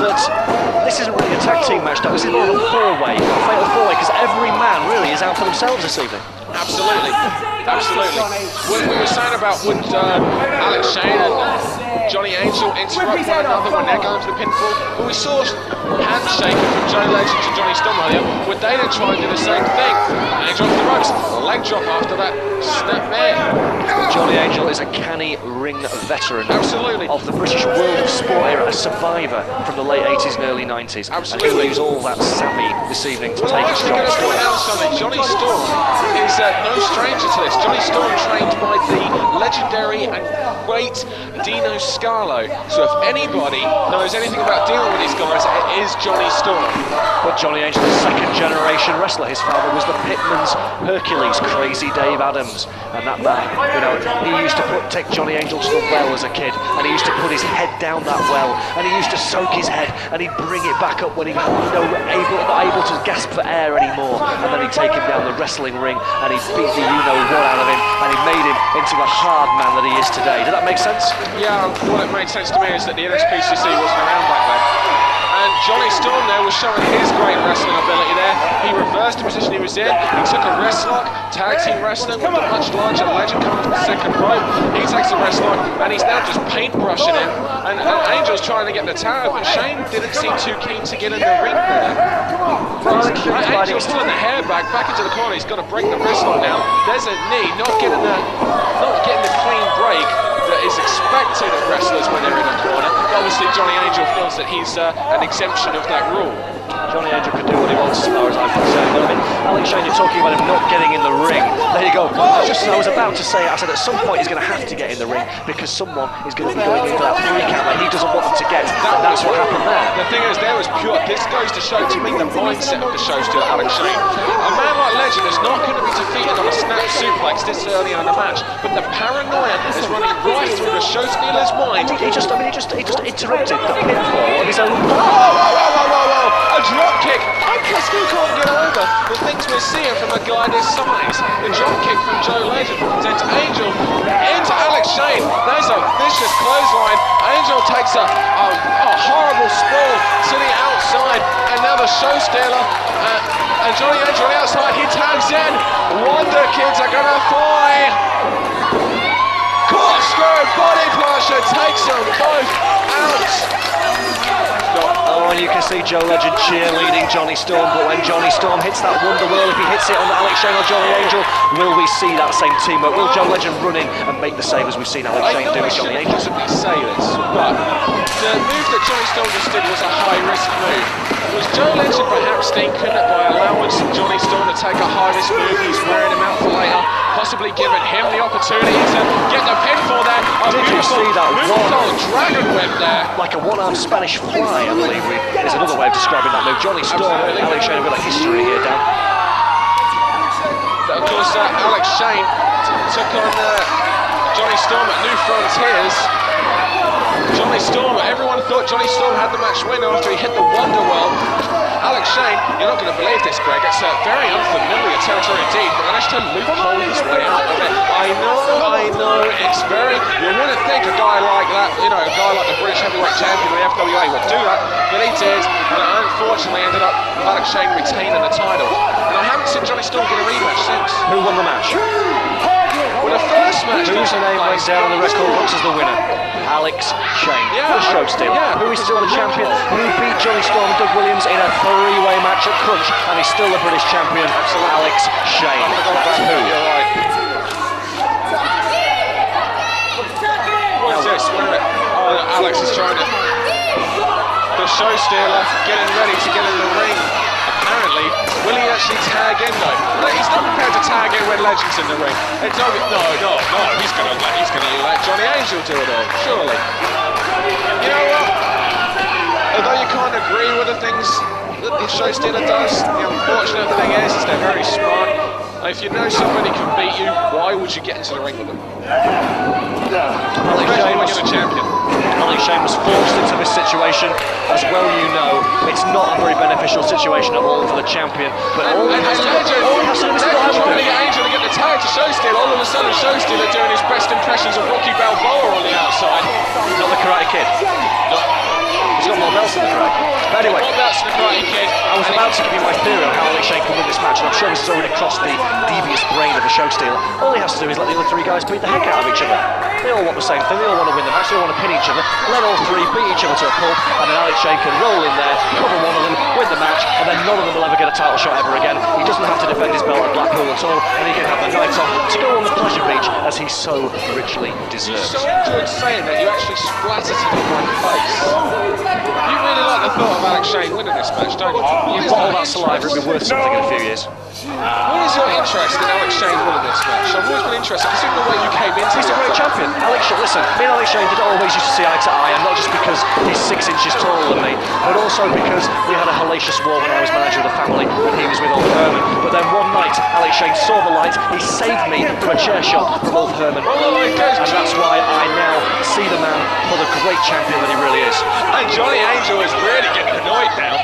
that this isn't really a tag team match, though? This is more of a four-way, a fatal four-way, because every man really is out for themselves this evening. Absolutely, absolutely. We were saying about would Alex Shane and Johnny Angel interrupt one another when they're going to the pinfall? Well, we saw handshaking from Joe Legend to Johnny Storm earlier. Would they then try and do the same thing? And he dropped the ropes, leg drop after that, snap there. Johnny Angel is a canny ring veteran. Absolutely. Of the British World of Sport era, a survivor from the late 80s and early 90s. Absolutely. And he'll use all that savvy this evening to take his Johnny Storm. Johnny Storm is no stranger to this. Johnny Storm trained by the legendary and great Dino Scalo. So if anybody knows anything about dealing with these guys, it is Johnny Storm. But Johnny Angel is a second-generation wrestler. His father was the Pitman's Hercules, Crazy Dave Adams. And that man, you know, he used to take Johnny Angel to the well as a kid, and he used to put his head down that well, and he used to soak his head, and he'd bring it back up when he was not able to gasp for air anymore, and then he'd take him down the wrestling ring, and he'd beat the you-know-what out of him, and he made him into the hard man that he is today. Did that make sense? Yeah, what it made sense to me is that the NSPCC wasn't around back then. And Johnny Storm there was showing his great wrestling ability there. He reversed the position he was in. He took a wrist lock, tag team wrestling with the much larger Legend coming to the second rope. He takes a wrist lock and he's now just paintbrushing him. And Angel's trying to get the tag, but Shane didn't seem too keen to get in the ring there. Angel's pulling the hair back into the corner. He's got to break the wrist lock now. There's a knee, not getting the clean break that is expected of wrestlers when they're in a corner. Obviously, Johnny Angel feels that he's an exemption of that rule. Johnny Angel can do what he wants as far as I'm concerned. But I mean, Alex Shane, you're talking about him not getting in the ring. There you go. I was about to say, I said at some point he's going to have to get in the ring because someone is going to be going into that free count that he doesn't want them to get. And that's what happened there. The thing is, there was pure. This goes to show to me the mindset of the show still, Alex Shane. A man like Legend is not going to be defeated on a snap suplex this early in the match, but the paranoia is running right through the show stealer's mind. He just interrupted the pinfall of his own. Whoa! A drop kick. I still can't get over the things we're seeing from a guy this size. The drop kick from Joe Legend sends Angel into Alex Shane. There's a vicious clothesline. Angel takes a horrible sprawl to the outside, and now the show stealer and Johnny Angel on the outside. He tags in. Wonder Kids are gonna fly. Corkscrew body pressure takes them both out. Oh, and you can see Joe Legend cheerleading Johnny Storm, but when Johnny Storm hits that Wonder Wheel, if he hits it on Alex Shane or Johnny Angel, will we see that same teamwork? Will Joe Legend run in and make the save as we've seen Alex Shane do with Johnny Angel? I possibly say this, but the move that Johnny Storm just did was a high-risk move. Was Joe Legend perhaps thinking that by allowing Johnny Storm to take a high-risk move, he's wearing him out for later, possibly giving him the opportunity to get the pinfall there? Did you see that one dragon whip there? Like a one-armed Spanish fly, I believe is another way of describing that move. Johnny Storm and Alex Shane have got a history here, Dan. Of course, Alex Shane took on Johnny Storm at New Frontiers. Johnny Storm, everyone thought Johnny Storm had the match winner after he hit the Wonder World. Alex Shane, you're not going to believe this, Greg, it's very unfamiliar territory indeed, but managed to loophole his way out of it. I know, it's very, you wouldn't think a guy like that, you know, a guy like the British heavyweight champion of the FWA would do that, but he did, and it unfortunately ended up Alex Shane retaining the title. And I haven't seen Johnny Storm get a rematch since. Who won the match? Well, the first match whose name went down on the record books as the winner? Alex Shane, the show stealer, who is still the champion, who beat Johnny Storm and Doug Williams in a three-way match at Crunch, and he's still the British champion. Alex Shane. That's who. You're right. What's this? Wait a minute. Oh, Alex is trying to. The show stealer getting ready to get in the ring. Apparently, will he actually tag in though? No, he's not prepared to tag in when Legend's in the ring. No, he's gonna let Johnny Angel do it all, surely. You know what? agree with the things that the show stealer does. The unfortunate thing is they're very smart. If you know somebody can beat you, why would you get into the ring with them? Especially when you're a champion. Ollie Shane was forced into this situation, as well you know. It's not a very beneficial situation at all for the champion, but all he has to do is trying to get Angel to get the tag to Show Stealer. All of a sudden, Show Stealer doing his best impressions of Rocky Balboa on the outside. Not the Karate Kid. He's got more belts than the Karate Kid. But anyway, more belts than the Karate Kid. I was about to give you my theory on how Ollie Shane can win this match, and I'm sure this has already crossed the devious brain of the Show Stealer. All he has to do is let the other three guys beat the heck out of each other. They all want the same thing, they all want to win the match, they all want to pin each other. Let all three beat each other to a pulp, and then Ollie Shane can roll in there, cover one of them, win the match, and then none of them will ever get a title shot ever again. He doesn't have to defend his belt at Blackpool at all, and he can have the night off to go on the pleasure beach as he so richly deserves. You so enjoyed saying that you actually splattered it on my face. You really like the thought of Alex Shane winning this match, don't you? You've got all that saliva, it'll be worth something in a few years. What is your interest in Alex Shane winning this match? I've always been interested, considering the way you came into He's a great champion. Alex Shane, listen, me and Alex Shane did always used to see eye to eye, and not just because he's 6 inches taller than me, but also because we had a hellacious war when I was manager of the family and he was with old Herman. But then one night, Alex Shane saw the light, he saved me from a chair shot from old Herman. And that's why I now see the man for the great champion that he really is. And Johnny Angel is really getting annoyed now.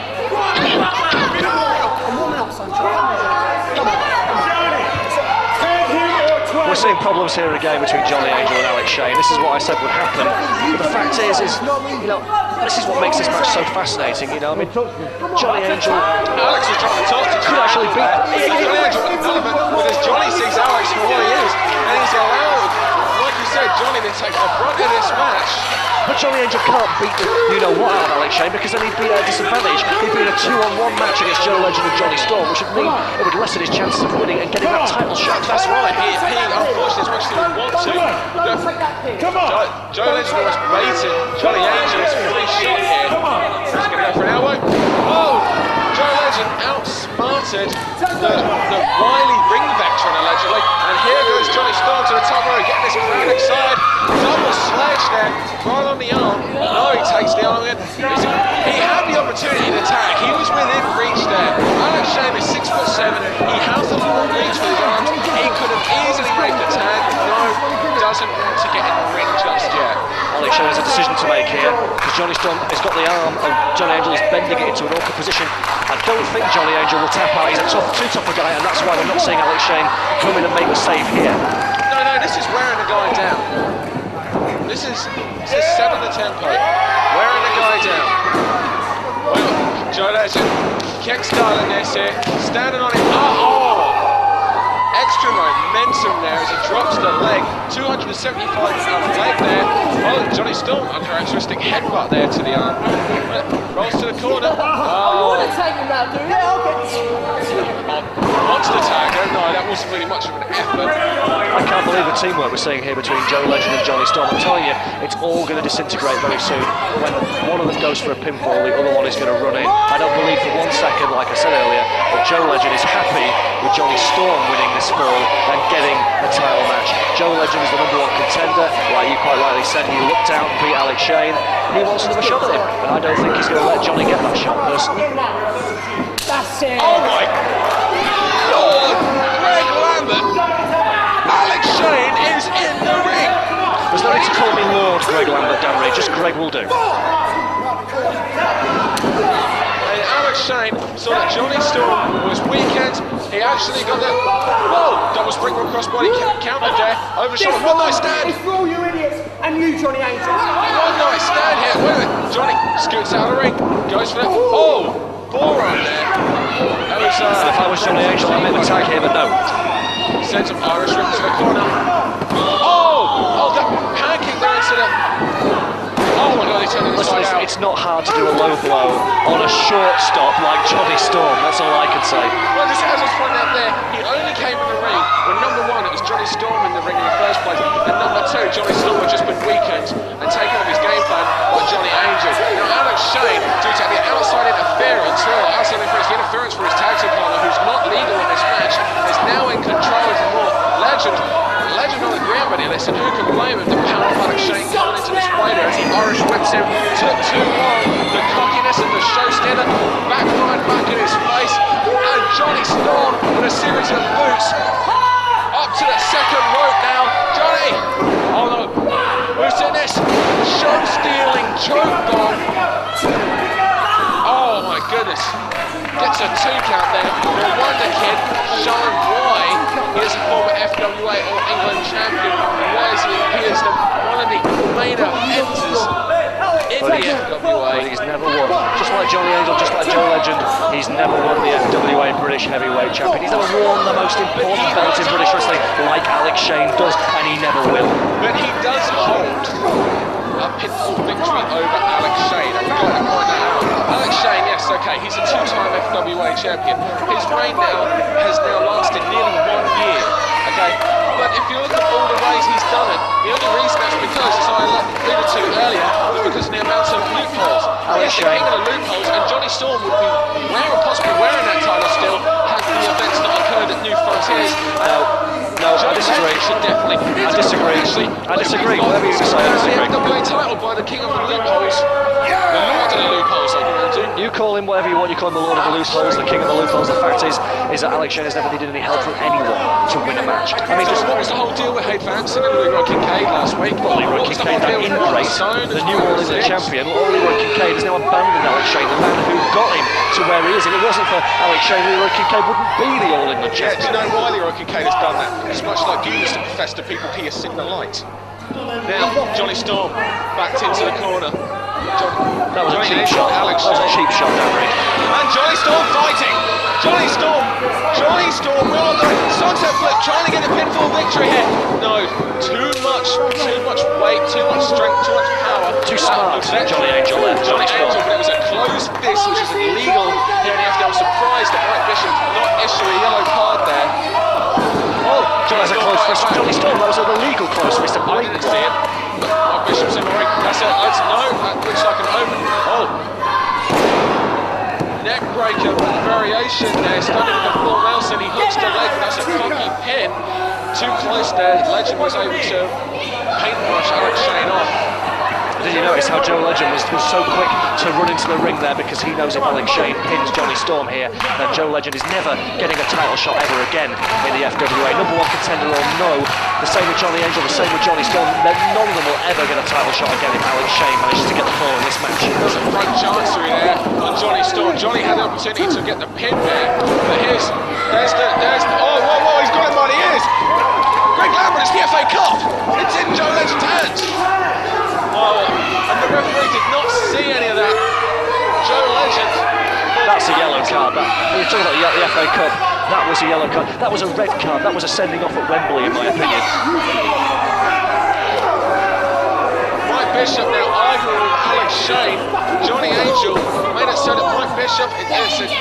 We're seeing problems here again between Johnny Angel and Alex Shane. This is what I said would happen. But the fact is, you know, this is what makes this match so fascinating. You know, I mean, Johnny Angel, Alex was trying to talk to could actually beat Johnny Angel because Johnny sees Alex for what he is, and he's allowed, like you said, Johnny to take the brunt of this match. But Johnny Angel can't beat the you-know-what out of Alex Shane, because then he'd be at a disadvantage. He'd be in a 2-on-1 match against Joe Legend and Johnny Storm, which would mean it would lessen his chances of winning and getting that title shot. That's right. He unfortunately, as much as he would want to, Joe Legend was baited Johnny Angel's free shot here. He's going to go for an elbow. Oh! Joe Legend outsmarted the wily ring veteran, allegedly. And here goes Johnny Storm to the top row, getting this crowd excited. Double sledge there, right on the arm. No, he takes the arm in. He had the opportunity to tag. He was within reach there. Alex Shane is 6'7". He has the long reach with his arms. He could have easily made the tag. No, doesn't want to get in the ring just yet. Alex Shane has a decision to make here, because Johnny Storm has got the arm and Johnny Angel is bending it into an awkward position. I don't think Johnny Angel will tap out. He's a too tough a guy, and that's why we're not seeing Alex Shane come in and make the save here. No, this is wearing the guy down. This is setting the tempo, wearing the guy down. Well, Joe Legend, kick-starting this here, standing on it. Extra momentum there as he drops the leg, 275-pound leg there. Oh, Johnny Storm, uncharacteristic headbutt there to the arm. Rolls to the corner. Monster tag, no, that wasn't really much of an effort. I can't believe the teamwork we're seeing here between Joe Legend and Johnny Storm. I'm telling you, it's all going to disintegrate very soon. When one of them goes for a pinfall, the other one is going to run in. I don't believe for 1 second, like I said earlier, that Joe Legend is happy with Johnny Storm winning this fall and getting a title match. Joe Legend is the #1 contender. Like you quite rightly said, he looked out and beat Alex Shane. He wants another shot at him, and I don't think he's going to let Johnny get that shot personally. That's it. Oh my Lord! Greg Lambert! Alex Shane is in the ring! There's no need to call me Lord Greg Lambert, Dan Reed, just Greg will do. And Alex Shane saw that Johnny Storm was weakened. He actually got the double springboard crossbody counter there over the shoulder. One night stand. It's for all you idiots and you, Johnny Angel. One night stand here. Wait a minute. Johnny scoots out of the ring, goes for that. Forearm there. That was. If I was Johnny Angel, I'd make the tag here, but no. Sends some Irish whip to the corner. That pancake there into the. Oh my God, he turned it inside out. It's not hard to do a low blow on a short stop like Johnny Storm, that's all I can say. Well, just as I was pointing out there, he only came in the ring when #1, it was Johnny Storm in the ring in the first place, and #2, Johnny Storm had just been weakened and taken off his game plan by Johnny Angel. Now, Alex Shane, due to the outside interference, the interference for his tag team partner, who's not legal in this match, is now in control of the more. Legend on the ground, but listen, who can blame him? The power of Alex Shane coming into this fighter as he Irish whips him, took too long, the cockiness messing the show together. Back in his face. And Jonny Storm with a series of boots. Up to the second rope now. Jonny! Oh no. Who's in this? Show-stealing choke bomb. Oh my goodness. Gets a 2 count there. No wonder Kid showing why he is a former FWA or England champion. And why he is one of the main eventers in the FWA. He's never won. Just like Johnny Angel, just like Joe Legend, he's never won the FWA British Heavyweight Champion. He's never won the most important belt in British wrestling like Alex Shane does, and he never will. But he does hold a pinfall victory over Alex Shane. I've got to point that out. Alex Shane, yes, okay, he's a 2-time FWA champion. His reign now has lasted nearly 1 year, okay? But if you look at all the ways he's done it, the only reason that's because, as I alluded to earlier, was because of the amount of loopholes. Yes, the king of the loopholes, and Jonny Storm would be possibly wearing that title still had the events not occurred at New Frontiers. No, I disagree. I disagree. Whatever you say, I disagree. The FWA title by the king of the loopholes. The lord of the loopholes, I want to do. You call him whatever you want. You call him the lord of the loopholes, the king of the loopholes. The fact is that Alex Shane has never needed any help from anyone to win a match. I mean, what was the whole deal with Hayden Vanson and Leroy Kincaid last week? Leroy Kincaid, that ingrate, the new All England champion. Leroy Kincaid has now abandoned Alex Shane, the man who got him to where he is. If it wasn't for Alex Shane, Leroy Kincaid wouldn't be the All England champion. Do you know why Leroy Kincaid has done that? It's much like you used to profess to people he has seen the light. Now, Jonny Storm backed into the corner. That was a cheap shot. Alex, that was a cheap shot, that ring. And Jonny Storm fighting. Jonny Storm, well done. Sunset flip, trying to get a pinfall victory here. No, too much weight, too much strength, too much power. Too smart, Johnny Angel there. Johnny Angel, but it was a closed fist, which is illegal here in the FD. I'm surprised that Mike Bishop did not issue a yellow card there. Oh, John has a close fist from Jonny Storm. That was an illegal close fist. I didn't see it. Mike Bishop's in the ring. That's it. That looks like an open. Oh. Neck breaker variation there. Starting with the full Nelson. He hooks the leg. That's a cocky pin. Too close there. Legend was able to paintbrush Alex Shane off. Did you notice how Joe Legend was so quick to run into the ring there, because he knows if Alex Shane pins Jonny Storm here, then Joe Legend is never getting a title shot ever again in the FWA. #1 contender or no, the same with Johnny Angel, the same with Jonny Storm. None of them will ever get a title shot again if Alex Shane manages to get the fall in this match. There's a front chancery there on Jonny Storm. Johnny had the opportunity to get the pin there, but there's oh, whoa, he's got him by the ears. Greg Lambert, it's the FA Cup. It's in Joe Legend's hands. Oh, and the referee did not see any of that. Joe Legend. That's a yellow card. You're talking about the FA Cup. That was a yellow card. That was a red card. That was a sending off at Wembley, in my opinion. Mike Bishop now arguing with Alex Shane. Johnny Angel made it so that Mike Bishop, it's a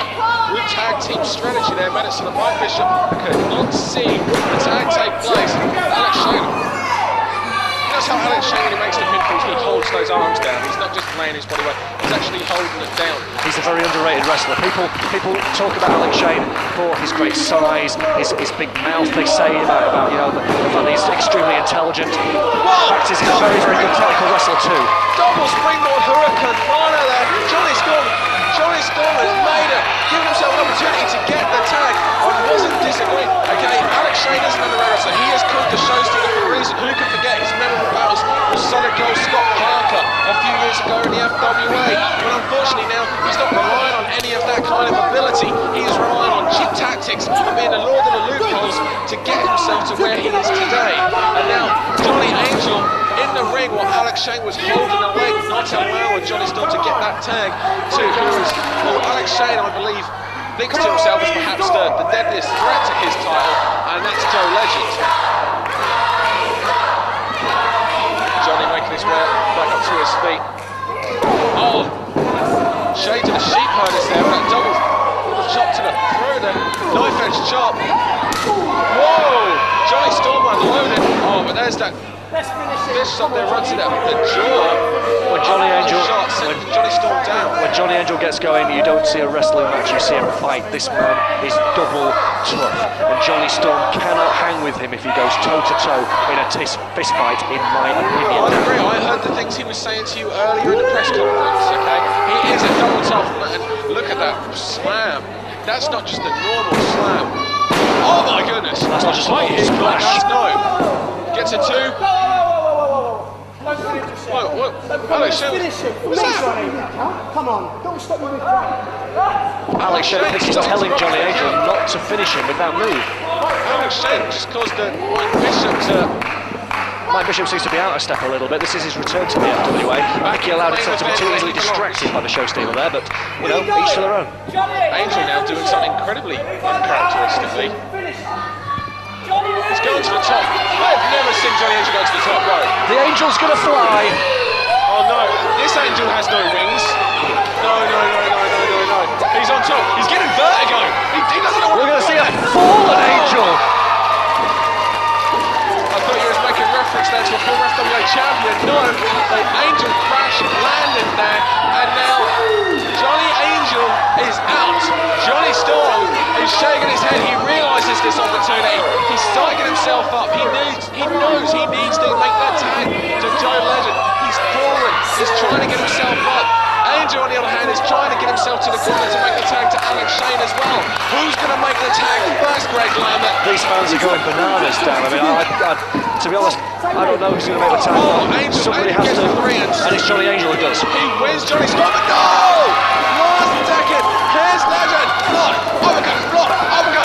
good tag team strategy there, made it so that Mike Bishop could not see the tag take place. Alex Shane. That's how Alex Shane, when he makes the pinfalls, he holds those arms down. He's not just laying his body weight, he's actually holding it down. He's a very underrated wrestler. People talk about Alex Shane for his great size, his big mouth, they say about the fact that he's extremely intelligent. In fact, he's a very, very good technical wrestler too. Double springboard hurricane runner there. Jonny Storm has made it, given himself an opportunity to get the tag. I wasn't disagreeing. Okay, Alex Shane isn't an underrated wrestler. He has called the shows for a reason. Who can forget his memorable battles with Solid Gold Scott Parker a few years ago in the FWA? But unfortunately now, he's not relying on any of that kind of ability. He is relying on cheap tactics and being the lord of the loopholes to get himself to where he is today. And now, Johnny Angel in the ring while Alex Shane was holding the leg, not allowing Jonny Storm to get that tag to Alex Shane, I believe, thinks to himself as perhaps the deadliest threat to his title, and that's Joe Legend. Johnny making his way back up to his feet. Oh, shade to the sheep herders there, with that double chop to the throat there, knife edge chop. Whoa, Jonny Storm unloaded. Oh, but there's that fish up there, runs it out the jaw. When Johnny Angel, Jonny Storm down. When Johnny Angel gets going, you don't see a wrestling match, you see him fight. This man is double tough, and Jonny Storm cannot hang with him if he goes toe to toe in a fist fight, in my opinion. I agree. I heard the things he was saying to you earlier in the press conference. Okay, he is a double tough man. Look at that slam. That's not just a normal slam. Oh my goodness. That's not just a normal splash. No. Gets a 2. Don't finish the shot. What? Alex, finish it. For me, Johnny. Come on, don't stop me with that. Alex Shane thinks he's telling Johnny Angel not to finish him with that move. Alex Shane just caused Mike Bishop to... Mike Bishop seems to be out of step a little bit. This is his return to the FWA. He allowed himself to be too easily distracted by the show stealer there, but, you know, each to their own. Angel now doing something incredibly uncharacteristically. He's going to the top. I've never seen Johnny Angel go to the top rope. The Angel's going to fly. Oh no, this Angel has no wings. No. He's on top. He's getting vertigo. He doesn't know what We're going to see a fallen Angel. I thought you was making reference there to a former FWA champion. No, the Angel crash landed there, and now Johnny Angel is out. Johnny Storm is shaking his head. He realises this opportunity. He's psyching himself up. He knows he needs to make that tag to Joe Legend. He's fallen. He's trying to get himself up. Angel, on the other hand, is trying to get himself to the corner to make the tag to Alex Shane as well. Who's going to make the tag first, Greg Lambert? These fans are going bananas, Dan. I mean, to be honest, I don't know who's going to make the tag. Angel, somebody Angel has to, gets 3 and it's Johnny Angel who does. He wins Johnny Storm. No! Last second. Here's Legend. Block.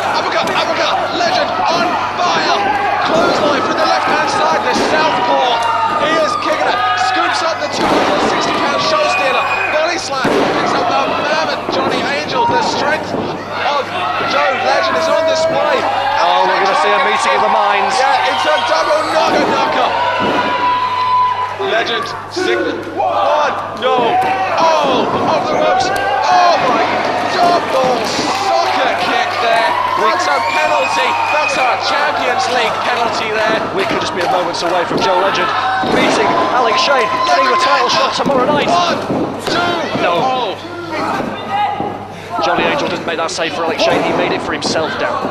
Uppercut. Legend on fire. Clothesline from the left-hand side. The southpaw. He is kicking it. Scoops up the 260-pound show stealer. Body slam. Picks up the mammoth Johnny Angel. The strength of Joe Legend is on display. Oh, we're going to see a meeting of the minds. Yeah, it's a double knocker. Legend, signal. 1, no. Oh, off the ropes. Oh my, double soccer kick there. That's a penalty. That's our Champions League penalty there. We could just be a moments away from Joe Legend beating Alex Shane, getting the title shot tomorrow night. 1, 2, no. Oh. Johnny Angel didn't make that save for Alex Shane. He made it for himself down.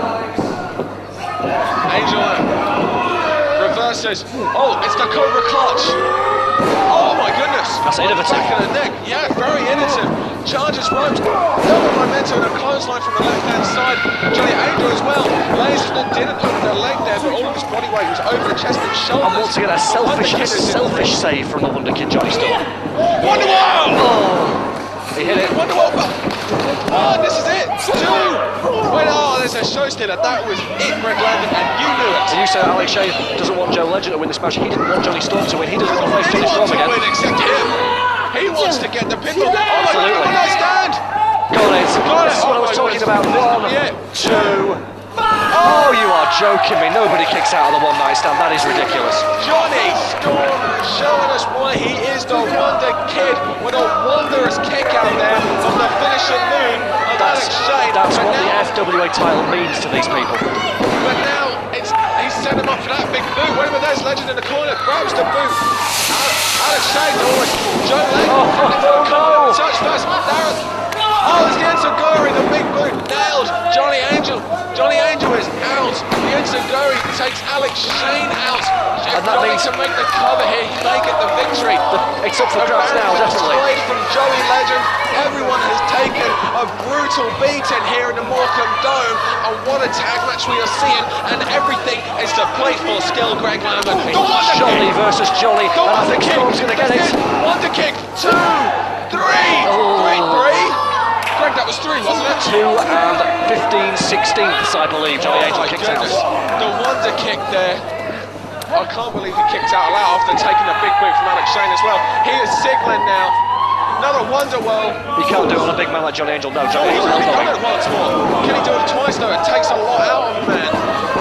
Angel reverses. Oh, it's the Cobra Clutch. Oh my goodness. That's innovative. Back of the neck. Yeah, very innovative. Charges ropes. Double momentum and a clothesline from the left-hand side. Johnny Angel as well. Laserton didn't open the leg there, but all of his body weight was over the chest and shoulders. And once again, a selfish save from the Wonder Kid Johnny Storm. Wonderwall! Oh, he hit it. Wonderwall! Oh, this is it! 2! Wait, oh, there's a show stealer. That was it, Greg Landon, and you knew it. And you said Alex Shane doesn't want Joe Legend to win this match. He didn't want Johnny Storm to win. He doesn't want to face Johnny Storm again. Win except him. He wants to get the pinfall. Oh my Absolutely. God, nice stand! Got it. This is what I was talking about. 1, 2. Oh, you are joking me. Nobody kicks out of the one-night stand. That is ridiculous. Johnny Storm showing us why he is the Wonder Kid with a wondrous kick out there from the finishing moon of Alex Shane. That's what the FWA title means to these people. But now he's set him up for that big boot. Wait a minute, there's Legend in the corner, grabs the boot. Alex Shane, Joe Legend, touch first. Oh, it's the Enziguri, the big boot, nailed. Johnny Angel is out. The Enziguri takes Alex Shane out. And that means to make the cover here, he may get the victory. It's up for grabs now, definitely. Straight from Joey Legend. Everyone has taken a brutal beating here in the Morecambe Dome. And what a tag match we are seeing. And everything is to play for skill, Greg Lambert. Johnny versus Johnny. And I think Storm's going to get it. Wonder kick. 2, 3. Three. Greg, that was 3, wasn't it? 2 and 15/16, I believe. Johnny Angel kicks out. The wonder kick there. I can't believe he kicked out loud after taking a big boot from Alex Shane as well. He is signaling now. Another Wonderwell. You can't do it on a big man like Johnny Angel. No, Johnny He's Angel. already done it once more. Can he do it twice though? It takes a lot out of a man.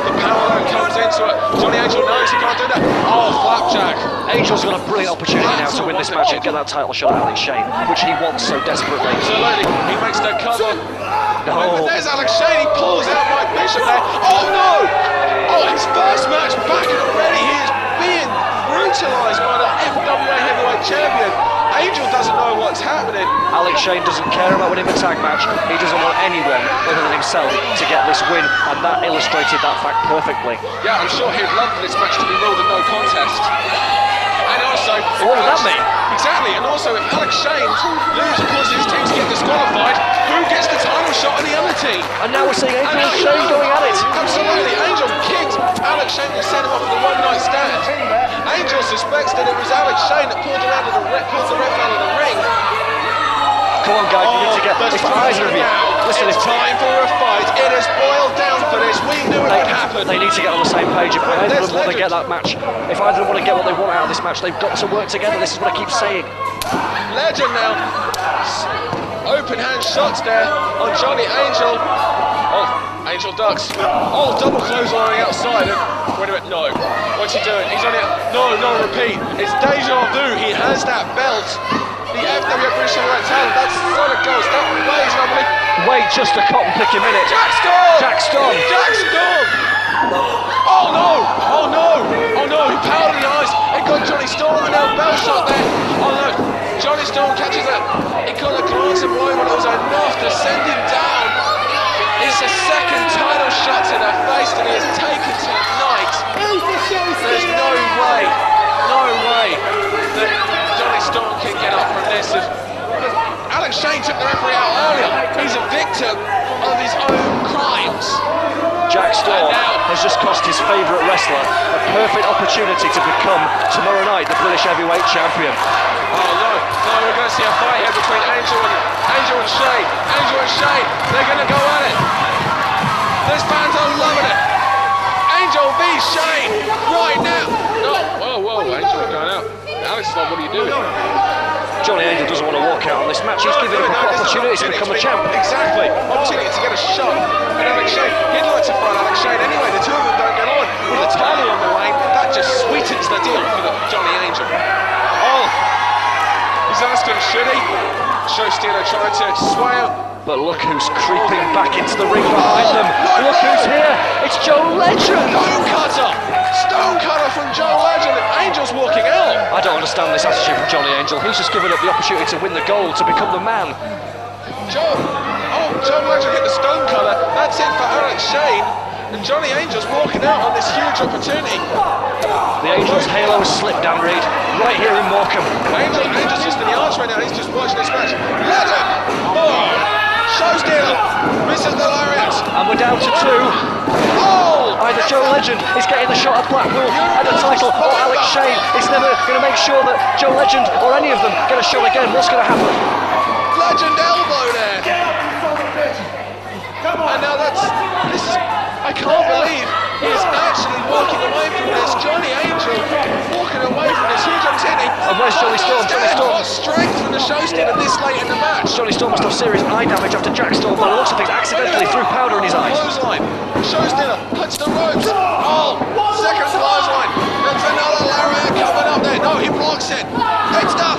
The power load comes into it. Johnny Angel knows he can't do that. Oh, flapjack. Angel's got a brilliant opportunity now to win this match and get that title shot at Alex Shane, which he wants so desperately. Absolutely. He makes the cover. No. There's Alex Shane. He pulls out Mike Bishop there. Oh no! Oh, his first match back and already he is being brutalised by the FWA Heavyweight Champion. Angel doesn't know what's happening. Alex Shane doesn't care about winning the tag match. He doesn't want anyone other than himself to get this win, and that illustrated that fact perfectly. Yeah, I'm sure he'd love for this match to be ruled a no contest. And also, what would that mean? He Exactly, and also if Alex Shane loses, causes his team to get disqualified, who gets the title shot on the other team? And now we're seeing Angel and Shane going at it. Absolutely, Angel kicked Alex Shane and sent him off with a one-night stand. Angel suspects that it was Alex Shane that pulled the ref out of the ring. Come on, guys, you need to get this for either of you. Listen, it's time for a fight. It has boiled down for this. We knew it would happen. They need to get on the same page. If either of them want to get that match, if either of them want to get what they want out of this match, they've got to work together. This is what I keep saying. Legend now. Open hand shots there on Jonny. Angel. Oh, Angel ducks. Oh, double clothesline on the outside. And wait a minute, no. What's he doing? He's on it. No, repeat. It's deja vu. He has that belt. The FWA British Heavyweight title. That's solid goals. That weighs lovely. Wait just a cotton picking minute. Jack Storm! Jack Storm! Jack Storm! Oh no! Oh no! Oh no! He powered in the eyes. It got Jonny Storm with an bell shot there. Oh no! Jonny Storm catches it. It got a glancing blow, but it was enough to send him down. It's a second title shot to the face that he has taken tonight. There's no way that Jonny Storm can get up from this. Alex Shane took the referee out earlier. He's a victim of his own crimes. Jack Storm has just cost his favourite wrestler a perfect opportunity to become, tomorrow night, the British Heavyweight Champion. Oh no, we're going to see a fight here between Angel and Shane. Angel and Shane, they're going to go at it. This fans are loving it. Angel v Shane, right now. No, whoa, Angel going out. Alex is like, what are you doing? Jonny Angel doesn't want to walk out on this match. He's given him an opportunity to become a champ. Exactly, opportunity to get a shot at Alex Shane. He'd like to fight Alex Shane anyway. The two of them don't get on. With the title on the line, that just sweetens the deal for Jonny Angel. Oh, he's asking, should he? Show Steeler trying to sway him. But look who's creeping back into the ring behind them. Look who's here. It's Joe Legend. Stone cutter from Joe Legend. Angel's walking out. I don't understand this attitude from Jonny Angel. He's just given up the opportunity to win the gold, to become the man. Joe Legend hit the stone cutter. That's it for Alex Shane. And Jonny Angel's walking out on this huge opportunity. The Angel's halo has slipped down, Reed, right here in Morecambe. Angel's just in the arch right now. He's just watching this match. Legend! Oh! Show stealer! Misses the lariat. And we're down to two. Oh! Either Joe Legend is getting the shot at Blackpool and the title, or Alex Shane is never going to make sure that Joe Legend or any of them get a shot again. What's going to happen? Legend elbow there. And now this is, I can't believe he is actually walking away from this. Jonny Angel walking away from this huge opportunity. And where's Jonny Storm? Jonny Storm. What strength from the show stealer this late in the match. Jonny Storm must have serious eye damage after Jack Storm, by the looks of things, accidentally threw powder in his eyes. Clothesline. Show stealer cuts the ropes. Oh, second clothesline. There's another lariat coming up there. No, he blocks it. It's the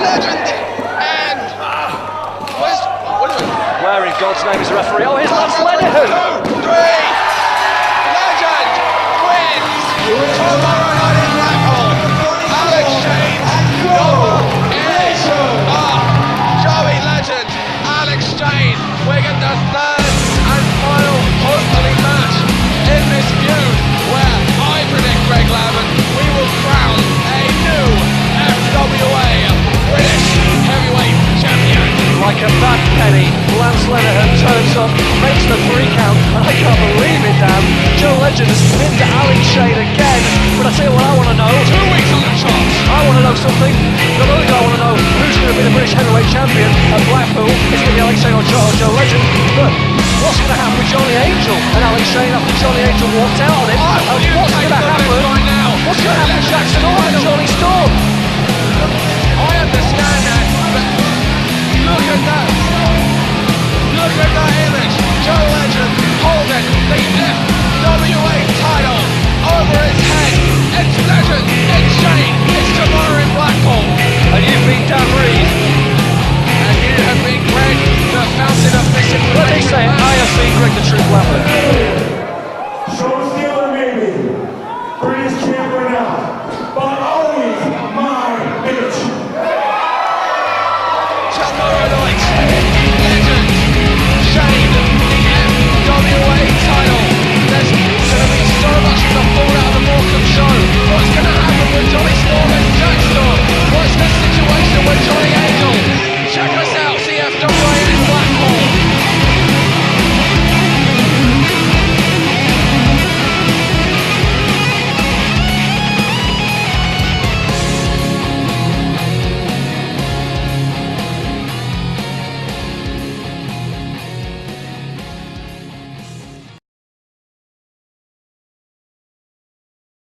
Legend. And where in God's name is the referee? Oh, here's Lance Lenihan. 2, 3. Legend wins tomorrow night in Blackpool. Alex Shane's number is Joey Legend. Alex Shane. We're getting the third and final, hopefully, match in this feud where I predict, Greg Lavin, we will crown a new FWA British Heavyweight Champion. Like a bad penny, Lance Lenihan turns up, makes the 3 count, and I can't believe it, Dan. Joe Legend has pinned Alex Shane again, but I tell you what I want to know. 2 weeks on the chops. I want to know something. Not only do I want to know who's going to be the British Heavyweight Champion at Blackpool, it's going to be Alex Shane or Joe Legend, but what's going to happen with Jonny Angel and Alex Shane after Jonny Angel walked out on him? And what's going to happen? What's going to happen with Jack Storm and Jonny Storm?